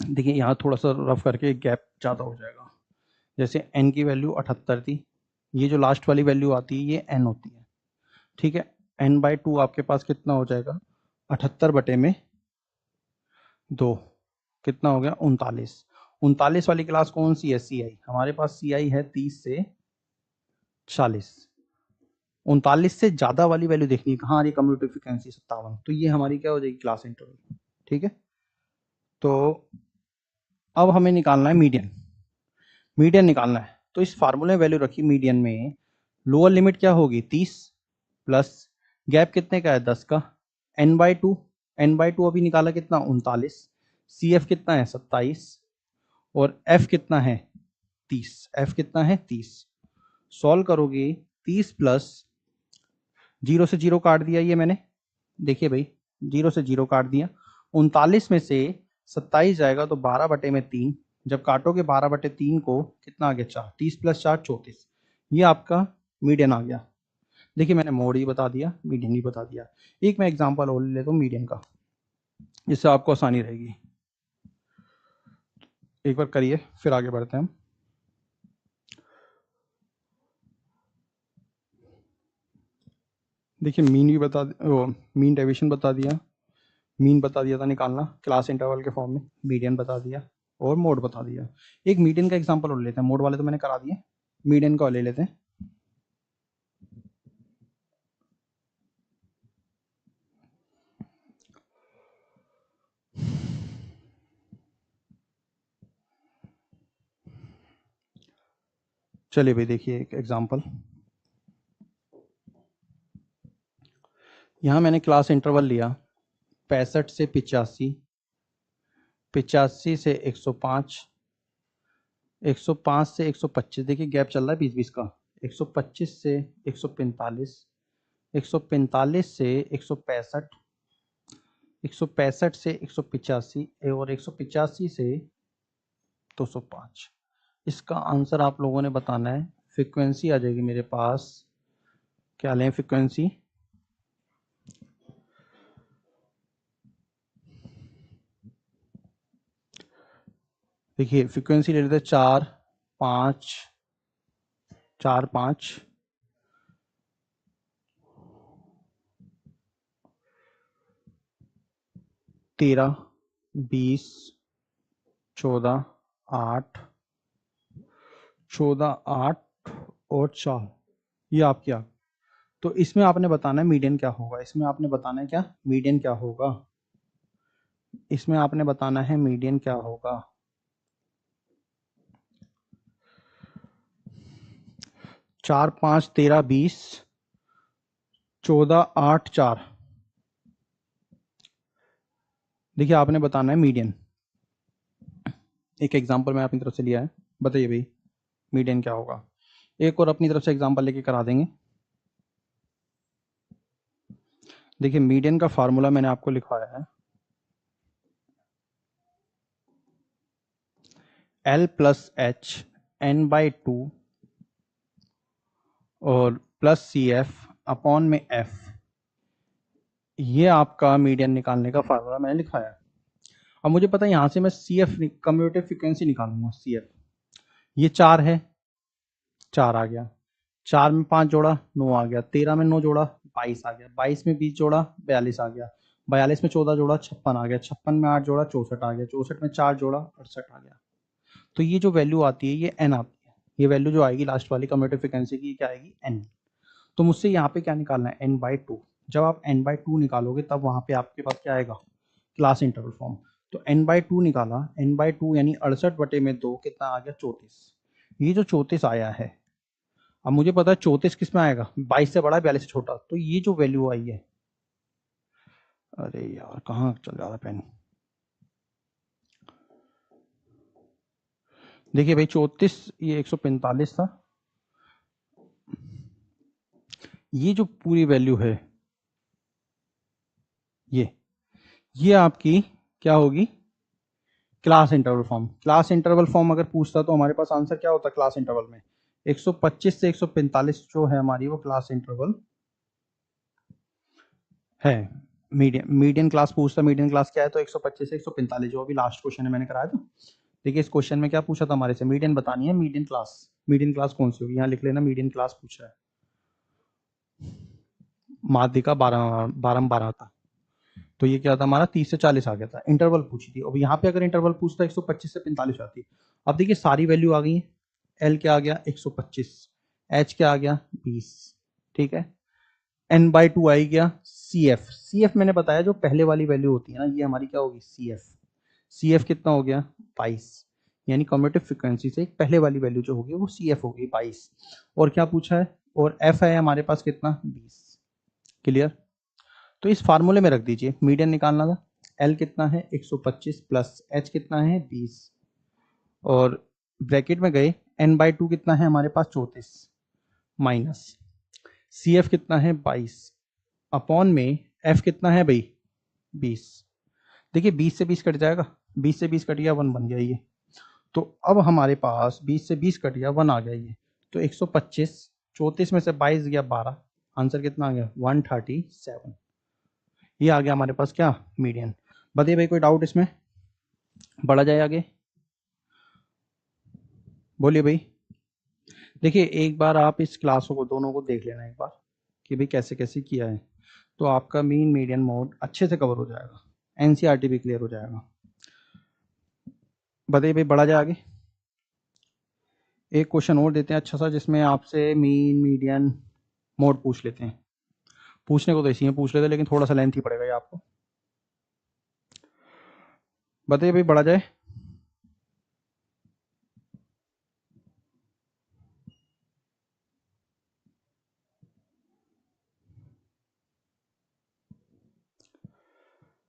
देखिए यहाँ थोड़ा सा रफ करके गैप ज़्यादा हो जाएगा। जैसे n की वैल्यू 78 थी, ये जो लास्ट वाली वैल्यू आती है ये n होती है। ठीक है, n/2 आपके पास कितना हो जाएगा, 78/2 कितना हो गया 39। 39 वाली क्लास कौन सी है, सी आई। हमारे पास सी आई है 30 से 40। 39 से ज्यादा वाली वैल्यू देखनी है कहाँ आ रही, कम्यूटेटिव फ्रीक्वेंसी 57। तो ये हमारी क्या हो जाएगी क्लास इंटरवल। ठीक है, तो अब हमें निकालना है मीडियन। मीडियन निकालना है तो इस फार्मूले में वैल्यू रखी मीडियन में, लोअर लिमिट क्या होगी 30 प्लस गैप कितने का है 10 का, n/2। n/2 अभी निकाला कितना 39, सी एफ कितना है 27, और एफ कितना है 30। एफ कितना है 30। सॉल्व करोगे 30 प्लस, जीरो से जीरो काट दिया ये मैंने, देखिए भाई जीरो से जीरो काट दिया। 39 में से 27 जाएगा तो 12/3, जब काटोगे 12/3 को कितना आ गया 4, 30 प्लस 4 34। ये आपका मीडियन आ गया। देखिए मैंने मोड ही बता दिया, मीडियन ही बता दिया। एक मैं एग्जांपल और ले लेता हूँ मीडियन का, जिससे आपको आसानी रहेगी। एक बार करिए फिर आगे बढ़ते हैं हम। देखिए मीन भी बता, मीन डेविएशन बता दिया, मीन बता दिया था निकालना क्लास इंटरवल के फॉर्म में, मीडियन बता दिया और मोड बता दिया। एक मीडियन का एग्जांपल और लेते हैं, मोड वाले तो मैंने करा दिए, मीडियन का ले लेते हैं। चलिए भाई देखिए एक एग्जांपल, यहाँ मैंने क्लास इंटरवल लिया 65 से 85, 85 से 105, 105 से 125। देखिए गैप चल रहा है 20-20 का। 125 से 145, 145 से 165, 165 से 185 और 185 से 205। इसका आंसर आप लोगों ने बताना है। फ्रीक्वेंसी आ जाएगी मेरे पास, क्या लें फ्रीक्वेंसी, देखिए फ्रीक्वेंसी ले लेते हैं 4 5 4 5 13 20 14 8 14 8 और 4, ये आपकी आ। तो इसमें आपने बताना है मीडियन क्या होगा, इसमें आपने बताना है क्या मीडियन क्या होगा, इसमें आपने बताना है मीडियन क्या होगा। 4 5 13 20 14 8 4, देखिए आपने बताना है मीडियन। एक एग्जांपल मैं अपनी तरफ से लिया है, बताइए भाई मीडियन क्या होगा। एक और अपनी तरफ से एग्जांपल लेके करा देंगे। देखिए मीडियन का फार्मूला मैंने आपको लिखवाया है, L प्लस एच n/2 और प्लस सी एफ अपॉन में एफ, ये आपका मीडियन निकालने का फार्मूला मैंने लिखाया है। अब मुझे पता है यहाँ से मैं सी एफ कम्यूटेटिव फ्रिक्वेंसी निकालूंगा। सी एफ ये 4 है, 4 आ गया, 4 में 5 जोड़ा 9 आ गया, 13 में 9 जोड़ा 22 आ गया, 22 में 20 जोड़ा 42 आ गया, 42 में 14 जोड़ा 56 आ गया, 56 में 8 जोड़ा 64 आ गया, 64 में 4 जोड़ा 68 आ गया। तो ये जो वैल्यू आती है ये एन आती है। ये वैल्यू जो आएगी लास्ट वाली कम्यूटेटिव फ्रिक्वेंसी की क्या आएगी? एन। तो मुझसे यहाँ पे क्या निकालना है? N by two. जब आप एन बाई टू निकालोगे तब वहाँ पे आपके पास क्या आएगा? Class interval form. तो एन बाई टू निकाला, एन बाई टू यानी 68/2 कितना आ गया? 34। ये जो 34 आया है, अब मुझे पता है 34 किस में आएगा? 22 से बड़ा, 42 से छोटा। तो ये जो वैल्यू आई है, अरे यार कहाँ चल जा रहा पेन? देखिए भाई 34 ये 145 था। ये जो पूरी वैल्यू है ये आपकी क्या होगी? Class interval form. Class interval form अगर पूछता तो हमारे पास आंसर क्या होता क्लास इंटरवल में? 125 से 145 जो है हमारी वो क्लास इंटरवल है। मीडियन क्लास पूछता, मीडियन क्लास क्या है? तो 125 से 145 जो अभी लास्ट क्वेश्चन है मैंने कराया था। देखिए इस क्वेश्चन में क्या पूछा था हमारे से? मीडियन बतानी है। मीडियन क्लास कौन सी होगी? यहाँ लिख लेना मीडियन क्लास पूछा है। माध्यिका 12 था, तो ये क्या था हमारा? 30 से 40 आ गया था। इंटरवल पूछी थी। अब यहाँ पे अगर इंटरवल पूछता 125 से 45 आती। अब देखिए सारी वैल्यू आ गई है। एल क्या आ गया? 125। एच क्या आ गया? 20। ठीक है। एन बाई टू आई गया। सी एफ, मैंने बताया जो पहले वाली वैल्यू होती है ना, ये हमारी क्या होगी? C F. सी एफ कितना हो गया? 22। यानी कम्यूटेटिव फ्रिक्वेंसी से पहले वाली वैल्यू जो होगी वो सी एफ होगी 22। और क्या पूछा है? और एफ है हमारे पास कितना? 20। क्लियर? तो इस फार्मूले में रख दीजिए। मीडियन निकालना था। एल कितना है? 125 प्लस एच कितना है? 20। और ब्रैकेट में गए, एन बाई टू कितना है हमारे पास? 34 माइनस सी एफ कितना है? 22 अपॉन में एफ कितना है भाई? 20। देखिए 20 से 20 कट जाएगा, 20 से 20 कट गया, 1 बन गया ये। तो अब हमारे पास 20 से 20 कट गया, 1 आ गया ये। तो 125, 34 में से 22 गया 12, आंसर कितना आ गया? 137। ये आ गया हमारे पास क्या? मीडियन। बताइए भाई कोई डाउट इसमें? बढ़ा जाए आगे, बोलिए भाई। देखिए एक बार आप इस क्लासों को दोनों को देख लेना एक बार कि भाई कैसे कैसे किया है, तो आपका मीन मीडियन मोड अच्छे से कवर हो जाएगा, एनसीईआरटी भी क्लियर हो जाएगा। बताइए भाई बढ़ा जाए आगे। एक क्वेश्चन और देते हैं अच्छा सा, जिसमें आपसे मीन मीडियन मोड पूछ लेते हैं। पूछने को तो इसी में पूछ लेते हैं, लेकिन थोड़ा सा लेंथ ही पड़ेगा ये आपको। बताइए भाई बढ़ा जाए।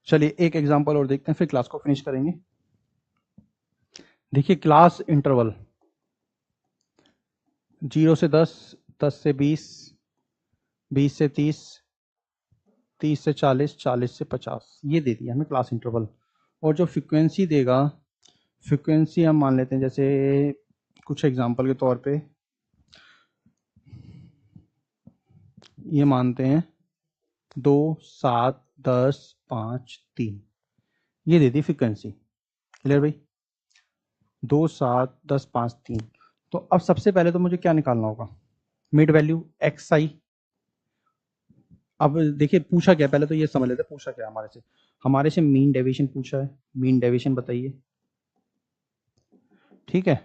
चलिए एक एग्जांपल और देखते हैं, फिर क्लास को फिनिश करेंगे। देखिए क्लास इंटरवल 0 से 10, 10 से 20, 20 से 30, 30 से 40, 40 से 50, ये दे दिया हमें क्लास इंटरवल। और जो फ्रिक्वेंसी देगा, फ्रिक्वेंसी हम मान लेते हैं जैसे कुछ एग्जांपल के तौर पे ये मानते हैं 2, 7, 10, 5, 3, ये दे दी फ्रिक्वेंसी। क्लियर भाई? 2, 7, 10, 5, 3। तो अब सबसे पहले तो मुझे क्या निकालना होगा? मिड वैल्यू एक्स आई। अब देखिए पूछा क्या, पहले तो ये समझ लेते पूछा क्या हमारे से मीन डेविएशन पूछा है। मीन डेविएशन बताइए, ठीक है।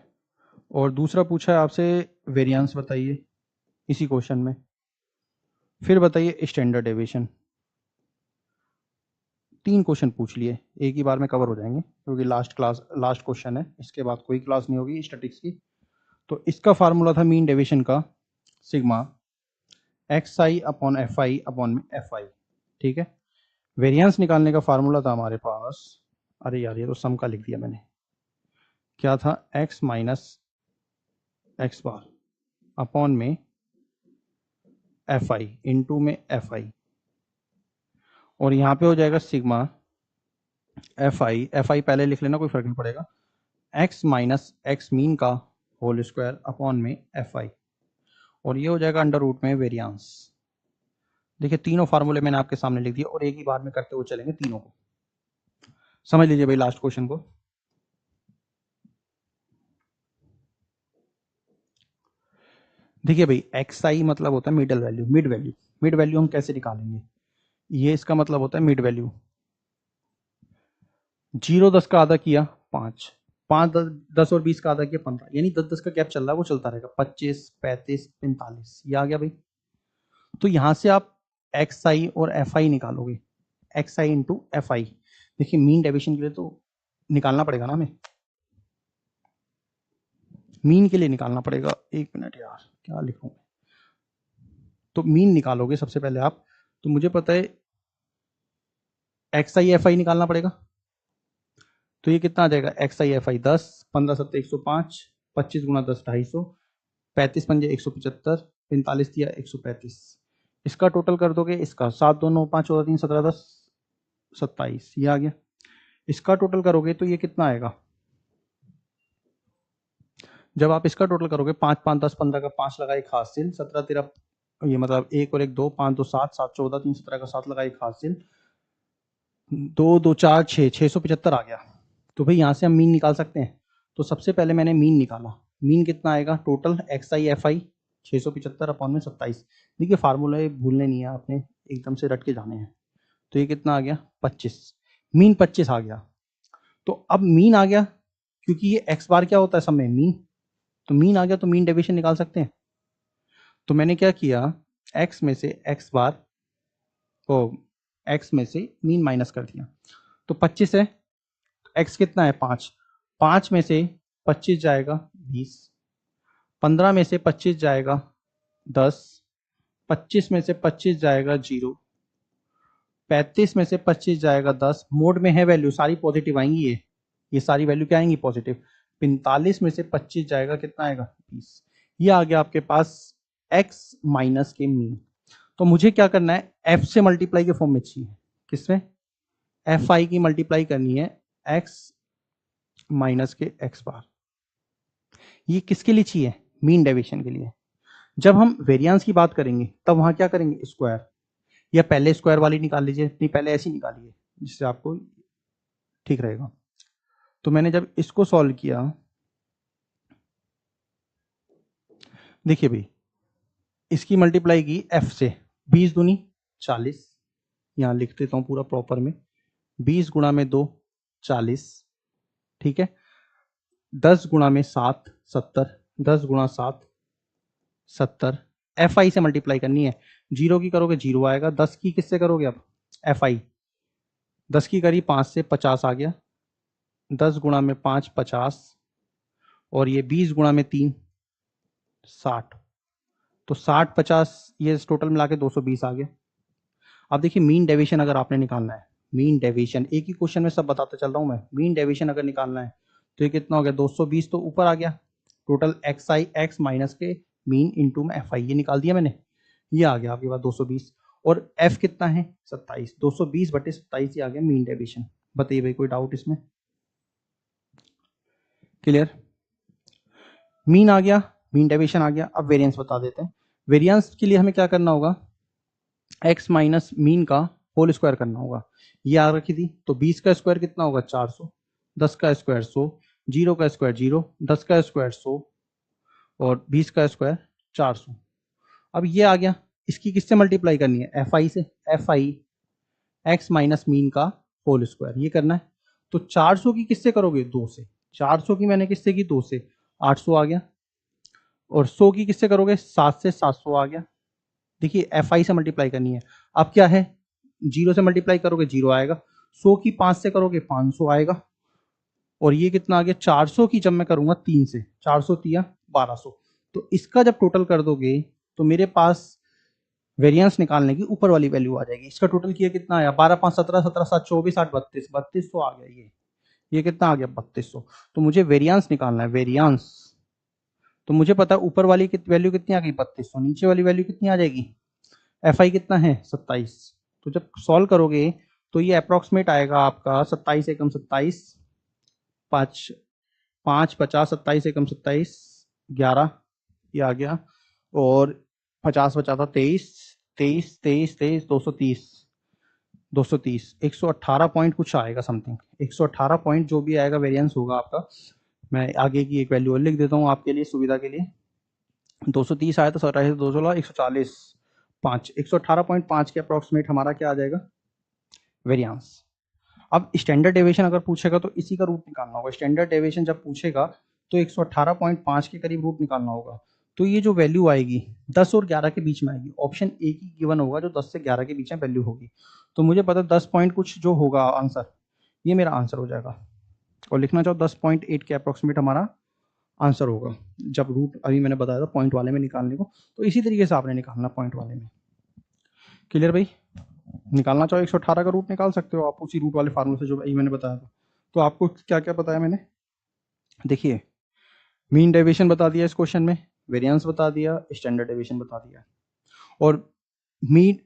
और दूसरा पूछा है आपसे वेरिएंस बताइए इसी क्वेश्चन में। फिर बताइए स्टैंडर्ड डेविएशन। 3 क्वेश्चन पूछ लिए, एक ही बार में कवर हो जाएंगे क्योंकि लास्ट क्वेश्चन है, इसके बाद कोई क्लास नहीं होगी स्टैटिक्स की। तो इसका फार्मूला था मीन डेविएशन का sigma x I upon F I upon F I, ठीक है। वेरिएंस निकालने का फार्मूला था हमारे पास, अरे यार ये तो सम का लिख दिया मैंने, क्या था? X minus X bar upon में एफ आई इंटू में एफ आई, और यहाँ पे हो जाएगा सिग्मा एफ आई पहले लिख लेना, कोई फर्क नहीं पड़ेगा, एक्स माइनस एक्स मीन का होल स्क्वायर अपॉन में एफ आई। और ये हो जाएगा अंडर रूट में वेरियांस। देखिए तीनों फार्मूले मैंने आपके सामने लिख दिए और एक ही बार में करते हुए चलेंगे तीनों को। समझ लीजिए भाई लास्ट क्वेश्चन को। देखिए भाई एक्स आई मतलब होता है middle value, mid value. Mid value हम कैसे निकालेंगे, ये इसका मतलब होता है मिड वैल्यू। 0 10 का आधा किया 5, 5 10 और 20 का आधा किया 15, यानी 10 10 का गैप चल रहा है वो चलता रहेगा 25 35 45, ये आ गया भाई। तो यहां से आप एक्स आई और एफ आई निकालोगे, x I into F I. देखिए मीन डेविएशन के लिए तो निकालना पड़ेगा ना हमें, मीन के लिए निकालना पड़ेगा। एक मिनट यार क्या लिखूं, तो मीन निकालोगे सबसे पहले आप, तो मुझे पता है एक्स आई एफ आई निकालना पड़ेगा। तो ये कितना आ जाएगा, एक्स आई एफ आई 10, 15 7 105, 25 गुना 10 250, 35 पंजे 175, 45 दिया 135। इसका टोटल कर दोगे, इसका 7 2 9 5 14 3 17 10 27, ये आ गया। इसका टोटल करोगे तो ये कितना आएगा, जब आप इसका टोटल करोगे 5 5 10 15 का 5 लगा एक हासिल, 17 13, ये मतलब 1 और 1 2, 5 2 7 7 14 3 17 का 7 लगा एक हासिल, 2 2 4 6 675 आ गया। तो भाई यहाँ से हम मीन निकाल सकते हैं। तो सबसे पहले मैंने मीन निकाला, मीन कितना आएगा total x I F I 675 upon में 27। देखिए फार्मूला ये भूलने नहीं है आपने, एकदम से रट के जाने हैं। तो ये कितना आ गया 25, मीन 25 आ गया। तो अब मीन आ गया, क्योंकि ये एक्स बार क्या होता है सब में मीन, तो मीन आ गया तो मीन डेविएशन निकाल सकते हैं। तो मैंने क्या किया, एक्स में से एक्स बार को एक्स में से मीन माइनस कर दिया। तो 25 है, एक्स कितना है 5, 5 में से 25 जाएगा 20, 15 में से 25 जाएगा 10, 25 में से 25 जाएगा 0, 35 में से 25 जाएगा 10, मोड में है वैल्यू सारी पॉजिटिव आएंगी, ये सारी वैल्यू क्या आएंगी पॉजिटिव। 45 में से 25 जाएगा कितना आएगा 20, ये आ गया आपके पास x माइनस के मीन। तो मुझे क्या करना है, f से मल्टीप्लाई के फॉर्म में चाहिए, किसमें, एफ आई की मल्टीप्लाई करनी है x माइनस के x बार। ये किसके लिए चाहिए, मीन डेविएशन के लिए। जब हम वेरिएंस की बात करेंगे तब वहां क्या करेंगे, स्क्वायर, या पहले स्क्वायर वाली निकाल लीजिए, नहीं पहले ऐसी निकालिए जिससे आपको ठीक रहेगा। तो मैंने जब इसको सॉल्व किया, देखिए भाई इसकी मल्टीप्लाई की f से, 20 दूनी 40, यहां लिख देता हूं पूरा प्रॉपर में, 20 गुणा में 2 40, ठीक है, 10 गुणा में 7 70, 10 गुणा 7 70, एफ आई से मल्टीप्लाई करनी है, 0 की करोगे 0 आएगा, 10 की किससे करोगे अब, एफ आई 10 की करी 5 से 50 आ गया, 10 गुणा में 5 50, और ये 20 गुणा में 3 60, तो 60 50 ये टोटल मिला के 220 आ गया। अब देखिए मीन डेविएशन अगर आपने निकालना है, मीन डेविएशन एक ही क्वेश्चन में सब बताता चल रहा हूं मैं, मीन डेविएशन अगर निकालना है तो ये कितना हो गया 220, तो ऊपर आ गया टोटल एक्स आई एक्स माइनस के मीन इंटू में एफ आई, ये निकाल दिया मैंने, ये आ गया आपके पास 220, और एफ कितना है 27, 220 बटे 27 ही आ गया मीन डेविएशन। बताइए भाई कोई डाउट इसमें, क्लियर, मीन आ गया, मीन डेविएशन आ गया। अब वेरिएंस बता देते हैं, वेरिएंस के लिए हमें क्या करना होगा, एक्स माइनस मीन का होल स्क्वायर करना होगा, ये आ रखी थी, तो 20 का स्क्वायर कितना होगा 400, 10 का स्क्वायर 100, 0 का स्क्वायर 0, 10 का स्क्वायर 100, और 20 का स्क्वायर 400। अब ये आ गया, इसकी किससे मल्टीप्लाई करनी है, एफ आई से, F I x minus mean का होल स्क्वायर, ये करना है। तो 400 की किससे करोगे 2 से, 400 की मैंने किससे की 2 से, 800 आ गया, और 100 की किससे करोगे 7 से 700 आ गया। देखिए एफ आई से मल्टीप्लाई करनी है, अब क्या है 0 से मल्टीप्लाई करोगे 0 आएगा, 100 की 5 से करोगे 500 आएगा, और ये कितना आ गया 400 की जब मैं करूंगा 3 से, 400 तिया 1200, तो इसका जब टोटल कर दोगे तो मेरे पास वेरिएंस निकालने की ऊपर वाली वैल्यू आ जाएगी। इसका टोटल किया कितना आया 12 5 17 17 7 24 8 32 3200 आ गया, ये कितना आ गया 3200। तो मुझे वेरिएंस निकालना है, वेरिएंस, तो मुझे पता है ऊपर वाली वैल्यू कितनी आ गई 3200, नीचे वाली वैल्यू कितनी आ जाएगी, एफ आई कितना है 27। तो जब सॉल्व करोगे तो ये अप्रोक्सीमेट आएगा आपका 27 एकम 27, 5 5 50 27 एकम 27 11, ये आ गया, और 50 बचा था 23, 23, 23, 23, 230, 230, 118 पॉइंट कुछ आएगा समथिंग, 118 पॉइंट जो भी आएगा वेरिएंस होगा आपका। मैं आगे की एक वैल्यू और लिख देता हूँ आपके लिए सुविधा के लिए। 230 आया तो 27, 216, 140, 5, 118.5 के अप्रॉक्सीमेट हमारा क्या आ जाएगा, वेरिएंस। अब स्टैंडर्ड डेविएशन अगर पूछेगा तो इसी का रूट निकालना होगा। स्टैंडर्ड डेविएशन जब पूछेगा तो 118.5 के करीब रूट निकालना होगा। तो ये जो वैल्यू आएगी 10 और 11 के बीच में आएगी। ऑप्शन ए की गिवन होगा जो 10 से 11 के बीच में वैल्यू होगी। तो मुझे पता है 10 पॉइंट कुछ जो होगा आंसर, ये मेरा आंसर हो जाएगा। और लिखना चाहो 10.8 के अप्रॉक्सीमेट हमारा आंसर होगा। जब रूट अभी मैंने बताया था पॉइंट वाले में निकालने को, तो इसी तरीके से आपने निकालना पॉइंट वाले में। क्लियर भाई? निकालना चाहो 118 का रूट निकाल सकते हो आप उसी रूट वाले फार्मूले से जो अभी मैंने बताया था। तो आपको क्या क्या बताया मैंने, देखिए मीन डेविएशन बता दिया इस क्वेश्चन में, वेरिएंस बता दिया, स्टैंडर्ड डेविएशन बता दिया, और मीन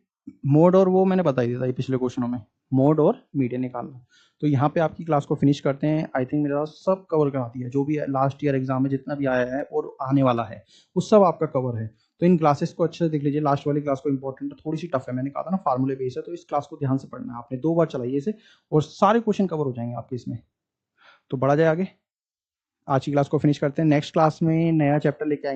मोड और वो मैंने बता ही दिया था पिछले क्वेश्चनों में, मोड और मीडियन निकालना। तो यहाँ पे आपकी क्लास को फिनिश करते हैं। आई थिंक मेरा सब कवर करा दिया, जो भी लास्ट ईयर एग्जाम में जितना भी आया है और आने वाला है वो सब आपका कवर है। तो इन क्लासेस को अच्छे से देख लीजिए। लास्ट वाली क्लास को इंपॉर्टेंट है, थोड़ी सी टफ है, मैंने कहा था ना फार्मूले बेस है, तो इस क्लास को ध्यान से पढ़ना है आपने। 2 बार चलाइए इसे और सारे क्वेश्चन कवर हो जाएंगे आपके इसमें। तो बढ़ा जाए आगे, आज की क्लास को फिनिश करते हैं। नेक्स्ट क्लास में नया चैप्टर लेके आएंगे।